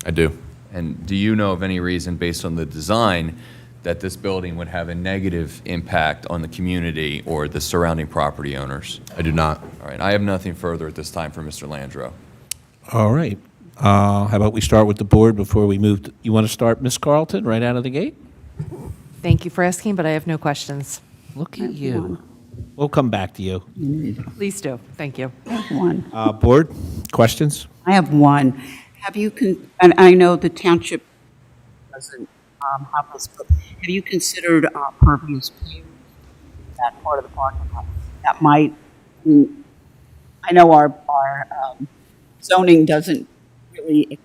I do. And do you know of any reason, based on the design, that this building would have a negative impact on the community or the surrounding property owners? I do not. All right. I have nothing further at this time for Mr. Landro. All right. How about we start with the board before we move? You want to start, Ms. Carlton, right out of the gate? Thank you for asking, but I have no questions. Look at you. We'll come back to you. Please do. Thank you. One. Board, questions? I have one. Have you, and I know the township doesn't have this, but have you considered pervious pavement, that part of the parking lot? That might, I know our zoning doesn't really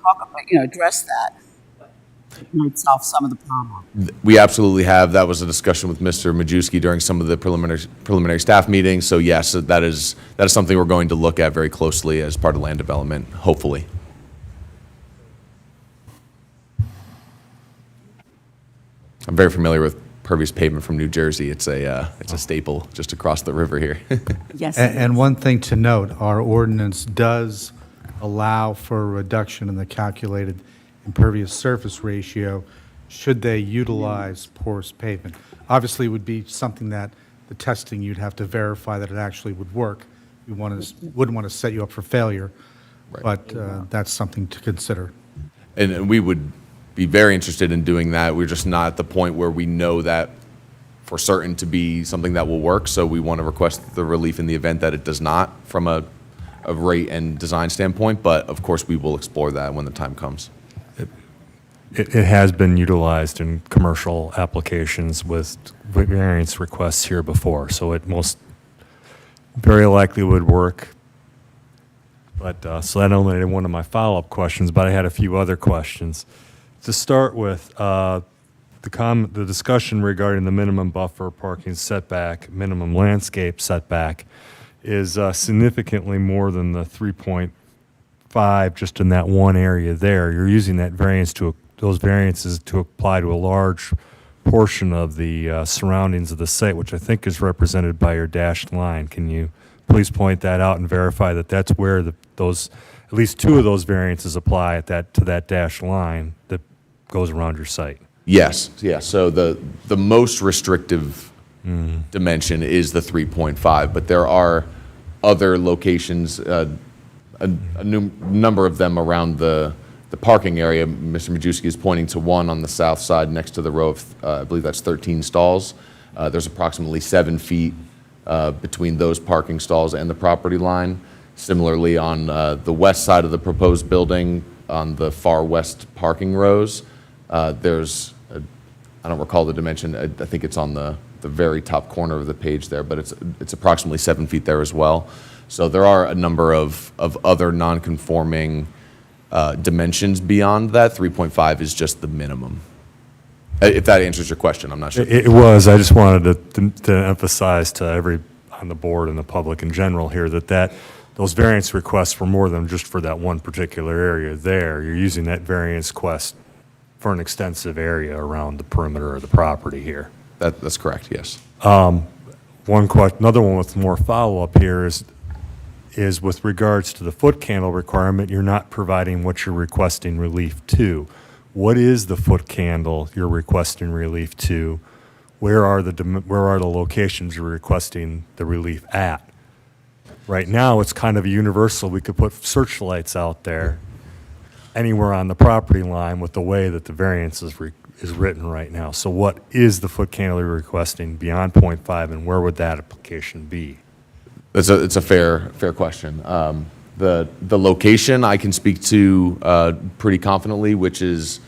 talk about, address that, but it might solve some of the problem. We absolutely have. That was a discussion with Mr. Majewski during some of the preliminary staff meetings. So yes, that is something we're going to look at very closely as part of land development, hopefully. I'm very familiar with pervious pavement from New Jersey. It's a staple just across the river here. Yes. And one thing to note, our ordinance does allow for a reduction in the calculated impervious surface ratio should they utilize porous pavement. Obviously, it would be something that the testing, you'd have to verify that it actually would work. We wouldn't want to set you up for failure, but that's something to consider. And we would be very interested in doing that. We're just not at the point where we know that for certain to be something that will work. So we want to request the relief in the event that it does not from a rate and design standpoint. But of course, we will explore that when the time comes. It has been utilized in commercial applications with variance requests here before, so it most very likely would work. But so that eliminated one of my follow-up questions, but I had a few other questions. To start with, the discussion regarding the minimum buffer parking setback, minimum landscape setback, is significantly more than the 3.5 just in that one area there. You're using that those variances to apply to a large portion of the surroundings of the site, which I think is represented by your dashed line. Can you please point that out and verify that that's where at least two of those variances apply to that dashed line that goes around your site? Yes. So the most restrictive dimension is the 3.5, but there are other locations, a number of them around the parking area. Mr. Majewski is pointing to one on the south side next to the row of, I believe that's 13 stalls. There's approximately 7 feet between those parking stalls and the property line. Similarly, on the west side of the proposed building, on the far west parking rows, there's I don't recall the dimension. I think it's on the very top corner of the page there, but it's approximately 7 feet there as well. So there are a number of other non-conforming dimensions beyond that. 3.5 is just the minimum. If that answers your question, I'm not sure. It was. I just wanted to emphasize to every on the board and the public in general here that those variance requests were more than just for that one particular area there. You're using that variance request for an extensive area around the perimeter of the property here. That's correct, yes. Another one with more follow-up here is with regards to the foot candle requirement, you're not providing what you're requesting relief to. What is the foot candle you're requesting relief to? Where are the locations you're requesting the relief at? Right now, it's kind of universal. We could put searchlights out there anywhere on the property line with the way that the variance is written right now. So what is the foot candle you're requesting beyond 0.5, and where would that application be? It's a fair question. The location I can speak to pretty confidently, which is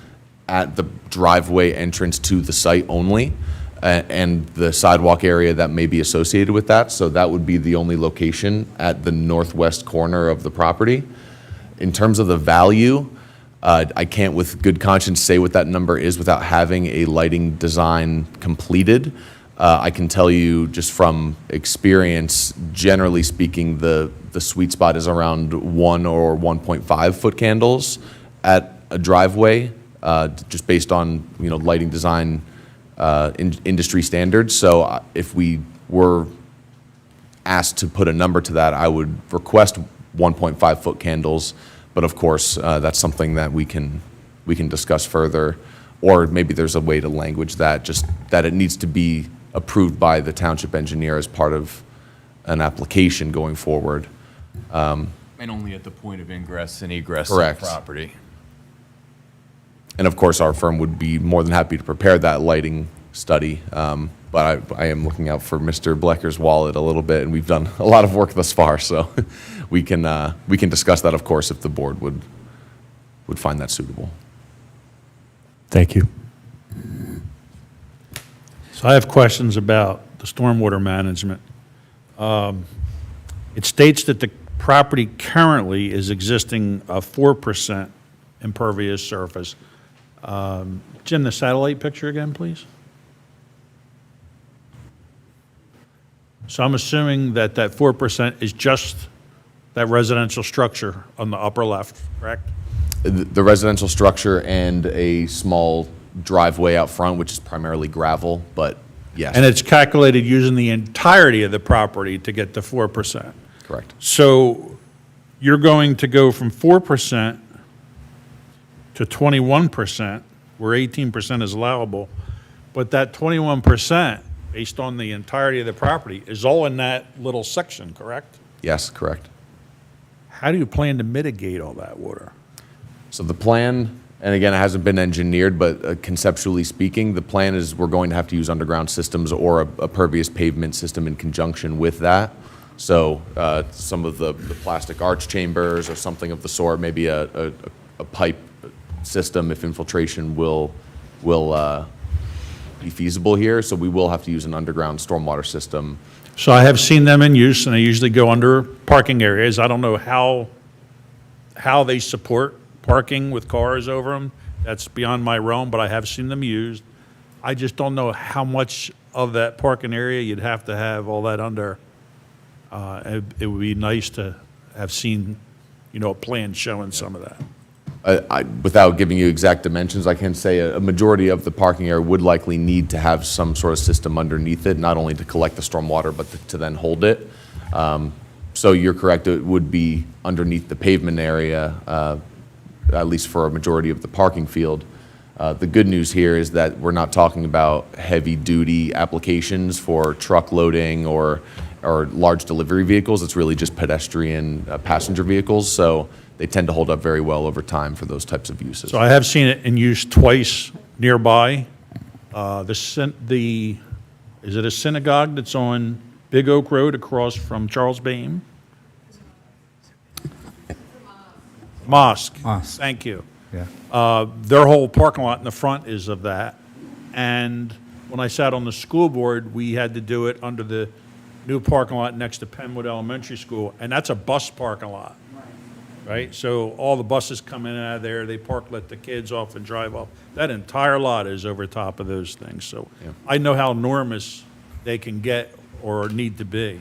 at the driveway entrance to the site only, and the sidewalk area that may be associated with that. So that would be the only location at the northwest corner of the property. In terms of the value, I can't with good conscience say what that number is without having a lighting design completed. I can tell you just from experience, generally speaking, the sweet spot is around 1 or 1.5 foot candles at a driveway, just based on lighting design industry standards. So if we were asked to put a number to that, I would request 1.5 foot candles. But of course, that's something that we can discuss further, or maybe there's a way to language that, just that it needs to be approved by the township engineer as part of an application going forward. And only at the point of ingress and egress Correct. of the property. And of course, our firm would be more than happy to prepare that lighting study. But I am looking out for Mr. Blecker's wallet a little bit, and we've done a lot of work thus far, so we can discuss that, of course, if the board would find that suitable. Thank you. So I have questions about the stormwater management. It states that the property currently is existing a 4% impervious surface. Jim, the satellite picture again, please. So I'm assuming that 4% is just that residential structure on the upper left, correct? The residential structure and a small driveway out front, which is primarily gravel, but yes. And it's calculated using the entirety of the property to get to 4%. Correct. So you're going to go from 4% to 21%, where 18% is allowable, but that 21%, based on the entirety of the property, is all in that little section, correct? Yes, correct. How do you plan to mitigate all that water? So the plan, and again, it hasn't been engineered, but conceptually speaking, the plan is we're going to have to use underground systems or a pervious pavement system in conjunction with that. So some of the plastic arch chambers or something of the sort, maybe a pipe system if infiltration will be feasible here. So we will have to use an underground stormwater system. So I have seen them in use, and they usually go under parking areas. I don't know how they support parking with cars over them. That's beyond my realm, but I have seen them used. I just don't know how much of that parking area you'd have to have all that under. It would be nice to have seen, a plan showing some of that. Without giving you exact dimensions, I can say a majority of the parking area would likely need to have some sort of system underneath it, not only to collect the stormwater, but to then hold it. So you're correct, it would be underneath the pavement area, at least for a majority of the parking field. The good news here is that we're not talking about heavy-duty applications for truck loading or large delivery vehicles. It's really just pedestrian passenger vehicles. So they tend to hold up very well over time for those types of uses. So I have seen it in use twice nearby. Is it a synagogue that's on Big Oak Road across from Charles Bayne? Mosque. Mosque. Thank you. Yeah. Their whole parking lot in the front is of that. And when I sat on the school board, we had to do it under the new parking lot next to Penwood Elementary School, and that's a bus parking lot. Right? So all the buses come in and out of there, they park, let the kids off and drive off. That entire lot is over top of those things. So I know how enormous they can get or need to be.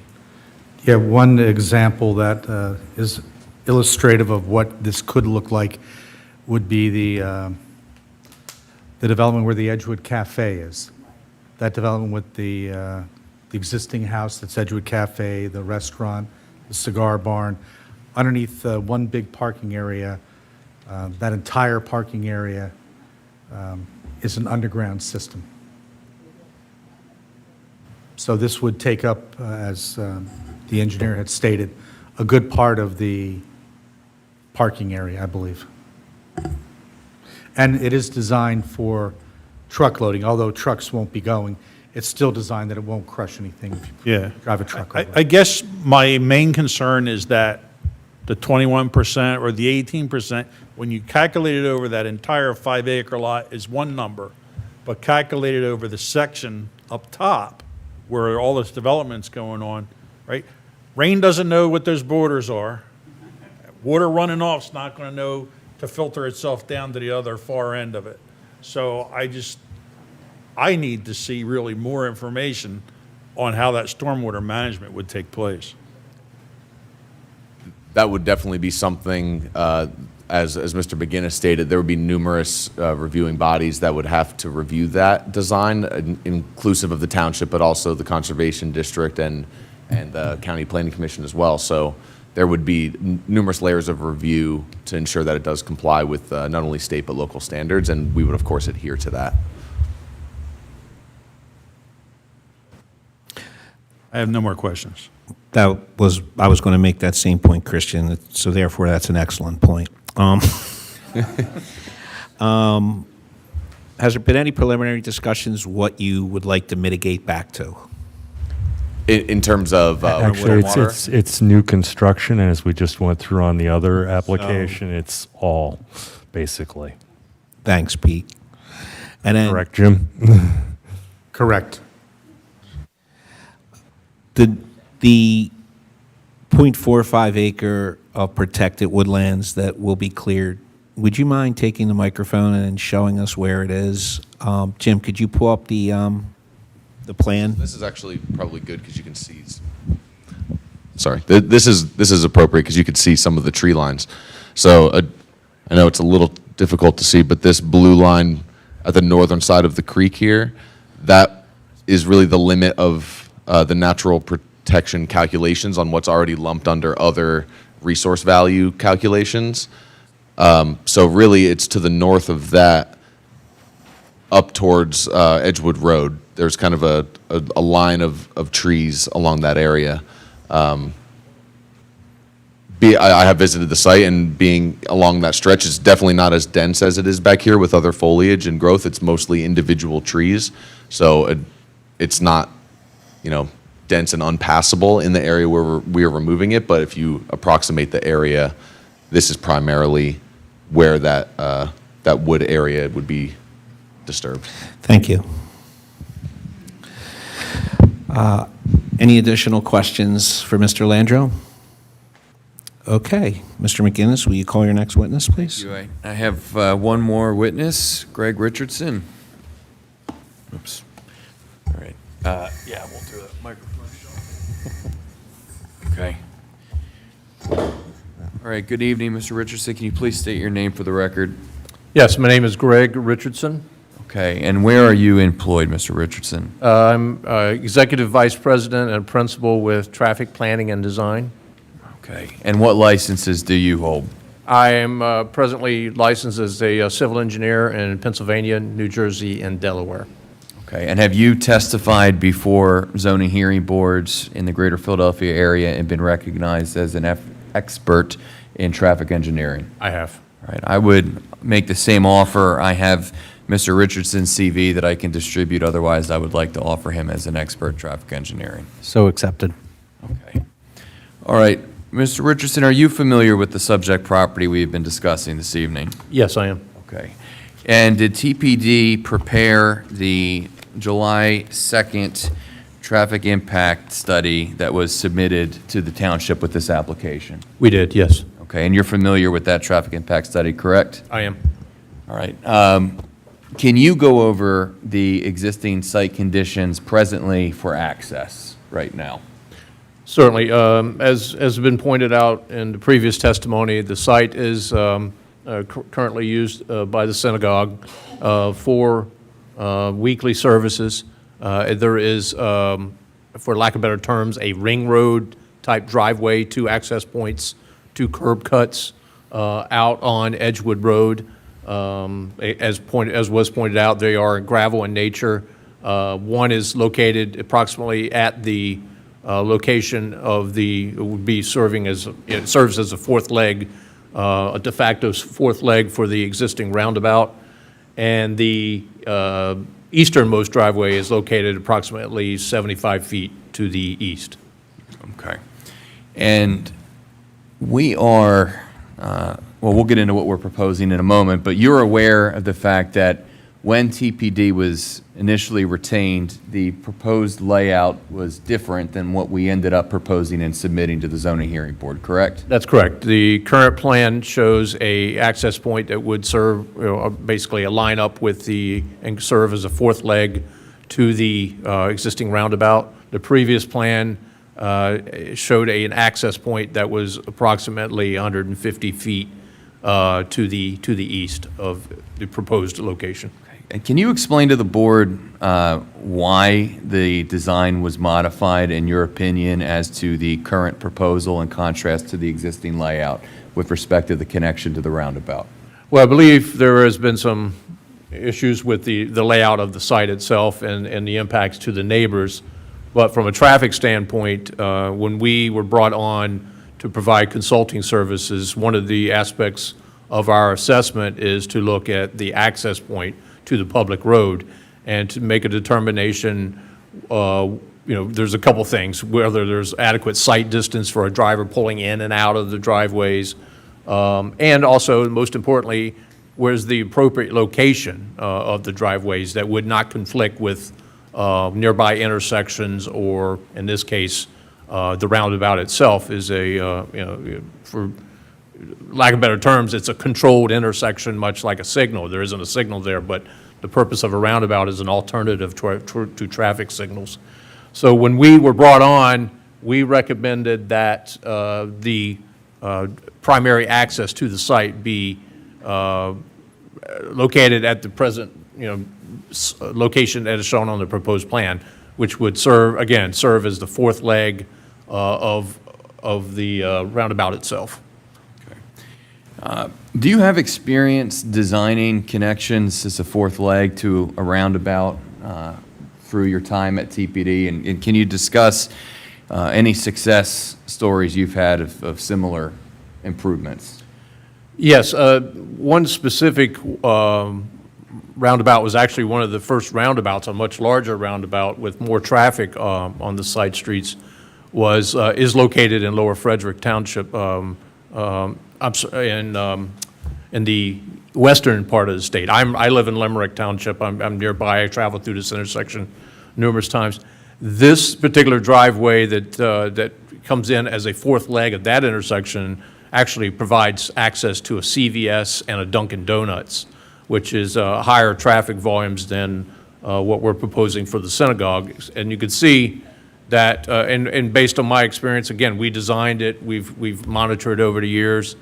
Yeah, one example that is illustrative of what this could look like would be the development where the Edgewood Cafe is. That development with the existing house that's Edgewood Cafe, the restaurant, the cigar barn, underneath one big parking area, that entire parking area is an underground system. So this would take up, as the engineer had stated, a good part of the parking area, I believe. And it is designed for truck loading, although trucks won't be going. It's still designed that it won't crush anything if you Yeah. drive a truck over. I guess my main concern is that the 21% or the 18%, when you calculate it over that entire 5-acre lot is one number, but calculated over the section up top where all this development's going on, right? Rain doesn't know what those borders are. Water running off's not going to know to filter itself down to the other far end of it. So I need to see really more information on how that stormwater management would take place. That would definitely be something, as Mr. McGinnis stated, there would be numerous reviewing bodies that would have to review that design, inclusive of the township, but also the Conservation District and the County Planning Commission as well. So there would be numerous layers of review to ensure that it does comply with not only state but local standards, and we would, of course, adhere to that. I have no more questions. I was going to make that same point, Christian, so therefore that's an excellent point. Has there been any preliminary discussions what you would like to mitigate back to? In terms of Actually, water? it's new construction, and as we just went through on the other application, it's all, basically. Thanks, Pete. And then Correct, Jim? Correct. the 0.45 acre of protected woodlands that will be cleared, would you mind taking the microphone and showing us where it is? Jim, could you pull up the plan? This is actually probably good because you can see. Sorry, this is appropriate because you can see some of the tree lines. So I know it's a little difficult to see, but this blue line at the northern side of the creek here, that is really the limit of the natural protection calculations on what's already lumped under other resource value calculations. So really, it's to the north of that, up towards Edgewood Road. There's kind of a line of trees along that area. I have visited the site, and being along that stretch, it's definitely not as dense as it is back here with other foliage and growth. It's mostly individual trees, so it's not, dense and unpassable in the area where we are removing it. But if you approximate the area, this is primarily where that wood area would be disturbed. Thank you. Any additional questions for Mr. Landro? Okay. Mr. McGinnis, will you call your next witness, please? I have one more witness, Greg Richardson. Oops. All right. Yeah, we'll do a microphone. Okay. All right, good evening, Mr. Richardson. Can you please state your name for the record? Yes, my name is Greg Richardson. Okay, and where are you employed, Mr. Richardson? I'm Executive Vice President and Principal with Traffic Planning and Design. Okay, and what licenses do you hold? I am presently licensed as a civil engineer in Pennsylvania, New Jersey, and Delaware. Okay, and have you testified before zoning hearing boards in the greater Philadelphia area and been recognized as an expert in traffic engineering? I have. All right, I would make the same offer. I have Mr. Richardson's CV that I can distribute. Otherwise, I would like to offer him as an expert traffic engineering. So accepted. Okay. All right. Mr. Richardson, are you familiar with the subject property we've been discussing this evening? Yes, I am. Okay. And did TPD prepare the July 2nd traffic impact study that was submitted to the township with this application? We did, yes. Okay, and you're familiar with that traffic impact study, correct? I am. All right. Can you go over the existing site conditions presently for access right now? Certainly. As has been pointed out in the previous testimony, the site is currently used by the synagogue for weekly services. There is, for lack of better terms, a ring road type driveway, 2 access points, 2 curb cuts out on Edgewood Road. As was pointed out, they are gravel in nature. One is located approximately at the location of it would be serving as, it serves as a fourth leg, a de facto fourth leg for the existing roundabout. And the easternmost driveway is located approximately 75 feet to the east. Okay. And we are, well, we'll get into what we're proposing in a moment, but you're aware of the fact that when TPD was initially retained, the proposed layout was different than what we ended up proposing and submitting to the zoning hearing board, correct? That's correct. The current plan shows a access point that would serve, basically a line up with and serve as a fourth leg to the existing roundabout. The previous plan showed an access point that was approximately 150 feet to the east of the proposed location. And can you explain to the board why the design was modified, in your opinion, as to the current proposal in contrast to the existing layout with respect to the connection to the roundabout? Well, I believe there has been some issues with the layout of the site itself and the impacts to the neighbors. But from a traffic standpoint, when we were brought on to provide consulting services, one of the aspects of our assessment is to look at the access point to the public road and to make a determination, there's a couple things, whether there's adequate sight distance for a driver pulling in and out of the driveways, and also, most importantly, where's the appropriate location of the driveways that would not conflict with nearby intersections, or in this case, the roundabout itself is for lack of better terms, it's a controlled intersection, much like a signal. There isn't a signal there, but the purpose of a roundabout is an alternative to traffic signals. So when we were brought on, we recommended that the primary access to the site be located at the present, location that is shown on the proposed plan, which would serve as the fourth leg of the roundabout itself. Do you have experience designing connections as a fourth leg to a roundabout through your time at TPD? And can you discuss any success stories you've had of similar improvements? Yes, one specific roundabout was actually one of the first roundabouts, a much larger roundabout with more traffic on the side streets, is located in Lower Frederick Township, in the western part of the state. I live in Limerick Township. I'm nearby. I travel through this intersection numerous times. This particular driveway that comes in as a fourth leg of that intersection actually provides access to a CVS and a Dunkin' Donuts, which is higher traffic volumes than what we're proposing for the synagogue. And you can see that, and based on my experience, again, we designed it, we've monitored over the years,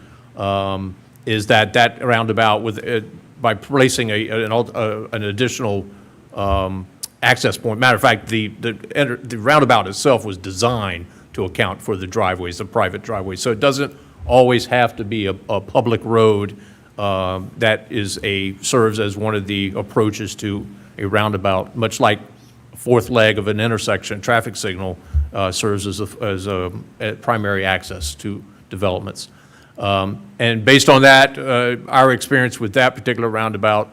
is that roundabout by placing an additional access point. Matter of fact, the roundabout itself was designed to account for the driveways, the private driveways. So it doesn't always have to be a public road that serves as one of the approaches to a roundabout, much like a fourth leg of an intersection traffic signal serves as a primary access to developments. And based on that, our experience with that particular roundabout,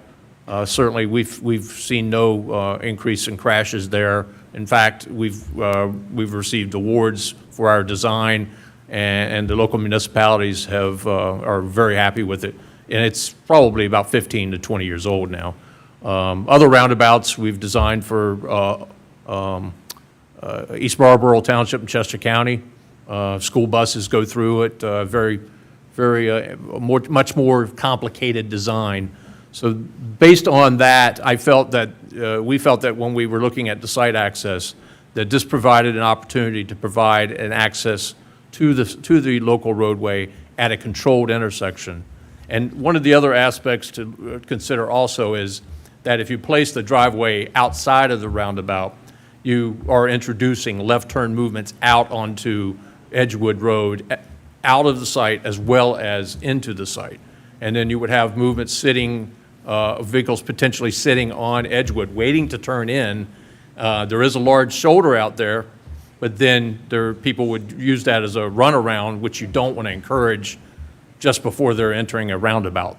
certainly we've seen no increase in crashes there. In fact, we've received awards for our design, and the local municipalities are very happy with it. and it's probably about 15 to 20 years old now. Other roundabouts we've designed for East Marlboro Township in Chester County. School buses go through it, much more complicated design. So based on that, we felt that when we were looking at the site access, that this provided an opportunity to provide an access to the local roadway at a controlled intersection. And one of the other aspects to consider also is that if you place the driveway outside of the roundabout, you are introducing left turn movements out onto Edgewood Road, out of the site as well as into the site. And then you would have movements sitting, vehicles potentially sitting on Edgewood, waiting to turn in. There is a large shoulder out there, but then people would use that as a runaround, which you don't want to encourage just before they're entering a roundabout.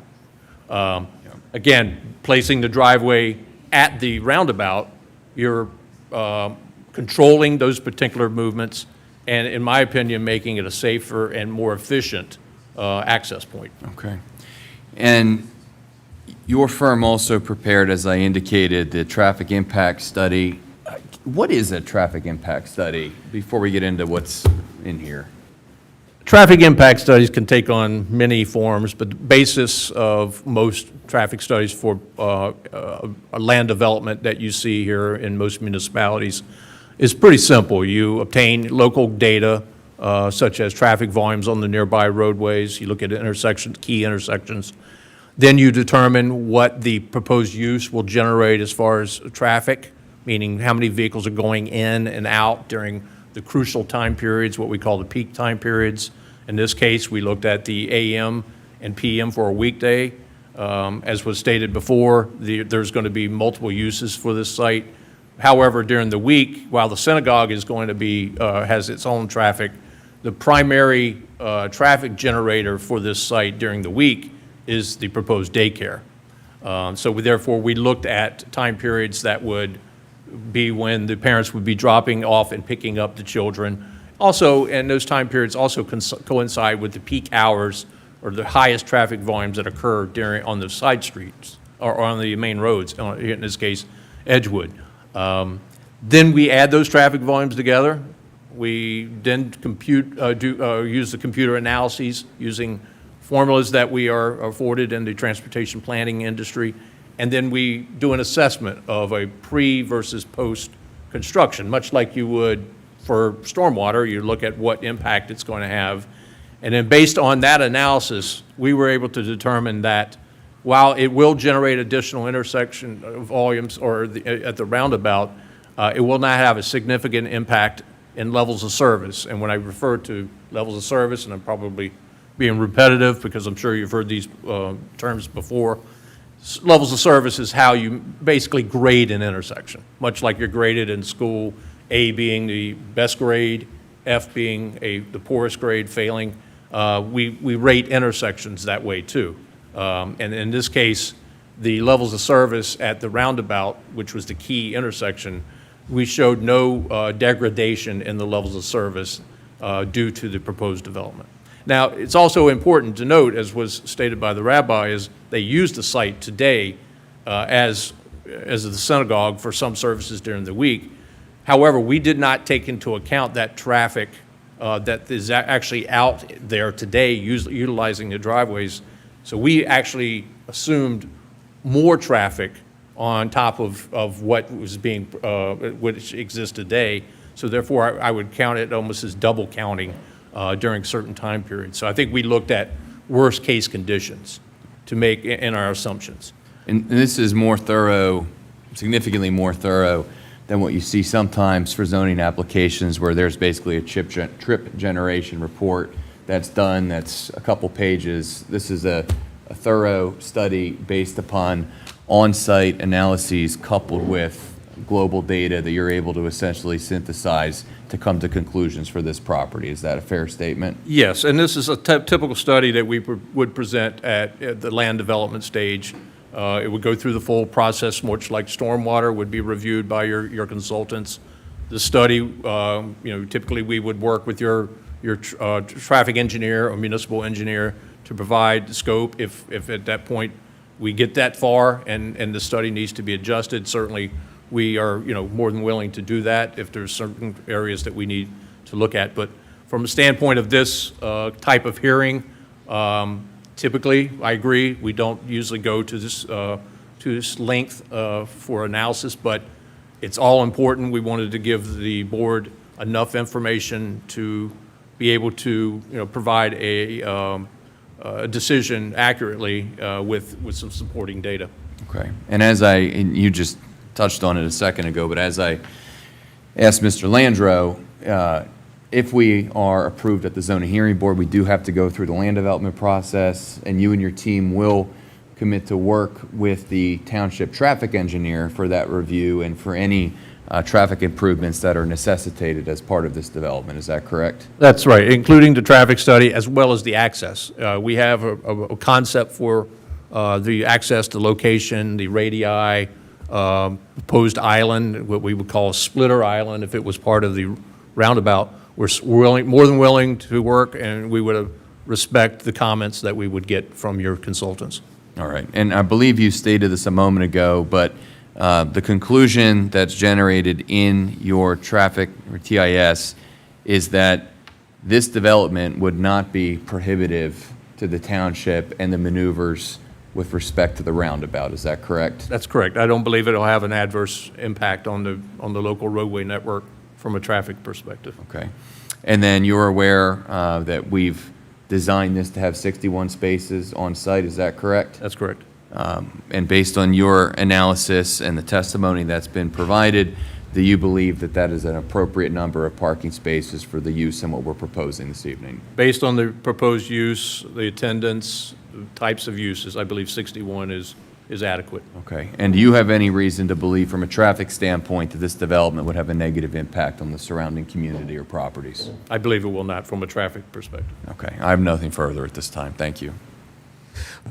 Again, placing the driveway at the roundabout, you're controlling those particular movements, and in my opinion, making it a safer and more efficient access point. Okay. And your firm also prepared, as I indicated, the traffic impact study. What is a traffic impact study, before we get into what's in here? Traffic impact studies can take on many forms, but the basis of most traffic studies for land development that you see here in most municipalities is pretty simple. You obtain local data, such as traffic volumes on the nearby roadways. You look at intersections, key intersections. Then you determine what the proposed use will generate as far as traffic, meaning how many vehicles are going in and out during the crucial time periods, what we call the peak time periods. In this case, we looked at the AM and PM for a weekday. As was stated before, there's going to be multiple uses for this site. However, during the week, while the synagogue is going to be, has its own traffic, the primary traffic generator for this site during the week is the proposed daycare. Therefore, we looked at time periods that would be when the parents would be dropping off and picking up the children. Also, and those time periods also coincide with the peak hours or the highest traffic volumes that occur on the side streets or on the main roads, in this case, Edgewood. Then we add those traffic volumes together. We then use the computer analyses using formulas that we are afforded in the transportation planning industry. And then we do an assessment of a pre versus post construction, much like you would for stormwater. You look at what impact it's going to have. And then based on that analysis, we were able to determine that while it will generate additional intersection volumes at the roundabout, it will not have a significant impact in levels of service. And when I refer to levels of service, and I'm probably being repetitive because I'm sure you've heard these terms before, levels of service is how you basically grade an intersection, much like you're graded in school, A being the best grade, F being the poorest grade, failing. We rate intersections that way too. And in this case, the levels of service at the roundabout, which was the key intersection, we showed no degradation in the levels of service due to the proposed development. Now, it's also important to note, as was stated by the rabbi, is they use the site today as the synagogue for some services during the week. However, we did not take into account that traffic that is actually out there today utilizing the driveways. So we actually assumed more traffic on top of what was being, which exists today. So therefore, I would count it almost as double counting during certain time periods. So I think we looked at worst case conditions to make in our assumptions. And this is more thorough, significantly more thorough than what you see sometimes for zoning applications, where there's basically a trip generation report that's done, that's a couple pages. This is a thorough study based upon on-site analyses coupled with global data that you're able to essentially synthesize to come to conclusions for this property. Is that a fair statement? Yes, and this is a typical study that we would present at the land development stage. It would go through the full process, much like stormwater would be reviewed by your consultants. The study, typically we would work with your traffic engineer or municipal engineer to provide scope if at that point we get that far and the study needs to be adjusted. Certainly, we are, more than willing to do that if there's certain areas that we need to look at. But from a standpoint of this type of hearing, typically, I agree, we don't usually go to this length for analysis, but it's all important. We wanted to give the board enough information to be able to, provide a decision accurately with some supporting data. Okay. And and you just touched on it a second ago, but as I asked Mr. Landreau, if we are approved at the zoning hearing board, we do have to go through the land development process, and you and your team will commit to work with the township traffic engineer for that review and for any traffic improvements that are necessitated as part of this development. Is that correct? That's right, including the traffic study as well as the access. We have a concept for the access, the location, the radii, proposed island, what we would call a splitter island if it was part of the roundabout. We're more than willing to work, and we would respect the comments that we would get from your consultants. All right. And I believe you stated this a moment ago, but the conclusion that's generated in your traffic or TIS is that this development would not be prohibitive to the township and the maneuvers with respect to the roundabout. Is that correct? That's correct. I don't believe it'll have an adverse impact on the local roadway network from a traffic perspective. Okay. And then you're aware that we've designed this to have 61 spaces on site. Is that correct? That's correct. And based on your analysis and the testimony that's been provided, do you believe that that is an appropriate number of parking spaces for the use and what we're proposing this evening? Based on the proposed use, the attendance, the types of uses, I believe 61 is adequate. Okay. And do you have any reason to believe from a traffic standpoint that this development would have a negative impact on the surrounding community or properties? I believe it will not from a traffic perspective. Okay. I have nothing further at this time. Thank you.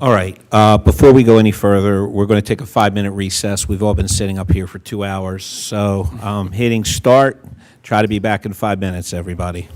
All right, before we go any further, we're going to take a 5-minute recess. We've all been sitting up here for 2 hours, so hitting start. Try to be back in 5 minutes, everybody.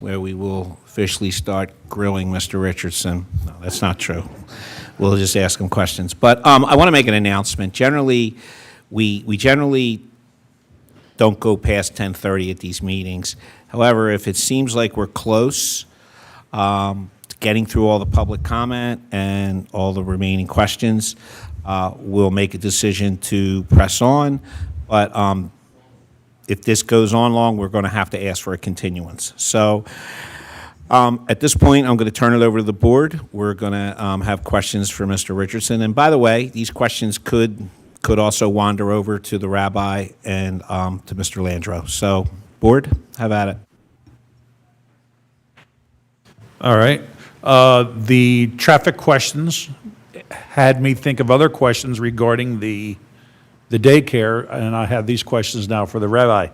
where we will officially start grilling Mr. Richardson. No, that's not true. We'll just ask him questions. But I want to make an announcement. Generally, we generally don't go past 10:30 at these meetings. However, if it seems like we're close to getting through all the public comment and all the remaining questions, we'll make a decision to press on. But if this goes on long, we're going to have to ask for a continuance. So at this point, I'm going to turn it over to the board. We're going to have questions for Mr. Richardson. And by the way, these questions could also wander over to the rabbi and to Mr. Landreau. So, board, have at it. All right. The traffic questions had me think of other questions regarding the daycare, and I have these questions now for the rabbi.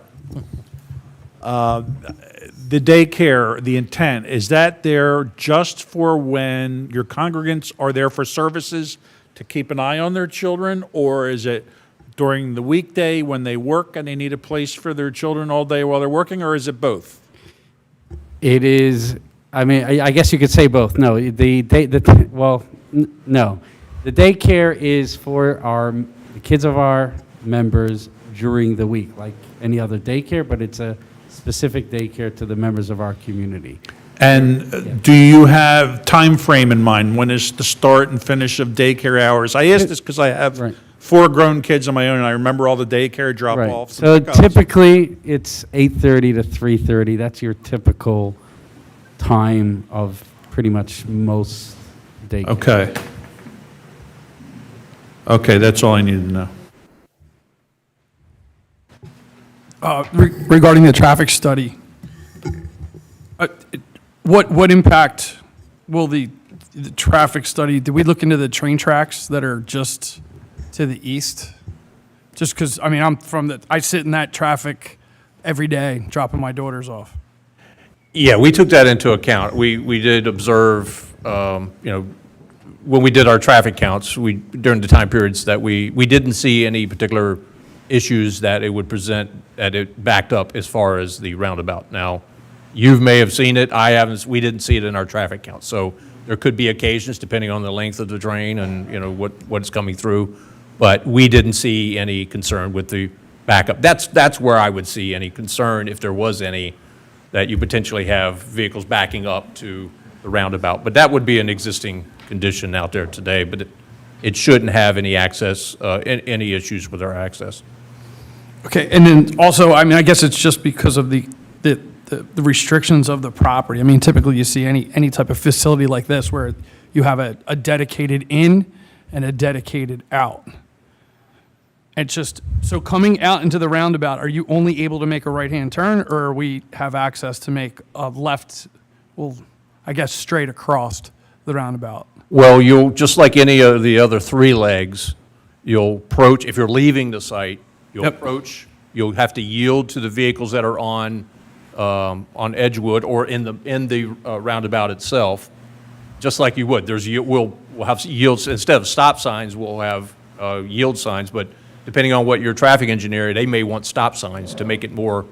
The daycare, the intent, is that there just for when your congregants are there for services to keep an eye on their children, or is it during the weekday when they work and they need a place for their children all day while they're working, or is it both? It is, I mean, I guess you could say both. No, no. The daycare is for the kids of our members during the week, like any other daycare, but it's a specific daycare to the members of our community. And do you have time frame in mind? When is the start and finish of daycare hours? I ask this because I have 4 grown kids of my own, and I remember all the daycare drop-offs. So typically, it's 8:30 to 3:30. That's your typical time of pretty much most daycare. Okay. Okay, that's all I needed to know. Regarding the traffic study, what impact will the traffic study, did we look into the train tracks that are just to the east? Just because, I mean, I sit in that traffic every day dropping my daughters off. Yeah, we took that into account. We did observe, when we did our traffic counts, during the time periods that we didn't see any particular issues that it would present, that it backed up as far as the roundabout. Now, you may have seen it, I haven't, we didn't see it in our traffic count. So there could be occasions, depending on the length of the train and, what's coming through, but we didn't see any concern with the backup. That's where I would see any concern, if there was any, that you potentially have vehicles backing up to the roundabout. But that would be an existing condition out there today, but it shouldn't have any access, any issues with our access. Okay, and then also, I mean, I guess it's just because of the restrictions of the property. I mean, typically you see any type of facility like this where you have a dedicated in and a dedicated out. It's just, so coming out into the roundabout, are you only able to make a right-hand turn, or we have access to make a left, well, I guess straight across the roundabout? Well, you'll, just like any of the other 3 legs, you'll approach, if you're leaving the site, you'll approach, you'll have to yield to the vehicles that are on Edgewood or in the roundabout itself, just like you would. We'll have yields, instead of stop signs, we'll have yield signs, but depending on what your traffic engineer, they may want stop signs to make it more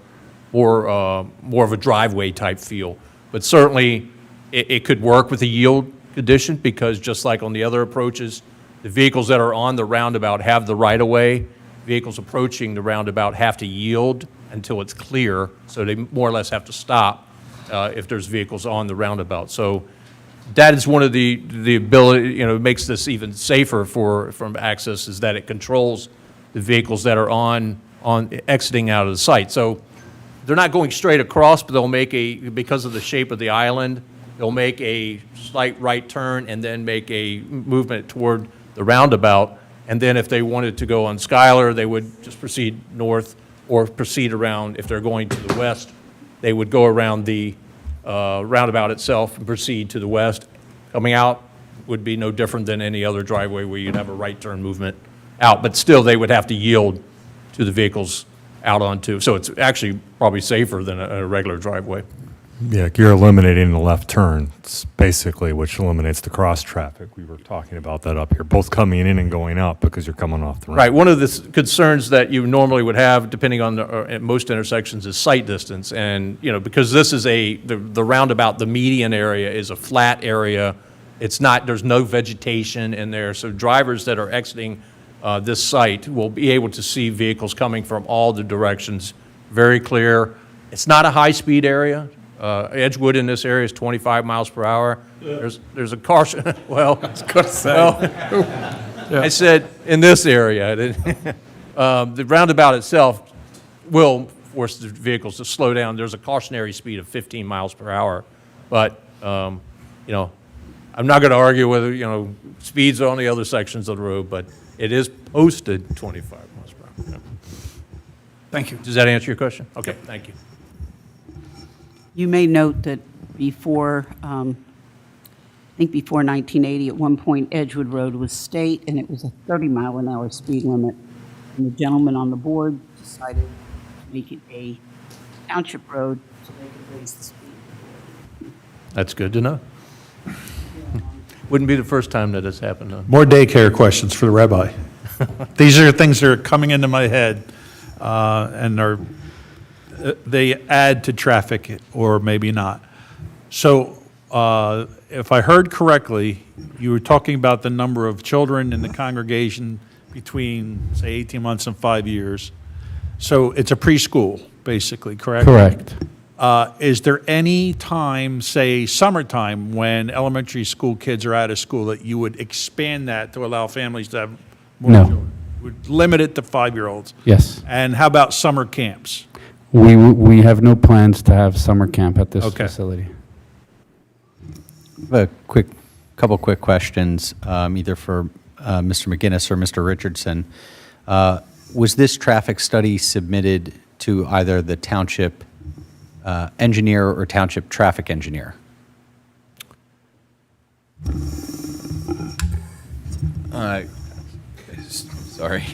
of a driveway type feel. But certainly, it could work with a yield condition, because just like on the other approaches, the vehicles that are on the roundabout have the right-of-way. Vehicles approaching the roundabout have to yield until it's clear, so they more or less have to stop if there's vehicles on the roundabout. So that is one of the ability, makes this even safer from access, is that it controls the vehicles that are on exiting out of the site. So they're not going straight across, but they'll make because of the shape of the island, they'll make a slight right turn and then make a movement toward the roundabout. And then if they wanted to go on Schuyler, they would just proceed north or proceed around. If they're going to the west, they would go around the roundabout itself and proceed to the west. Coming out would be no different than any other driveway where you'd have a right turn movement out, but still they would have to yield to the vehicles out onto. So it's actually probably safer than a regular driveway. Yeah, you're eliminating the left turns, basically, which eliminates the cross traffic. We were talking about that up here, both coming in and going out because you're coming off the ramp. Right, one of the concerns that you normally would have, depending on at most intersections, is sight distance. And, because this is the roundabout, the median area is a flat area. It's not, there's no vegetation in there. So drivers that are exiting this site will be able to see vehicles coming from all the directions, very clear. It's not a high-speed area. Edgewood in this area is 25 miles per hour. There's a caution, well, I was going to say. I said in this area. The roundabout itself will force the vehicles to slow down. There's a cautionary speed of 15 miles per hour. But, I'm not going to argue whether, speeds on the other sections of the road, but it is posted 25 miles per hour. Yeah. Thank you. Does that answer your question? Okay, thank you. You may note that before, I think before 1980, at one point Edgewood Road was state, and it was a 30-mile-an-hour speed limit. And the gentleman on the board decided to make it a township road so they could raise the speed. That's good to know. Wouldn't be the first time that has happened, huh? More daycare questions for the rabbi. These are things that are coming into my head, and they add to traffic or maybe not. So if I heard correctly, you were talking about the number of children in the congregation between, say, 18 months and 5 years. So it's a preschool, basically, correct? Correct. Is there any time, say summertime, when elementary school kids are out of school, that you would expand that to allow families to have more No. children? Would limit it to 5-year-olds? Yes. And how about summer camps? We have no plans to have summer camp at this Okay. facility. I have a couple quick questions, either for Mr. McGinnis or Mr. Richardson. Was this traffic study submitted to either the township engineer or township traffic engineer? Sorry.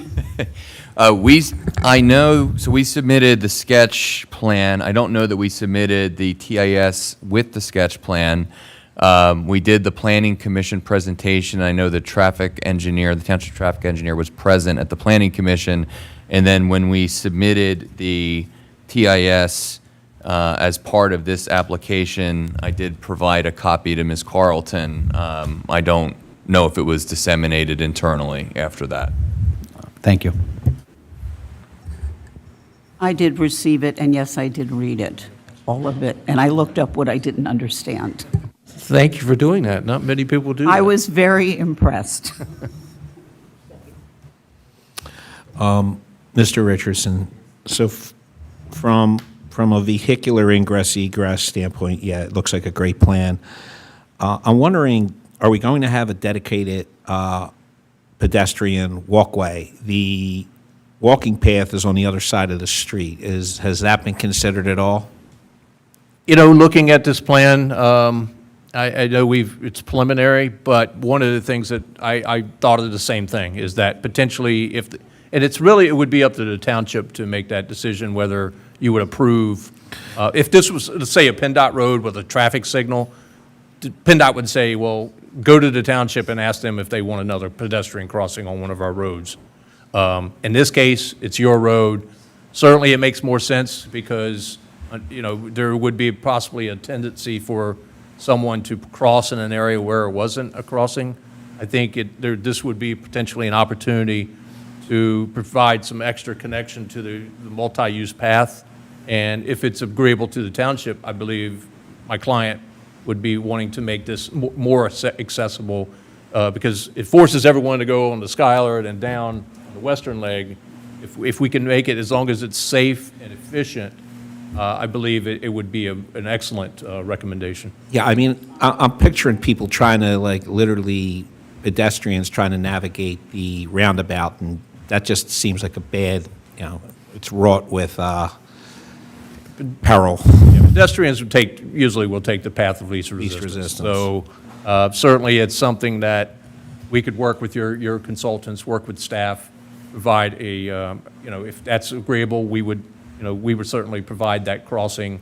I know, so we submitted the sketch plan. I don't know that we submitted the TIS with the sketch plan. We did the planning commission presentation. I know the traffic engineer, the township traffic engineer, was present at the planning commission. And then when we submitted the TIS as part of this application, I did provide a copy to Ms. Carlton. I don't know if it was disseminated internally after that. Thank you. I did receive it, and yes, I did read it, all of it, and I looked up what I didn't understand. Thank you for doing that. Not many people do that. I was very impressed. Mr. Richardson, so from a vehicular ingress egress standpoint, yeah, it looks like a great plan. I'm wondering, are we going to have a dedicated pedestrian walkway? The walking path is on the other side of the street. Has that been considered at all? Looking at this plan, I know it's preliminary, but one of the things that I thought of the same thing is that potentially and it would be up to the township to make that decision whether you would approve. If this was, let's say, a PennDOT road with a traffic signal, PennDOT would say, well, go to the township and ask them if they want another pedestrian crossing on one of our roads. In this case, it's your road. Certainly, it makes more sense because, there would be possibly a tendency for someone to cross in an area where it wasn't a crossing. I think this would be potentially an opportunity to provide some extra connection to the multi-use path. And if it's agreeable to the township, I believe my client would be wanting to make this more accessible because it forces everyone to go on the Skylar and down the western leg. If we can make it, as long as it's safe and efficient, I believe it would be an excellent recommendation. Yeah, I mean, I'm picturing people trying to, literally pedestrians trying to navigate the roundabout, and that just seems like a bad, it's wrought with peril. Yeah, pedestrians usually will take the path of least resistance. So certainly it's something that we could work with your consultants, work with staff, provide a, if that's agreeable, we would certainly provide that crossing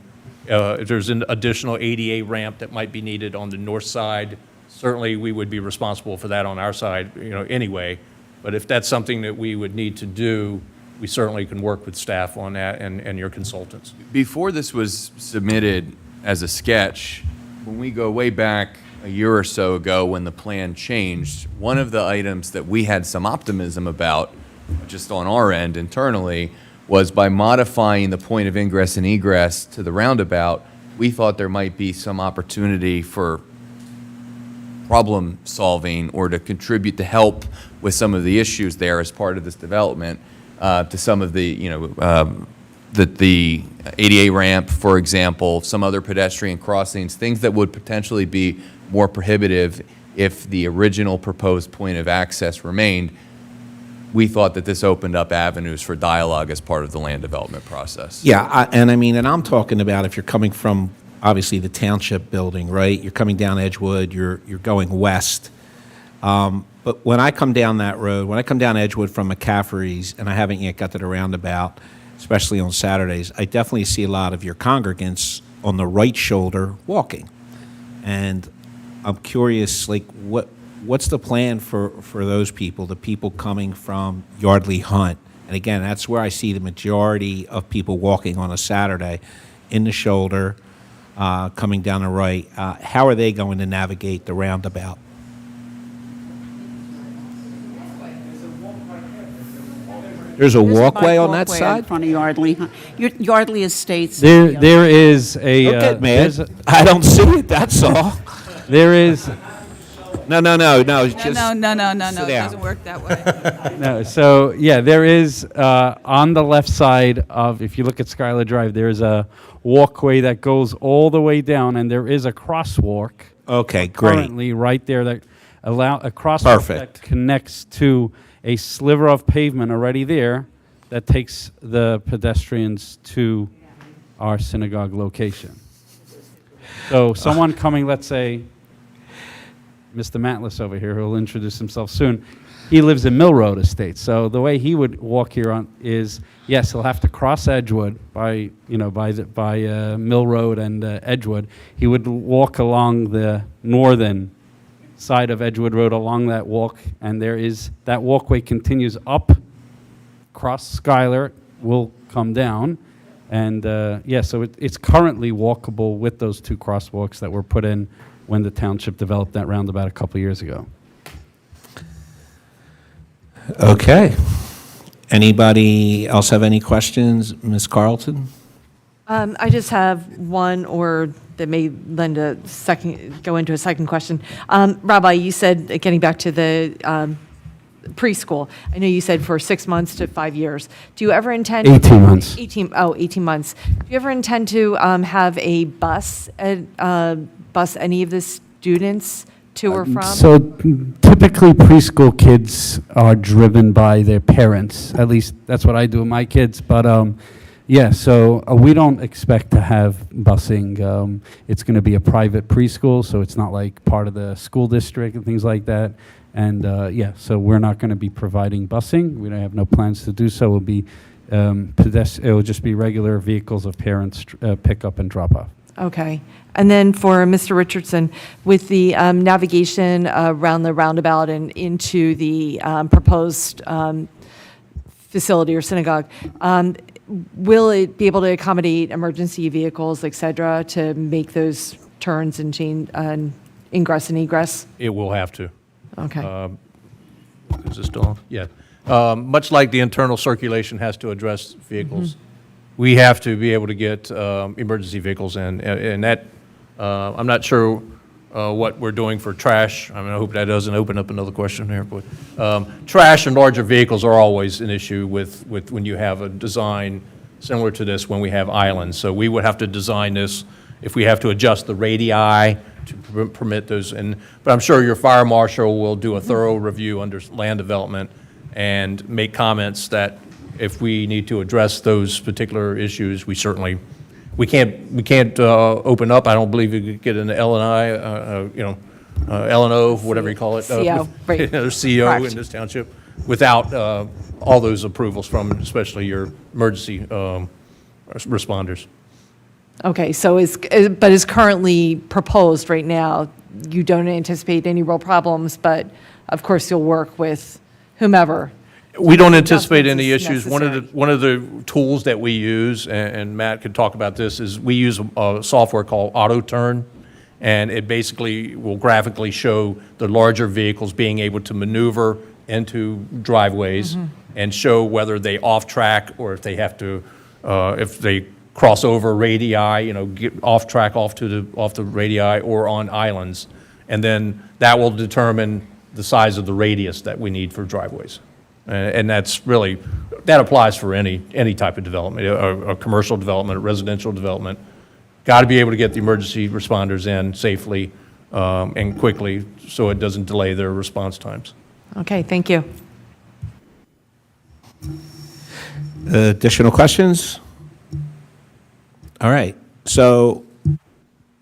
If there's an additional ADA ramp that might be needed on the north side, certainly we would be responsible for that on our side, anyway. But if that's something that we would need to do, we certainly can work with staff on that and your consultants. Before this was submitted as a sketch, when we go way back a year or so ago when the plan changed, one of the items that we had some optimism about, just on our end internally, was by modifying the point of ingress and egress to the roundabout, we thought there might be some opportunity for problem solving or to contribute to help with some of the issues there as part of this development, to some of the, the ADA ramp, for example, some other pedestrian crossings, things that would potentially be more prohibitive if the original proposed point of access remained. We thought that this opened up avenues for dialogue as part of the land development process. Yeah, and I'm talking about if you're coming from, obviously, the township building, right? You're coming down Edgewood, you're going west. But when I come down that road, when I come down Edgewood from McCaffrey's, and I haven't yet got to the roundabout, especially on Saturdays, I definitely see a lot of your congregants on the right shoulder walking. And I'm curious, like, what's the plan for those people, the people coming from Yardley Hunt? And again, that's where I see the majority of people walking on a Saturday, in the shoulder, coming down the right. How are they going to navigate the roundabout? There's a walkway on that side? In front of Yardley, Yardley Estates. There is a. Don't get mad. I don't see it, that's all. There is. No, just No, sit it down. doesn't work that way. No, so yeah, there is on the left side of, if you look at Skylar Drive, there's a walkway that goes all the way down, and there is a crosswalk. Okay, great. Currently, right there, that a crosswalk Perfect. that connects to a sliver of pavement already there that takes the pedestrians to our synagogue location. So someone coming, let's say, Mr. Matlis over here, who will introduce himself soon, he lives in Mill Road Estate. So the way he would walk here on is, yes, he'll have to cross Edgewood by Mill Road and Edgewood. He would walk along the northern side of Edgewood Road along that walk, and that walkway continues up, across Skylar, will come down, and so it's currently walkable with those two crosswalks that were put in when the township developed that roundabout a couple years ago. Okay. Anybody else have any questions? Ms. Carlton? I just have one, or that may lend go into a second question. Rabbi, you said, getting back to the preschool, I know you said for 6 months to 5 years. Do you ever intend? 18 months. 18 months. Do you ever intend to have a bus any of the students to or from? So typically preschool kids are driven by their parents. At least that's what I do with my kids. But so we don't expect to have busing. It's going to be a private preschool, so it's not like part of the school district and things like that. And so we're not going to be providing busing. We don't have no plans to do so. It will be it will just be regular vehicles of parents pick up and drop off. Okay. And then for Mr. Richardson, with the navigation around the roundabout and into the proposed facility or synagogue, will it be able to accommodate emergency vehicles, et cetera, to make those turns and change ingress and egress? It will have to. Okay. Is this still on? Yeah. Much like the internal circulation has to address vehicles, we have to be able to get emergency vehicles in. And that, I'm not sure what we're doing for trash. I mean, I hope that doesn't open up another question here. But trash and larger vehicles are always an issue with when you have a design similar to this when we have islands. So we would have to design this if we have to adjust the radii to permit those. But I'm sure your fire marshal will do a thorough review under land development and make comments that if we need to address those particular issues, we certainly, we can't open up. I don't believe you could get an L&I, L&O, whatever you call it. CO, right. CO Correct. in this township without all those approvals from especially your emergency responders. Okay, so but is currently proposed right now, you don't anticipate any real problems, but of course you'll work with whomever. We don't anticipate any Adjustments issues. necessary. One of the tools that we use, and Matt could talk about this, is we use a software called Auto Turn, and it basically will graphically show the larger vehicles being able to maneuver into driveways and show whether they off track or if they have to, if they cross over radii, get off track off the radii or on islands, and then that will determine the size of the radius that we need for driveways. And that's really, that applies for any type of development, a commercial development, a residential development. Got to be able to get the emergency responders in safely and quickly so it doesn't delay their response times. Okay, thank you. Additional questions? All right, so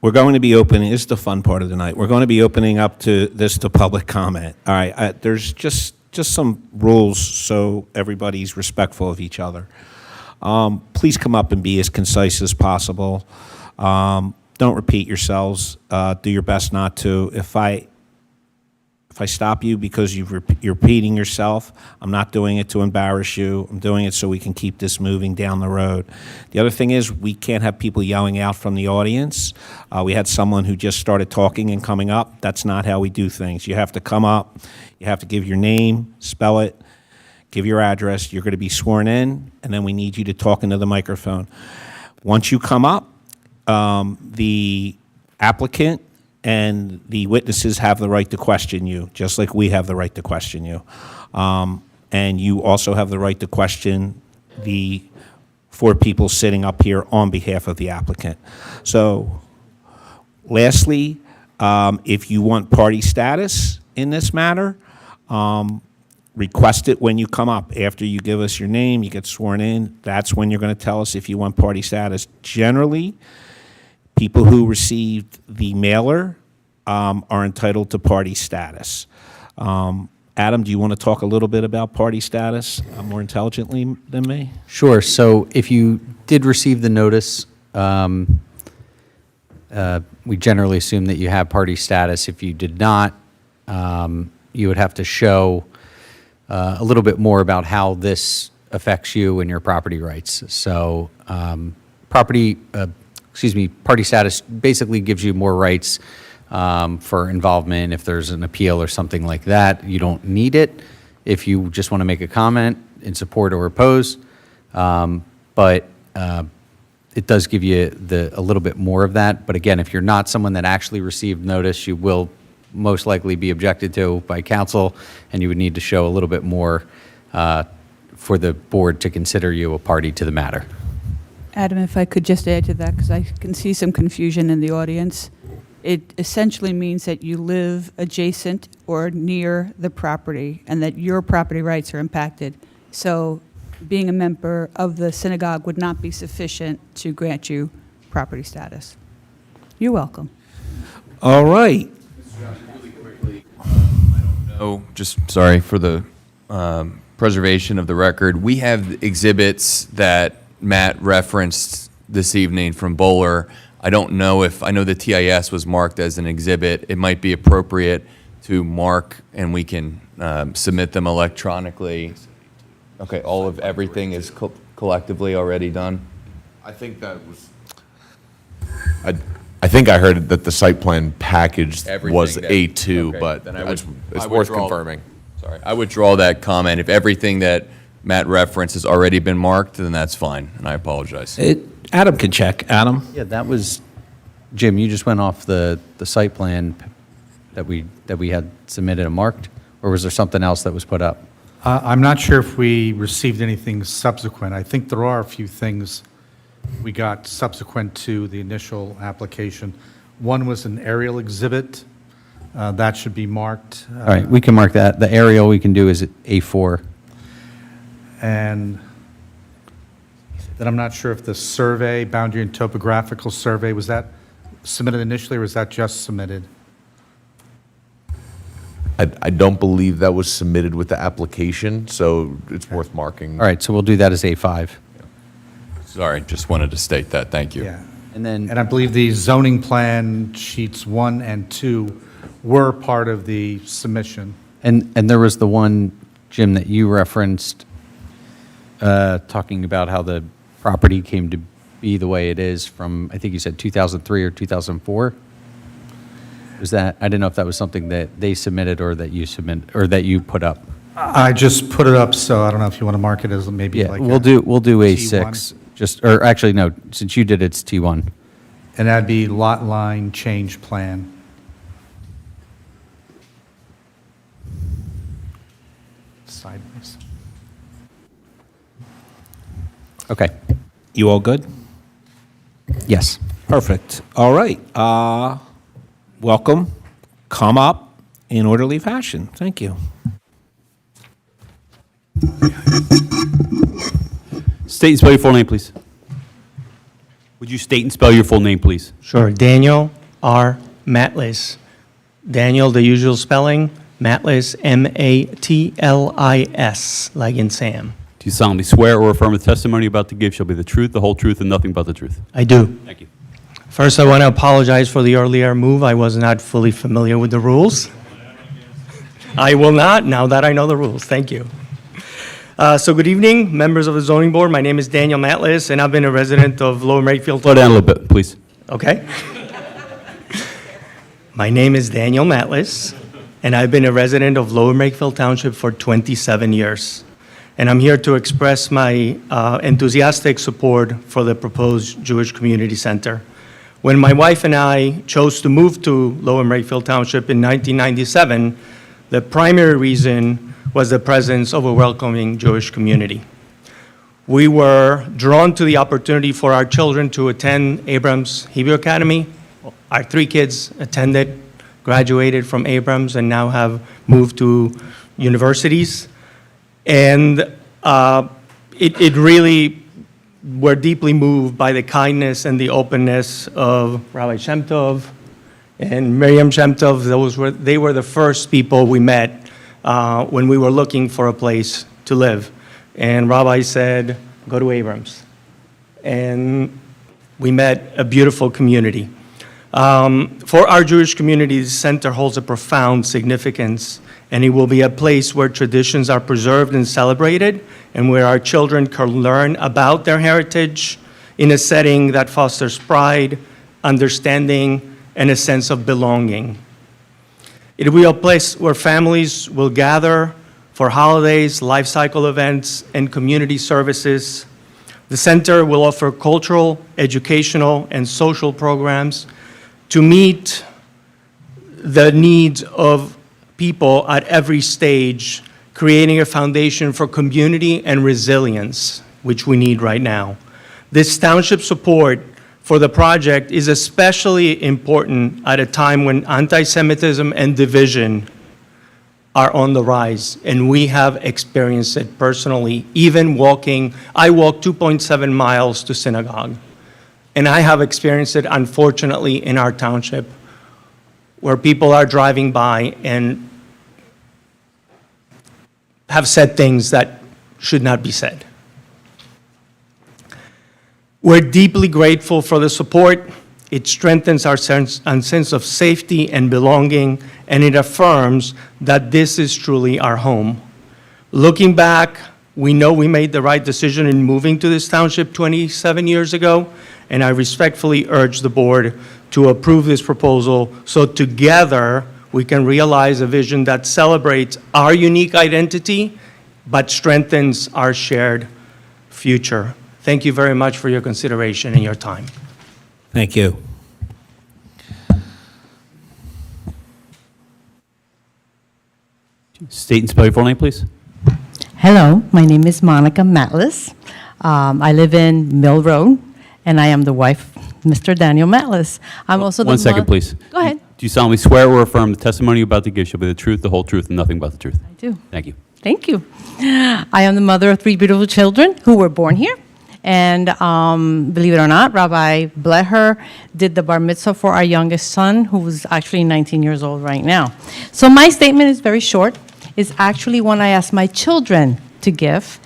we're going to be opening, this is the fun part of the night, we're going to be opening up to public comment. All right, there's just some rules so everybody's respectful of each other. Please come up and be as concise as possible. Don't repeat yourselves. Do your best not to. If I stop you because you're repeating yourself, I'm not doing it to embarrass you. I'm doing it so we can keep this moving down the road. The other thing is we can't have people yelling out from the audience. We had someone who just started talking and coming up. That's not how we do things. You have to come up. You have to give your name, spell it, give your address. You're going to be sworn in, and then we need you to talk into the microphone. Once you come up, the applicant and the witnesses have the right to question you, just like we have the right to question you. And you also have the right to question the 4 people sitting up here on behalf of the applicant. So, lastly, if you want party status in this matter, request it when you come up. After you give us your name, you get sworn in, that's when you're going to tell us if you want party status. Generally, people who received the mailer are entitled to party status. Adam, do you want to talk a little bit about party status more intelligently than me? Sure. So if you did receive the notice, we generally assume that you have party status. If you did not, you would have to show a little bit more about how this affects you and your property rights. So party status basically gives you more rights for involvement if there's an appeal or something like that. You don't need it if you just want to make a comment in support or oppose, but it does give you a little bit more of that. But again, if you're not someone that actually received notice, you will most likely be objected to by counsel, and you would need to show a little bit more for the board to consider you a party to the matter. Adam, if I could just add to that, because I can see some confusion in the audience. It essentially means that you live adjacent or near the property and that your property rights are impacted. So being a member of the synagogue would not be sufficient to grant you property status. You're welcome. All right. Oh, just sorry for the preservation of the record. We have exhibits that Matt referenced this evening from Bowler. I don't know if, I know the TIS was marked as an exhibit. It might be appropriate to mark and we can submit them electronically. Okay, all of everything is collectively already done? I think that was, I think I heard that the site plan package was A2, okay, but then it's I worth withdraw- confirming. Sorry, I withdraw that comment. If everything that Matt referenced has already been marked, then that's fine, and I apologize. Adam can check. Adam? Yeah, that was, Jim, you just went off the site plan that we had submitted and marked, or was there something else that was put up? I'm not sure if we received anything subsequent. I think there are a few things we got subsequent to the initial application. One was an aerial exhibit. That should be marked. All right, we can mark that. The aerial we can do is A4. And then I'm not sure if the survey, boundary and topographical survey, was that submitted initially or was that just submitted? I don't believe that was submitted with the application, so it's worth marking. All right, so we'll do that as A5. Sorry, just wanted to state that. Thank you. Yeah. And I believe the zoning plan sheets 1 and 2 were part of the submission. And there was the one, Jim, that you referenced, talking about how the property came to be the way it is from, I think you said 2003 or 2004? Was that, I didn't know if that was something that they submitted or that you put up. I just put it up, so I don't know if you want to mark it as maybe Yeah, like we'll do A6, just, or actually, no, since you did it, it's T1. And that'd be lot line change plan. Sideways. Okay. You all good? Yes. Perfect. All right. Welcome. Come up in orderly fashion. Thank you. State and spell your full name, please. Would you state and spell your full name, please? Sure. Daniel R. Matlis. Daniel, the usual spelling. Matlis, M-A-T-L-I-S, like in Sam. Do you solemnly swear or affirm the testimony you're about to give shall be the truth, the whole truth, and nothing but the truth? I do. Thank you. First, I want to apologize for the earlier move. I was not fully familiar with the rules. I will not, now that I know the rules. Thank you. So good evening, members of the zoning board. My name is Daniel Matlis, and I've been a resident of Lower Makefield. Slow down a little bit, please. Okay. My name is Daniel Matlis, and I've been a resident of Lower Makefield Township for 27 years. And I'm here to express my enthusiastic support for the proposed Jewish Community Center. When my wife and I chose to move to Lower Makefield Township in 1997, the primary reason was the presence of a welcoming Jewish community. We were drawn to the opportunity for our children to attend Abrams Hebrew Academy. Our 3 kids attended, graduated from Abrams, and now have moved to universities. And it really, we're deeply moved by the kindness and the openness of Rabbi Shem Tov and Miriam Shem Tov. They were the first people we met when we were looking for a place to live. And Rabbi said, go to Abrams. And we met a beautiful community. For our Jewish community, the center holds a profound significance, and it will be a place where traditions are preserved and celebrated, and where our children can learn about their heritage in a setting that fosters pride, understanding, and a sense of belonging. It will be a place where families will gather for holidays, life cycle events, and community services. The center will offer cultural, educational, and social programs to meet the needs of people at every stage, creating a foundation for community and resilience, which we need right now. This township support for the project is especially important at a time when anti-Semitism and division are on the rise, and we have experienced it personally. Even walking, I walk 2.7 miles to synagogue, and I have experienced it, unfortunately, in our township, where people are driving by and have said things that should not be said. We're deeply grateful for the support. It strengthens our sense of safety and belonging, and it affirms that this is truly our home. Looking back, we know we made the right decision in moving to this township 27 years ago, and I respectfully urge the board to approve this proposal so together we can realize a vision that celebrates our unique identity but strengthens our shared future. Thank you very much for your consideration and your time. Thank you. State and spell your full name, please. Hello, my name is Monica Matlis. I live in Mill Road, and I am the wife of Mr. Daniel Matlis. I'm also the One second, please. Go ahead. Do you solemnly swear or affirm the testimony you're about to give shall be the truth, the whole truth, and nothing but the truth? I do. Thank you. Thank you. I am the mother of 3 beautiful children who were born here. And believe it or not, Rabbi Bleher did the bar mitzvah for our youngest son, who was actually 19 years old right now. So my statement is very short. It's actually one I asked my children to give,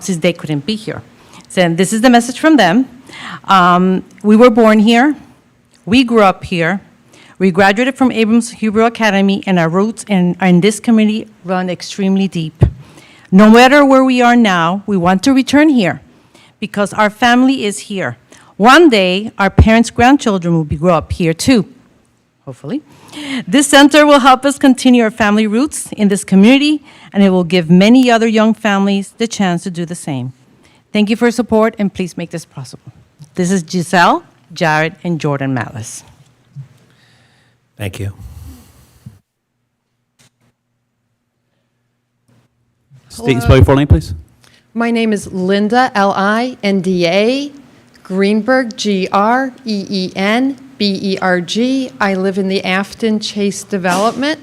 since they couldn't be here. So this is the message from them. We were born here. We grew up here. We graduated from Abrams Hebrew Academy, and our roots in this community run extremely deep. No matter where we are now, we want to return here because our family is here. One day, our parents' grandchildren will grow up here too, hopefully. This center will help us continue our family roots in this community, and it will give many other young families the chance to do the same. Thank you for your support, and please make this possible. This is Giselle, Jared, and Jordan Matlis. Thank you. State and spell your full name, please. My name is Linda, Linda Greenberg, Greenberg. I live in the Afton Chase development.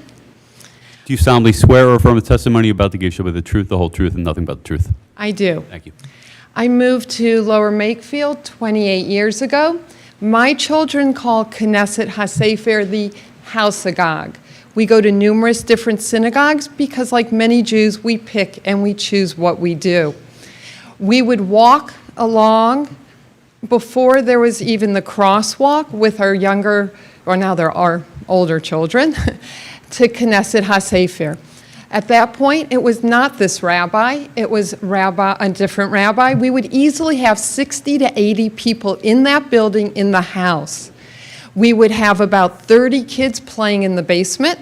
Do you solemnly swear or affirm the testimony you're about to give shall be the truth, the whole truth, and nothing but the truth? I do. Thank you. I moved to Lower Makefield 28 years ago. My children call Knesset HaSefer the Houseagog. We go to numerous different synagogues because, like many Jews, we pick and we choose what we do. We would walk along before there was even the crosswalk with our younger, or now there are older children, to Knesset HaSefer. At that point, it was not this rabbi, it was a different rabbi. We would easily have 60 to 80 people in that building in the house. We would have about 30 kids playing in the basement.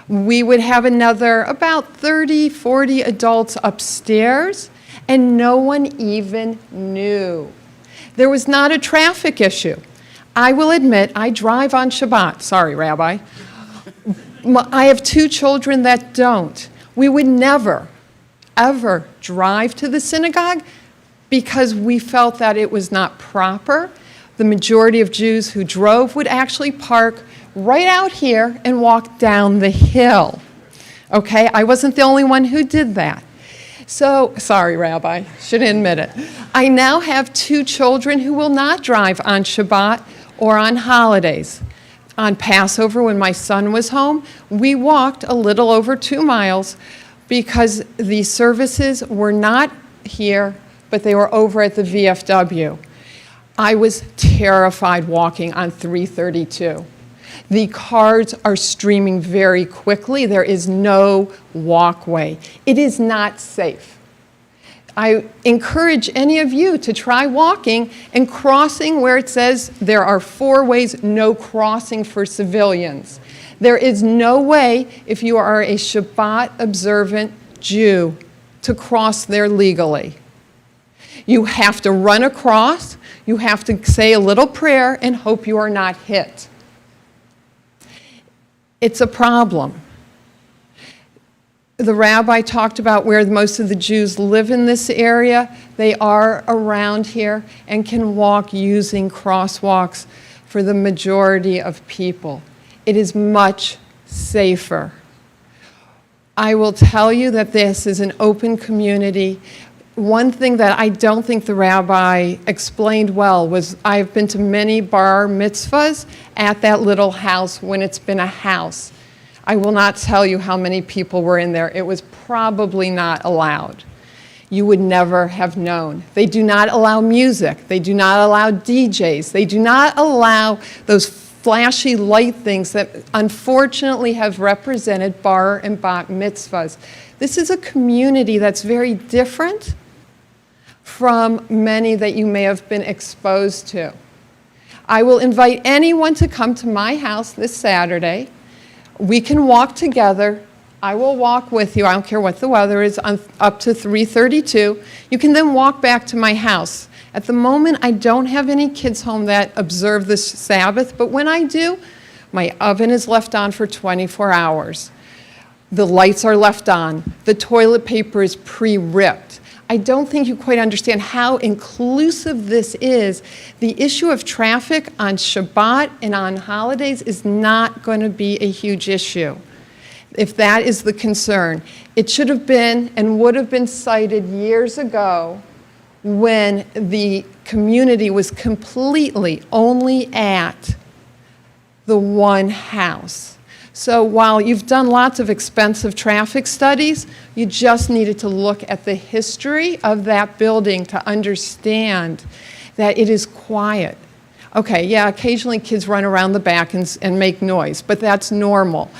We would have another about 30, 40 adults upstairs, and no one even knew. There was not a traffic issue. I will admit, I drive on Shabbat. Sorry, Rabbi. I have 2 children that don't. We would never, ever drive to the synagogue because we felt that it was not proper. The majority of Jews who drove would actually park right out here and walk down the hill. Okay, I wasn't the only one who did that. So, sorry, Rabbi, should admit it. I now have 2 children who will not drive on Shabbat or on holidays. On Passover, when my son was home, we walked a little over 2 miles because the services were not here, but they were over at the VFW. I was terrified walking on 332. The cars are streaming very quickly. There is no walkway. It is not safe. I encourage any of you to try walking and crossing where it says there are 4 ways, no crossing for civilians. There is no way, if you are a Shabbat observant Jew, to cross there legally. You have to run across, you have to say a little prayer and hope you are not hit. It's a problem. The rabbi talked about where most of the Jews live in this area. They are around here and can walk using crosswalks for the majority of people. It is much safer. I will tell you that this is an open community. One thing that I don't think the rabbi explained well was I've been to many bar mitzvahs at that little house when it's been a house. I will not tell you how many people were in there. It was probably not allowed. You would never have known. They do not allow music. They do not allow DJs. They do not allow those flashy light things that unfortunately have represented bar and bat mitzvahs. This is a community that's very different from many that you may have been exposed to. I will invite anyone to come to my house this Saturday. We can walk together. I will walk with you. I don't care what the weather is, up to 332. You can then walk back to my house. At the moment, I don't have any kids home that observe this Sabbath, but when I do, my oven is left on for 24 hours. The lights are left on. The toilet paper is pre-ripped. I don't think you quite understand how inclusive this is. The issue of traffic on Shabbat and on holidays is not going to be a huge issue. If that is the concern, it should have been and would have been cited years ago when the community was completely only at the one house. So while you've done lots of expensive traffic studies, you just needed to look at the history of that building to understand that it is quiet. Okay, yeah, occasionally kids run around the back and make noise, but that's normal.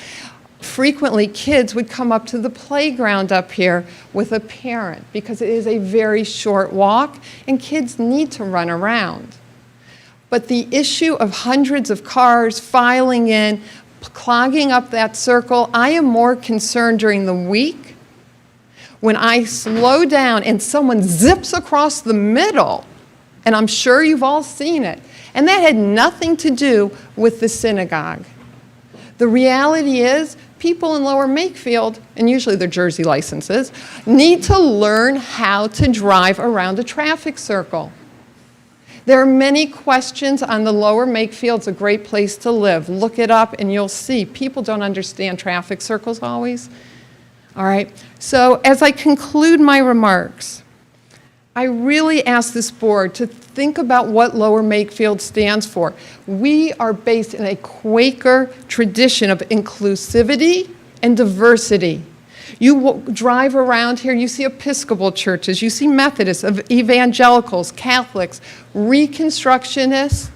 Frequently, kids would come up to the playground up here with a parent because it is a very short walk and kids need to run around. But the issue of hundreds of cars filing in, clogging up that circle, I am more concerned during the week when I slow down and someone zips across the middle, and I'm sure you've all seen it, and that had nothing to do with the synagogue. The reality is, people in Lower Makefield, and usually they're Jersey licenses, need to learn how to drive around a traffic circle. There are many questions on the Lower Makefield. It's a great place to live. Look it up and you'll see. People don't understand traffic circles always. All right, so as I conclude my remarks, I really ask this board to think about what Lower Makefield stands for. We are based in a Quaker tradition of inclusivity and diversity. You drive around here, you see Episcopal churches, you see Methodists, evangelicals, Catholics, Reconstructionists,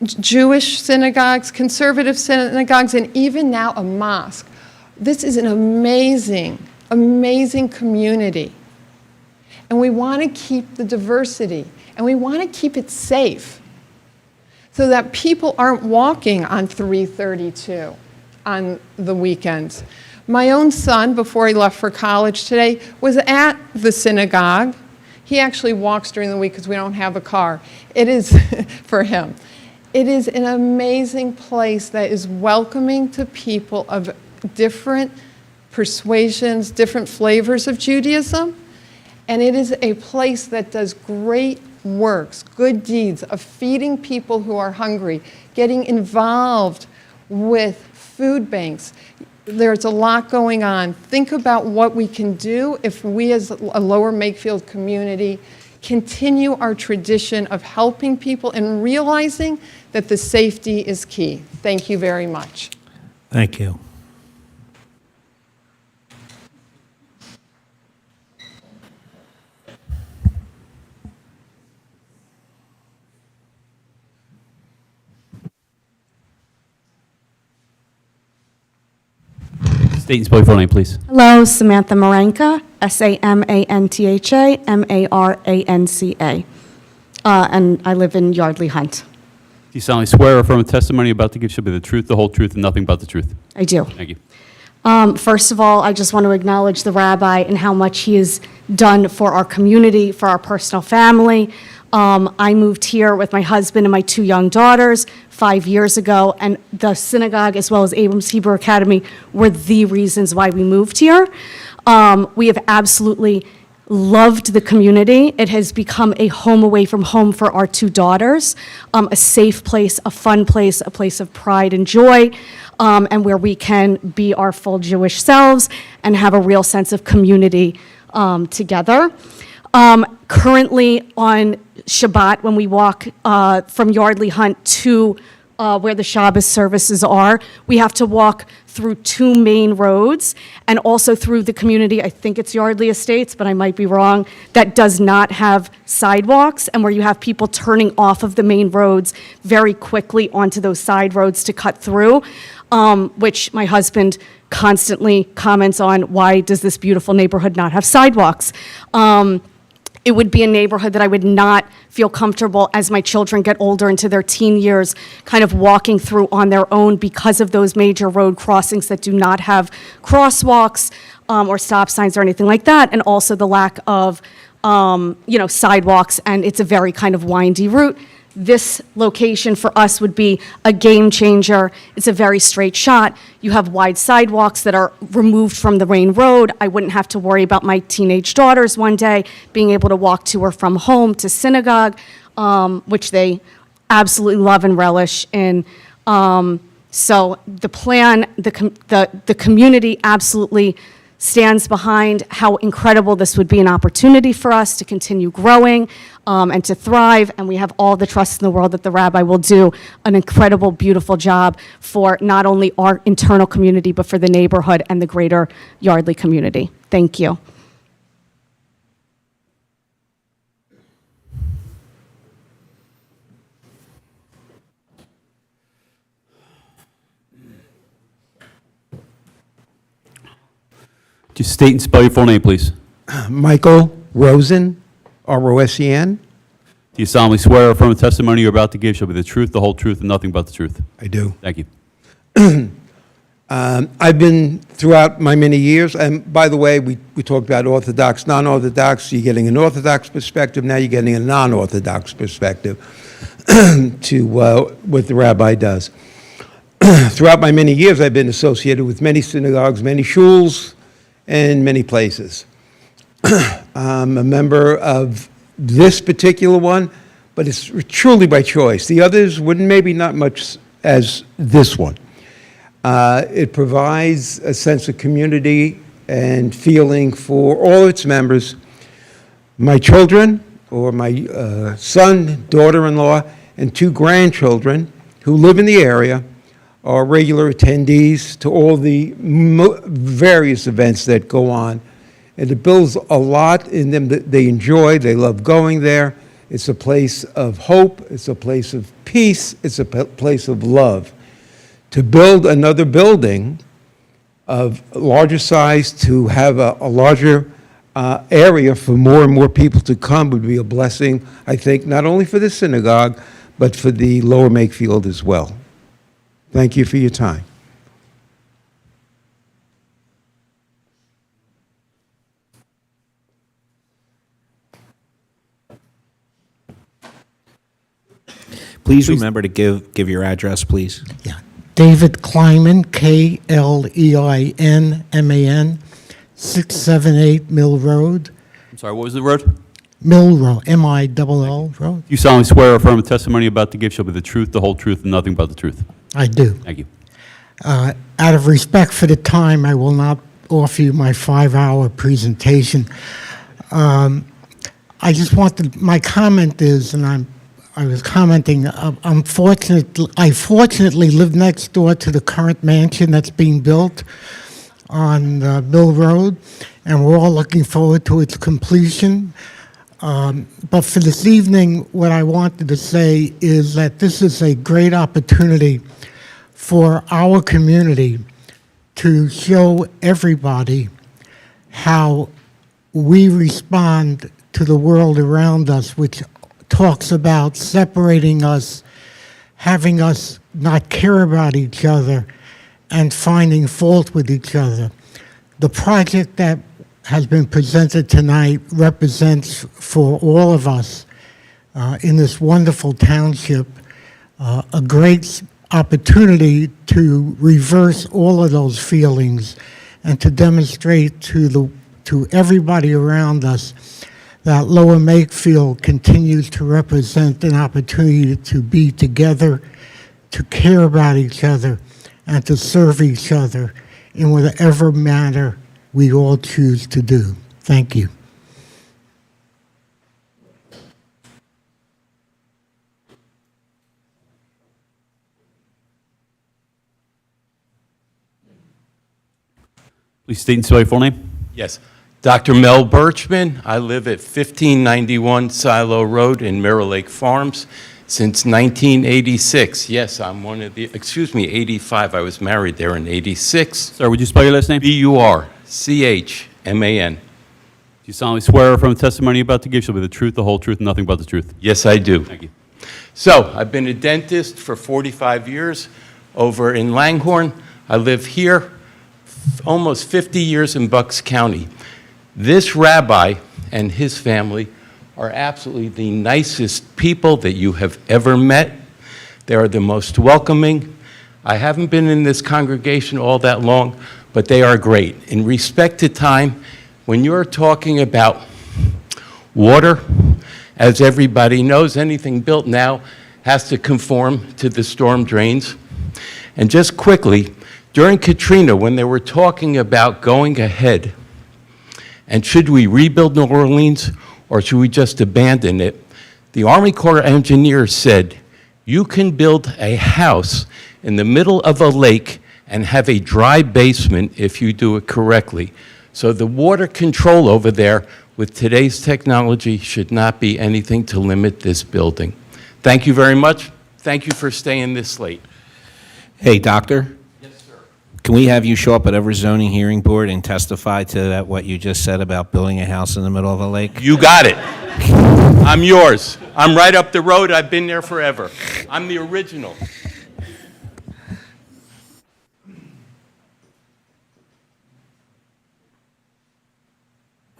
Jewish synagogues, conservative synagogues, and even now a mosque. This is an amazing, amazing community. And we want to keep the diversity, and we want to keep it safe so that people aren't walking on 332 on the weekends. My own son, before he left for college today, was at the synagogue. He actually walks during the week because we don't have a car. It is, for him, it is an amazing place that is welcoming to people of different persuasions, different flavors of Judaism. And it is a place that does great works, good deeds of feeding people who are hungry, getting involved with food banks. There's a lot going on. Think about what we can do if we as a Lower Makefield community continue our tradition of helping people and realizing that the safety is key. Thank you very much. Thank you. State and spell your full name, please. Hello, Samantha Maranka, Samantha Maranca. And I live in Yardley Hunt. Do you solemnly swear or affirm the testimony you're about to give shall be the truth, the whole truth, and nothing but the truth? I do. Thank you. First of all, I just want to acknowledge the rabbi and how much he has done for our community, for our personal family. I moved here with my husband and my 2 young daughters 5 years ago, and the synagogue as well as Abrams Hebrew Academy were the reasons why we moved here. We have absolutely loved the community. It has become a home away from home for our 2 daughters, a safe place, a fun place, a place of pride and joy, and where we can be our full Jewish selves and have a real sense of community together. Currently on Shabbat, when we walk from Yardley Hunt to where the Shabbos services are, we have to walk through 2 main roads and also through the community, I think it's Yardley Estates, but I might be wrong, that does not have sidewalks and where you have people turning off of the main roads very quickly onto those side roads to cut through, which my husband constantly comments on, why does this beautiful neighborhood not have sidewalks? It would be a neighborhood that I would not feel comfortable as my children get older into their teen years, kind of walking through on their own because of those major road crossings that do not have crosswalks or stop signs or anything like that, and also the lack of sidewalks, and it's a very kind of windy route. This location for us would be a game changer. It's a very straight shot. You have wide sidewalks that are removed from the main road. I wouldn't have to worry about my teenage daughters one day being able to walk to or from home to synagogue, which they absolutely love and relish in. So the plan, the community absolutely stands behind how incredible this would be an opportunity for us to continue growing and to thrive, and we have all the trust in the world that the rabbi will do an incredible, beautiful job for not only our internal community, but for the neighborhood and the greater Yardley community. Thank you. Just state and spell your full name, please. Michael Rosen, R-O-S-E-N. Do you solemnly swear or affirm the testimony you're about to give shall be the truth, the whole truth, and nothing but the truth? I do. Thank you. I've been throughout my many years, and by the way, we talked about Orthodox, non-Orthodox. You're getting an Orthodox perspective, now you're getting a non-Orthodox perspective to what the rabbi does. Throughout my many years, I've been associated with many synagogues, many shuls, and many places. I'm a member of this particular one, but it's truly by choice. The others wouldn't maybe not much as this one. It provides a sense of community and feeling for all its members. My children, or my son, daughter-in-law, and 2 grandchildren who live in the area are regular attendees to all the various events that go on. And it builds a lot in them that they enjoy. They love going there. It's a place of hope. It's a place of peace. It's a place of love. To build another building of larger size, to have a larger area for more and more people to come would be a blessing, I think, not only for the synagogue, but for the Lower Makefield as well. Thank you for your time. Please remember to give your address, please. David Kleinman, K-L-E-I-N-M-A-N, 678 Mill Road. I'm sorry, what was the road? Mill Road, M-I-L-L Road. Do you solemnly swear or affirm the testimony you're about to give shall be the truth, the whole truth, and nothing but the truth? I do. Thank you. Out of respect for the time, I will not offer you my 5-hour presentation. I just wanted, my comment is, and I was commenting, I fortunately live next door to the current mansion that's being built on Mill Road, and we're all looking forward to its completion. But for this evening, what I wanted to say is that this is a great opportunity for our community to show everybody how we respond to the world around us, which talks about separating us, having us not care about each other, and finding fault with each other. The project that has been presented tonight represents for all of us in this wonderful township a great opportunity to reverse all of those feelings and to demonstrate to everybody around us that Lower Makefield continues to represent an opportunity to be together, to care about each other, and to serve each other in whatever manner we all choose to do. Thank you. Please state and spell your full name. Yes. Dr. Mel Birchman. I live at 1591 Silo Road in Mirror Lake Farms since 1986. Yes, I'm one of the, 85. I was married there in 86. Sir, would you spell your last name? B-U-R-C-H-M-A-N. Do you solemnly swear from the testimony you're about to give shall be the truth, the whole truth, and nothing but the truth? Yes, I do. Thank you. So, I've been a dentist for 45 years over in Langhorne. I live here almost 50 years in Bucks County. This rabbi and his family are absolutely the nicest people that you have ever met. They are the most welcoming. I haven't been in this congregation all that long, but they are great. In respect to time, when you're talking about water, as everybody knows, anything built now has to conform to the storm drains. And just quickly, during Katrina, when they were talking about going ahead, and should we rebuild New Orleans or should we just abandon it, the Army Corps of Engineers said, you can build a house in the middle of a lake and have a dry basement if you do it correctly. So the water control over there with today's technology should not be anything to limit this building. Thank you very much. Thank you for staying this late. Hey, doctor. Yes, sir. Can we have you show up at every zoning hearing board and testify to that, what you just said about building a house in the middle of a lake? You got it. I'm yours. I'm right up the road. I've been there forever. I'm the original.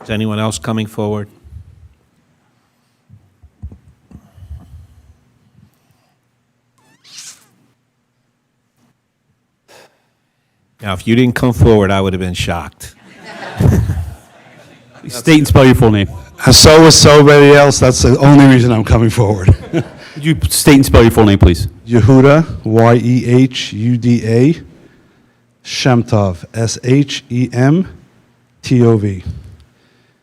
Is anyone else coming forward? Now, if you didn't come forward, I would have been shocked. State and spell your full name. So is somebody else. That's the only reason I'm coming forward. Could you state and spell your full name, please? Yehuda, Y-E-H-U-D-A, Shemtov, S-H-E-M-T-O-V.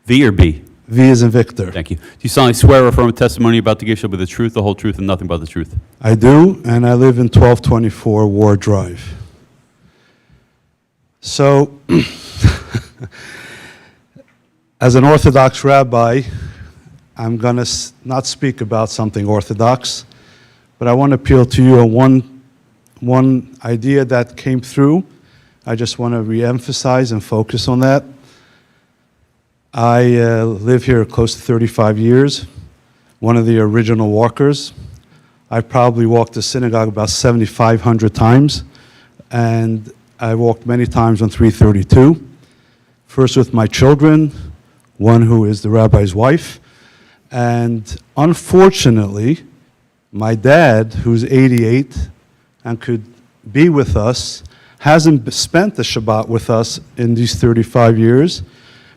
V or B? V as in Victor. Thank you. Do you solemnly swear or affirm the testimony you're about to give shall be the truth, the whole truth, and nothing but the truth? I do, and I live in 1224 Ward Drive. So, as an Orthodox rabbi, I'm going to not speak about something Orthodox, but I want to appeal to you on one idea that came through. I just want to reemphasize and focus on that. I live here close to 35 years, one of the original walkers. I've probably walked the synagogue about 7,500 times, and I walked many times on 332, first with my children, one who is the rabbi's wife, and unfortunately, my dad, who's 88 and could be with us, hasn't spent the Shabbat with us in these 35 years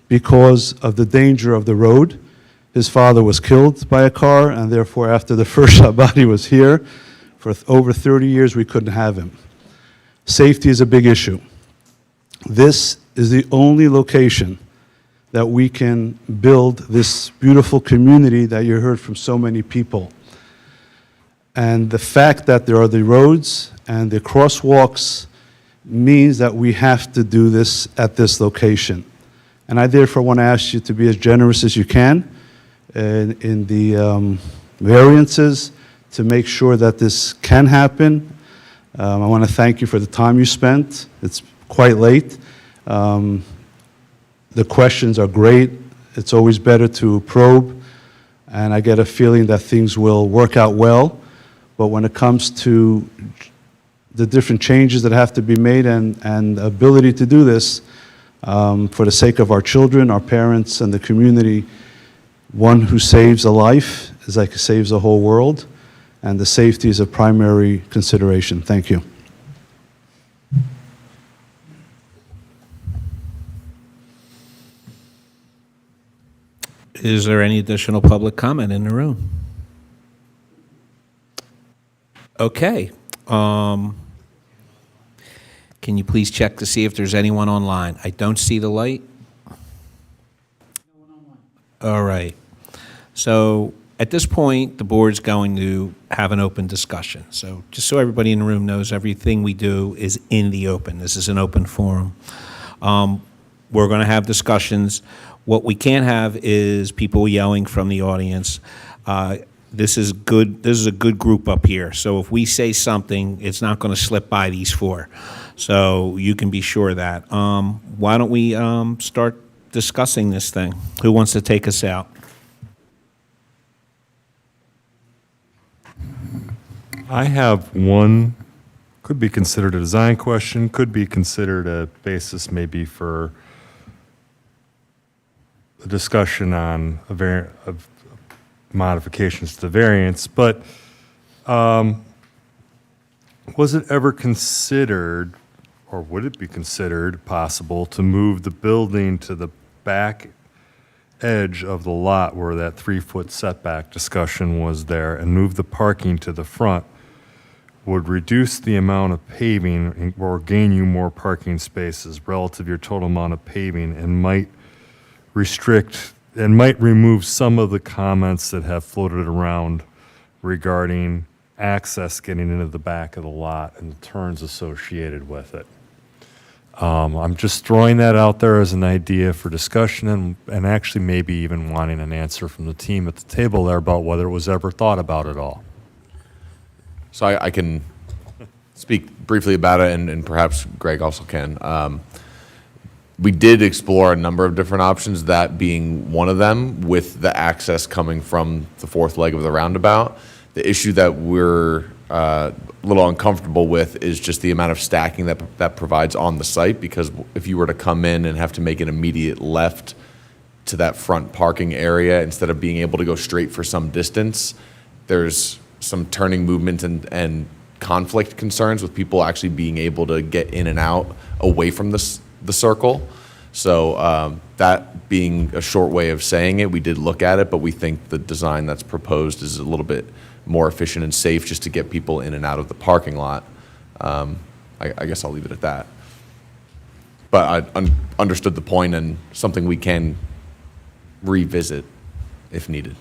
because of the danger of the road. His father was killed by a car, and therefore after the first Shabbat he was here. For over 30 years we couldn't have him. Safety is a big issue. This is the only location that we can build this beautiful community that you heard from so many people. And the fact that there are the roads and the crosswalks means that we have to do this at this location. And I therefore want to ask you to be as generous as you can in the variances to make sure that this can happen. I want to thank you for the time you spent. It's quite late. The questions are great. It's always better to probe, and I get a feeling that things will work out well. But when it comes to the different changes that have to be made and ability to do this, for the sake of our children, our parents, and the community, one who saves a life is like saves a whole world, and the safety is a primary consideration. Thank you. Is there any additional public comment in the room? Okay. Can you please check to see if there's anyone online? I don't see the light. All right. So at this point, the board's going to have an open discussion. So just so everybody in the room knows, everything we do is in the open. This is an open forum. We're going to have discussions. What we can't have is people yelling from the audience. This is good. This is a good group up here. So if we say something, it's not going to slip by these four. So you can be sure of that. Why don't we start discussing this thing? Who wants to take us out? I have one, could be considered a design question, could be considered a basis maybe for a discussion on of modifications to the variance, but was it ever considered, or would it be considered possible to move the building to the back edge of the lot where that 3-foot setback discussion was there and move the parking to the front? Would reduce the amount of paving or gain you more parking spaces relative to your total amount of paving, and might restrict and might remove some of the comments that have floated around regarding access getting into the back of the lot and the turns associated with it. I'm just throwing that out there as an idea for discussion and actually maybe even wanting an answer from the team at the table there about whether it was ever thought about at all. So I can speak briefly about it, and perhaps Greg also can. We did explore a number of different options, that being one of them, with the access coming from the fourth leg of the roundabout. The issue that we're a little uncomfortable with is just the amount of stacking that provides on the site, because if you were to come in and have to make an immediate left to that front parking area instead of being able to go straight for some distance, there's some turning movement and conflict concerns with people actually being able to get in and out away from the circle. So that being a short way of saying it, we did look at it, but we think the design that's proposed is a little bit more efficient and safe just to get people in and out of the parking lot. I guess I'll leave it at that. But I understood the point, and something we can revisit if needed.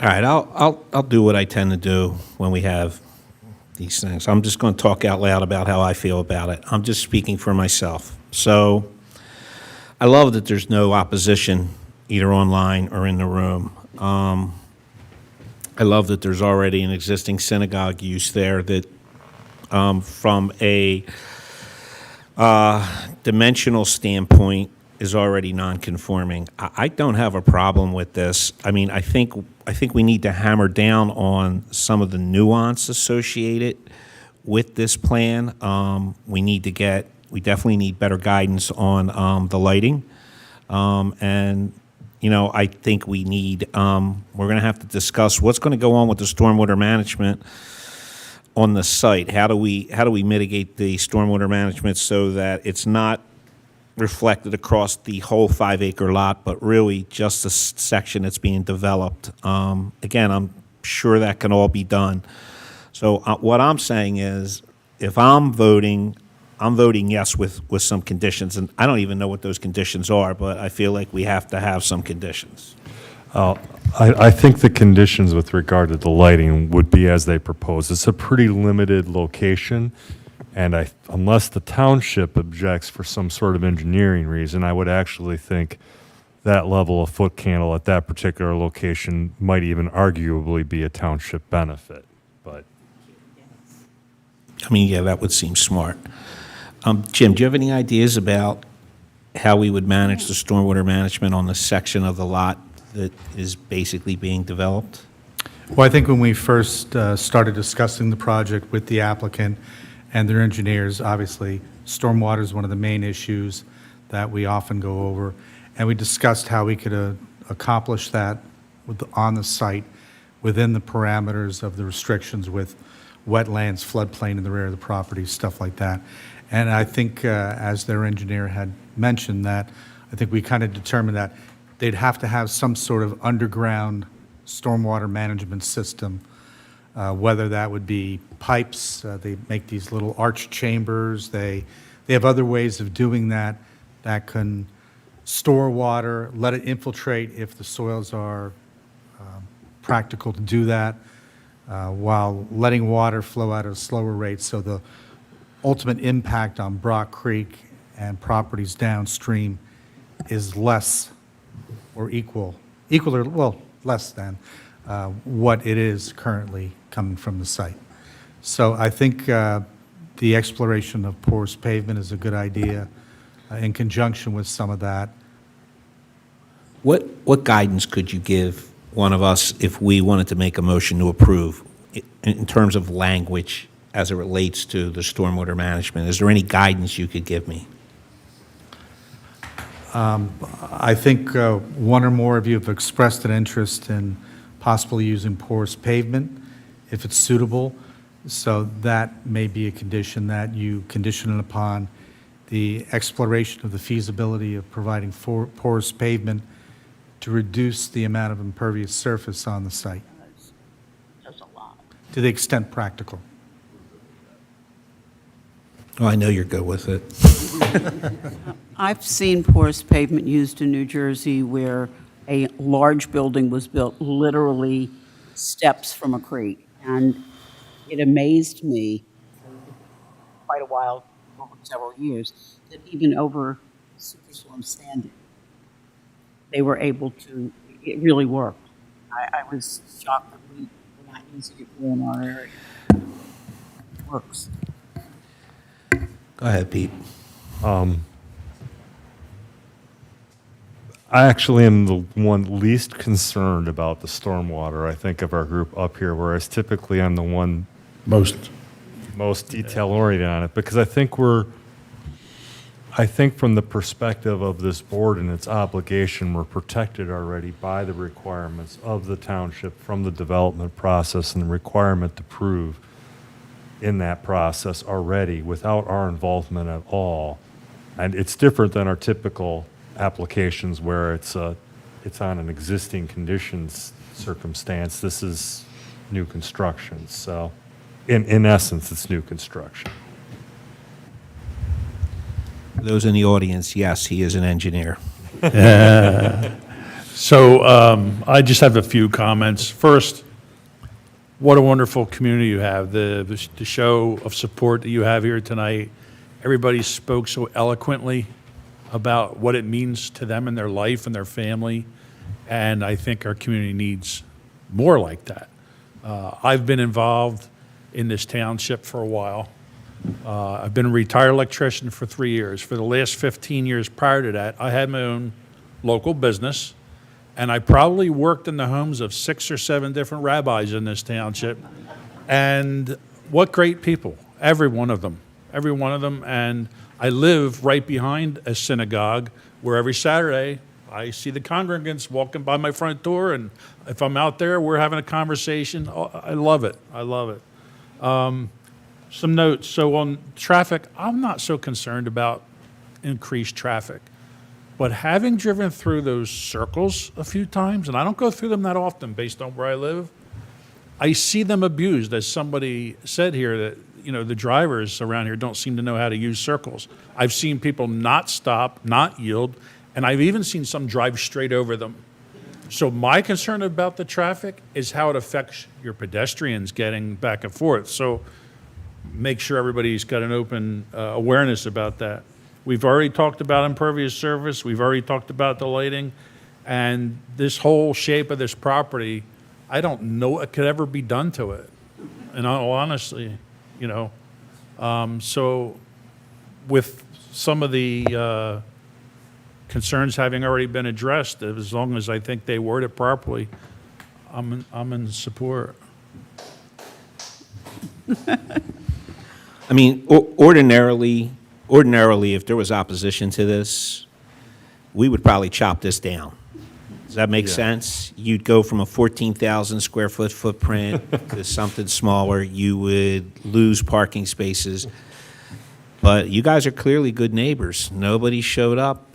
All right, I'll do what I tend to do when we have these things. I'm just going to talk out loud about how I feel about it. I'm just speaking for myself. So I love that there's no opposition either online or in the room. I love that there's already an existing synagogue use there that from a dimensional standpoint is already non-conforming. I don't have a problem with this. I mean, I think we need to hammer down on some of the nuance associated with this plan. We definitely need better guidance on the lighting. And, you know, I think we need, we're going to have to discuss what's going to go on with the stormwater management on the site. How do we mitigate the stormwater management so that it's not reflected across the whole 5-acre lot, but really just the section that's being developed. Again, I'm sure that can all be done. So what I'm saying is, if I'm voting yes with some conditions, and I don't even know what those conditions are, but I feel like we have to have some conditions. I think the conditions with regard to the lighting would be as they propose. It's a pretty limited location. And unless the township objects for some sort of engineering reason, I would actually think that level of foot candle at that particular location might even arguably be a township benefit. But I mean, yeah, that would seem smart. Jim, do you have any ideas about how we would manage the stormwater management on the section of the lot that is basically being developed? Well, I think when we first started discussing the project with the applicant and their engineers, obviously, stormwater is one of the main issues that we often go over. And we discussed how we could accomplish that on the site within the parameters of the restrictions with wetlands, floodplain in the rear of the property, stuff like that. And I think, as their engineer had mentioned, that I think we kind of determined that they'd have to have some sort of underground stormwater management system, whether that would be pipes. They make these little arch chambers. They have other ways of doing that can store water, let it infiltrate if the soils are practical to do that, while letting water flow at a slower rate. So the ultimate impact on Brock Creek and properties downstream is less or equal or, well, less than what it is currently coming from the site. So I think the exploration of porous pavement is a good idea in conjunction with some of that. What guidance could you give one of us if we wanted to make a motion to approve in terms of language as it relates to the stormwater management? Is there any guidance you could give me? I think one or more of you have expressed an interest in possibly using porous pavement if it's suitable. So that may be a condition that you condition it upon the exploration of the feasibility of providing porous pavement to reduce the amount of impervious surface on the site. That's a lot. To the extent practical. Well, I know you're good with it. I've seen porous pavement used in New Jersey where a large building was built literally steps from a creek. And it amazed me for quite a while, over several years, that even over Superstorm Sandy, they were able to, it really worked. I was shocked that we were not easy to do in our area. Works. Go ahead, Pete. I actually am the one least concerned about the stormwater, I think, of our group up here, whereas typically I'm the one most detail oriented on it, because I think from the perspective of this board and its obligation, we're protected already by the requirements of the township from the development process and the requirement to prove in that process already without our involvement at all. And it's different than our typical applications where it's on an existing conditions circumstance. This is new construction. So in essence, it's new construction. For those in the audience, yes, he is an engineer. So I just have a few comments. First, what a wonderful community you have. The show of support that you have here tonight. Everybody spoke so eloquently about what it means to them in their life and their family, and I think our community needs more like that. I've been involved in this township for a while. I've been a retired electrician for 3 years. For the last 15 years prior to that, I had my own local business, and I probably worked in the homes of 6 or 7 different rabbis in this township. And what great people, every one of them, and I live right behind a synagogue where every Saturday I see the congregants walking by my front door, and if I'm out there, we're having a conversation. Oh, I love it. I love it. Some notes. So on traffic, I'm not so concerned about increased traffic. But having driven through those circles a few times, and I don't go through them that often based on where I live, I see them abused, as somebody said here, that the drivers around here don't seem to know how to use circles. I've seen people not stop, not yield, and I've even seen some drive straight over them. So my concern about the traffic is how it affects your pedestrians getting back and forth. So make sure everybody's got an open awareness about that. We've already talked about impervious surface. We've already talked about the lighting. And this whole shape of this property, I don't know what could ever be done to it. And honestly, so with some of the concerns having already been addressed, as long as I think they word it properly, I'm in support. I mean, ordinarily, if there was opposition to this, we would probably chop this down. Does that make sense? You'd go from a 14,000 square foot footprint to something smaller. You would lose parking spaces. But you guys are clearly good neighbors. Nobody showed up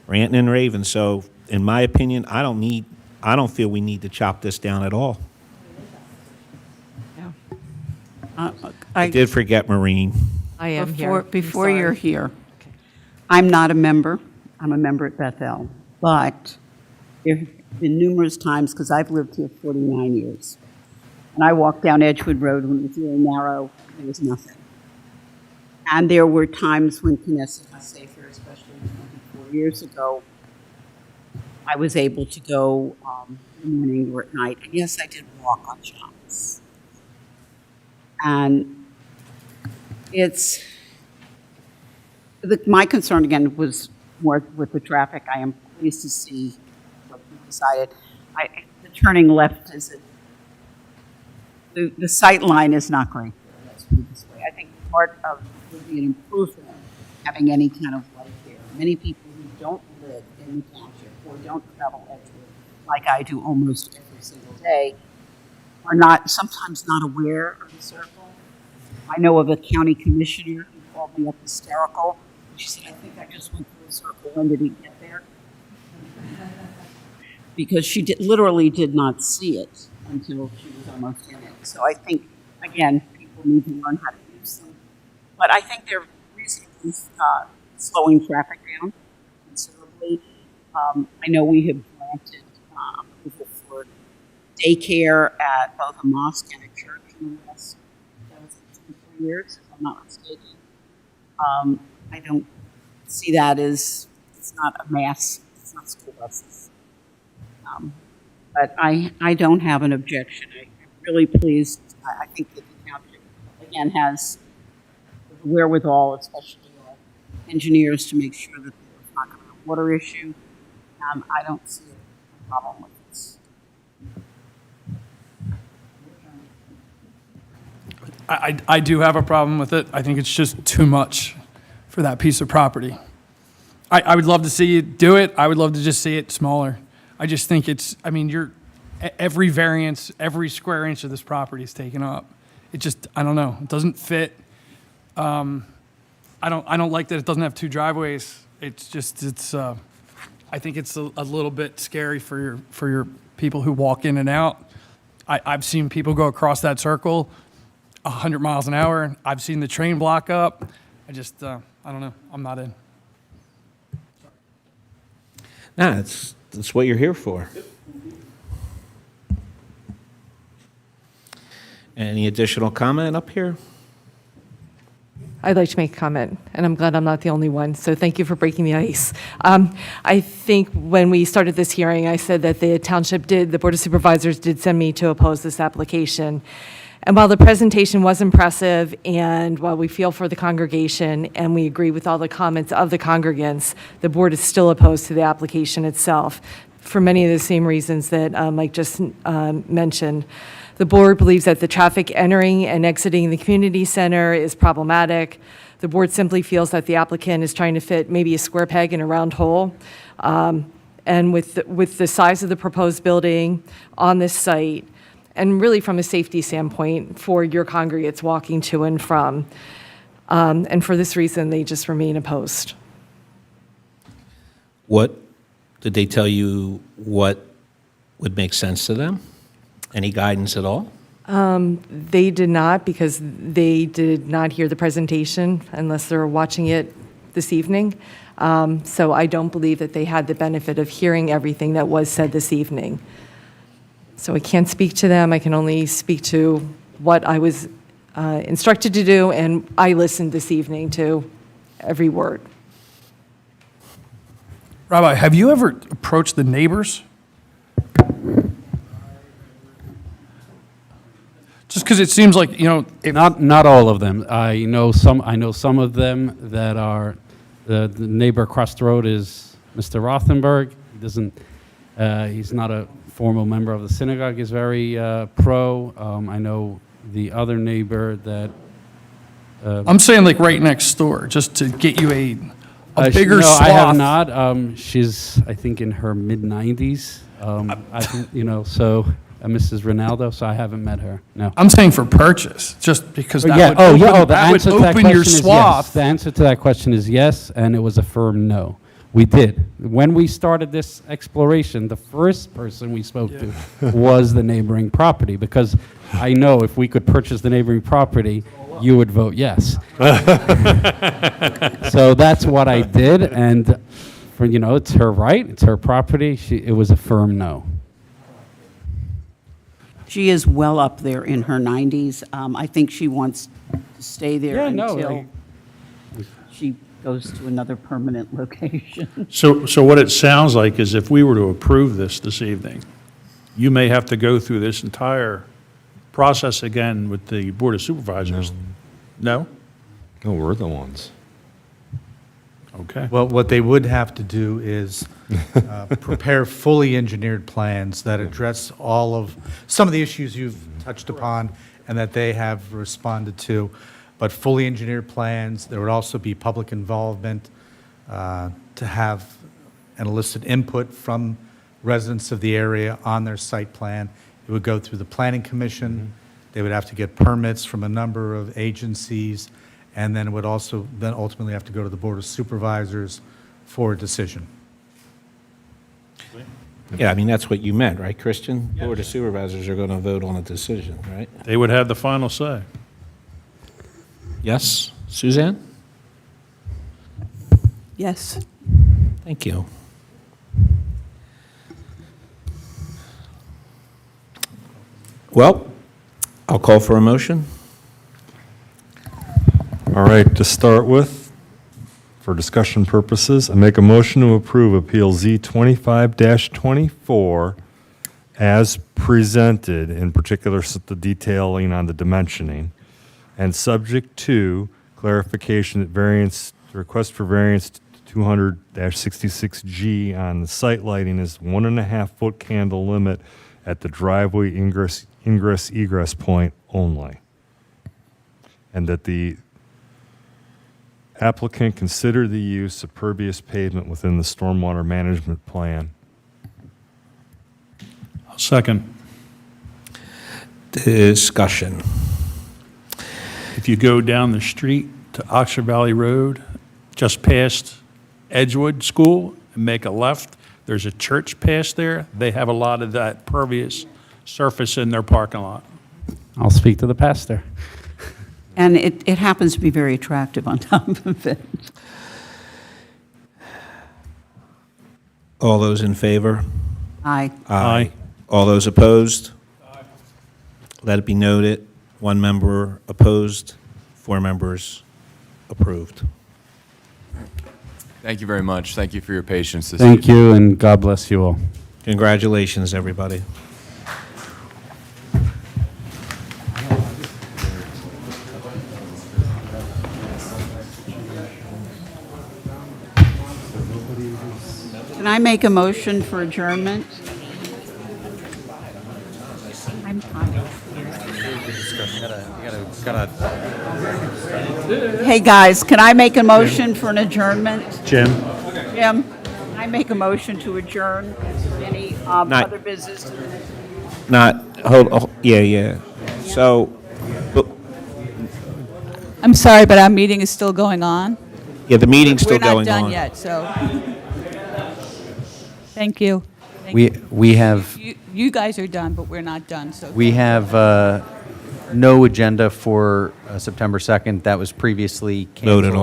ranting and raving. So, in my opinion, I don't feel we need to chop this down at all. I did forget Maureen. I am here. Before you're here, I'm not a member. I'm a member at Bethel. But there have been numerous times, because I've lived here 49 years, and I walked down Edgewood Road when it was really narrow, there was nothing. And there were times when KNESSET HASEFER, especially 24 years ago, I was able to go in the morning or at night. And yes, I did walk on shops. And my concern again was more with the traffic. I am pleased to see what we decided. The turning left the sight line is not great. Let's put it this way. I think part of it would be an improvement having any kind of light there. Many people who don't live in the township or don't travel Edgewood, like I do almost every single day, are sometimes not aware of the circle. I know of a county commissioner who called me up hysterical. She said, I think I just went through the circle. When did he get there? Because she literally did not see it until she was almost in it. So I think, again, people need to learn how to use them. But I think they're reasonably slowing traffic down considerably. I know we have granted approval for daycare at both a mosque and a church in the last 2 years, if I'm not mistaken. I don't see that as, it's not a mass, it's not school buses. But I don't have an objection. I really pleased. I think that the township, again, has the wherewithal, especially engineers, to make sure that there's not going to be a water issue. I don't see a problem with this. I do have a problem with it. I think it's just too much for that piece of property. I would love to see you do it. I would love to just see it smaller. I just think I mean, every variance, every square inch of this property is taken up. It just, I don't know, it doesn't fit. I don't like that it doesn't have two driveways. It's just, I think it's a little bit scary for your people who walk in and out. I've seen people go across that circle 100 miles an hour. I've seen the train block up. I just, I don't know, I'm not in. Nah, that's what you're here for. Any additional comment up here? I'd like to make a comment, and I'm glad I'm not the only one, so thank you for breaking the ice. I think when we started this hearing, I said that the Board of Supervisors did send me to oppose this application. And while the presentation was impressive, and while we feel for the congregation, and we agree with all the comments of the congregants, the board is still opposed to the application itself, for many of the same reasons that Mike just mentioned. The board believes that the traffic entering and exiting the community center is problematic. The board simply feels that the applicant is trying to fit maybe a square peg in a round hole. And with the size of the proposed building on this site, and really from a safety standpoint for your congregates walking to and from. And for this reason, they just remain opposed. What, did they tell you what would make sense to them? Any guidance at all? They did not, because they did not hear the presentation unless they're watching it this evening. So I don't believe that they had the benefit of hearing everything that was said this evening. So I can't speak to them. I can only speak to what I was instructed to do, and I listened this evening to every word. Rabbi, have you ever approached the neighbors? Just because it seems like, Not all of them. I know some of them that are, the neighbor across the road is Mr. Rothenberg. He's not a formal member of the synagogue, is very pro. I know the other neighbor that... I'm saying like right next door, just to get you a bigger no, swath. I have not. She's, I think, in her mid-90s. I think, so... Mrs. Ronaldo, so I haven't met her. No. I'm saying for purchase, just because that would open your swath. The answer to that question is yes, and it was a firm no. We did. When we started this exploration, the first person we spoke to was the neighboring property, because I know if we could purchase the neighboring property, you would vote yes. So that's what I did, and it's her right, it's her property. It was a firm no. She is well up there in her 90s. I think she wants to stay there until she goes to another permanent location. So what it sounds like is if we were to approve this evening, you may have to go through this entire process again with the Board of Supervisors. No? No, we're the ones. Okay. Well, what they would have to do is prepare fully engineered plans that address some of the issues you've touched upon and that they have responded to, but fully engineered plans. There would also be public involvement to have and elicit input from residents of the area on their site plan. It would go through the Planning Commission. They would have to get permits from a number of agencies, and then it would also then ultimately have to go to the Board of Supervisors for a decision. Yeah, I mean, that's what you meant, right, Christian? Board of Supervisors are going to vote on a decision, right? They would have the final say. Yes? Suzanne? Yes. Thank you. Well, I'll call for a motion. All right, to start with, for discussion purposes, I make a motion to approve Appeal Z 25-24 as presented, in particular the detailing on the dimensioning, and subject to clarification that variance, the request for variance 200-66G on the site lighting is 1.5-foot candle limit at the driveway ingress egress point only. And that the applicant consider the use of pervious pavement within the stormwater management plan. Second. Discussion. If you go down the street to Oxford Valley Road, just past Edgewood School, and make a left, there's a church past there. They have a lot of that pervious surface in their parking lot. I'll speak to the pastor. And it happens to be very attractive on top of it. All those in favor? Aye. Aye. All those opposed? Let it be noted, 1 member opposed, 4 members approved. Thank you very much. Thank you for your patience this Thank evening. you, and God bless you all. Congratulations, everybody. Can I make a motion for adjournment? I'm Hey, guys, can I make a motion for an adjournment? Jim? Jim, can I make a motion to adjourn? Any Not- other business? Yeah. So, I'm sorry, but our meeting is still going on. yeah, the meeting's still going on. We're not done yet, so. Thank you. Thank We have You guys are done, but we're not done, so. we have no agenda for September 2nd. That was previously canceled. Voted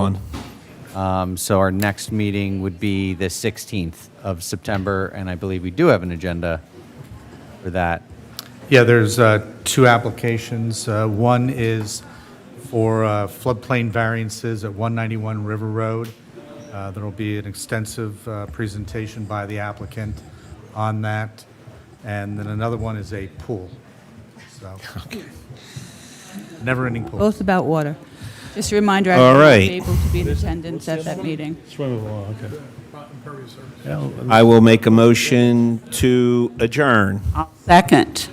on. So our next meeting would be the 16th of September, and I believe we do have an agenda for that. Yeah, there's 2 applications. One is for floodplain variances at 191 River Road. There will be an extensive presentation by the applicant on that. And then another one is a pool. So, never-ending pool. Both about water. Just a reminder, I All was right. able to be in attendance at that meeting. Swimmable, okay. I will make a motion to adjourn. Second.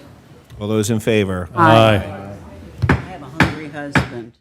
All those in favor? Aye. I have a hungry husband.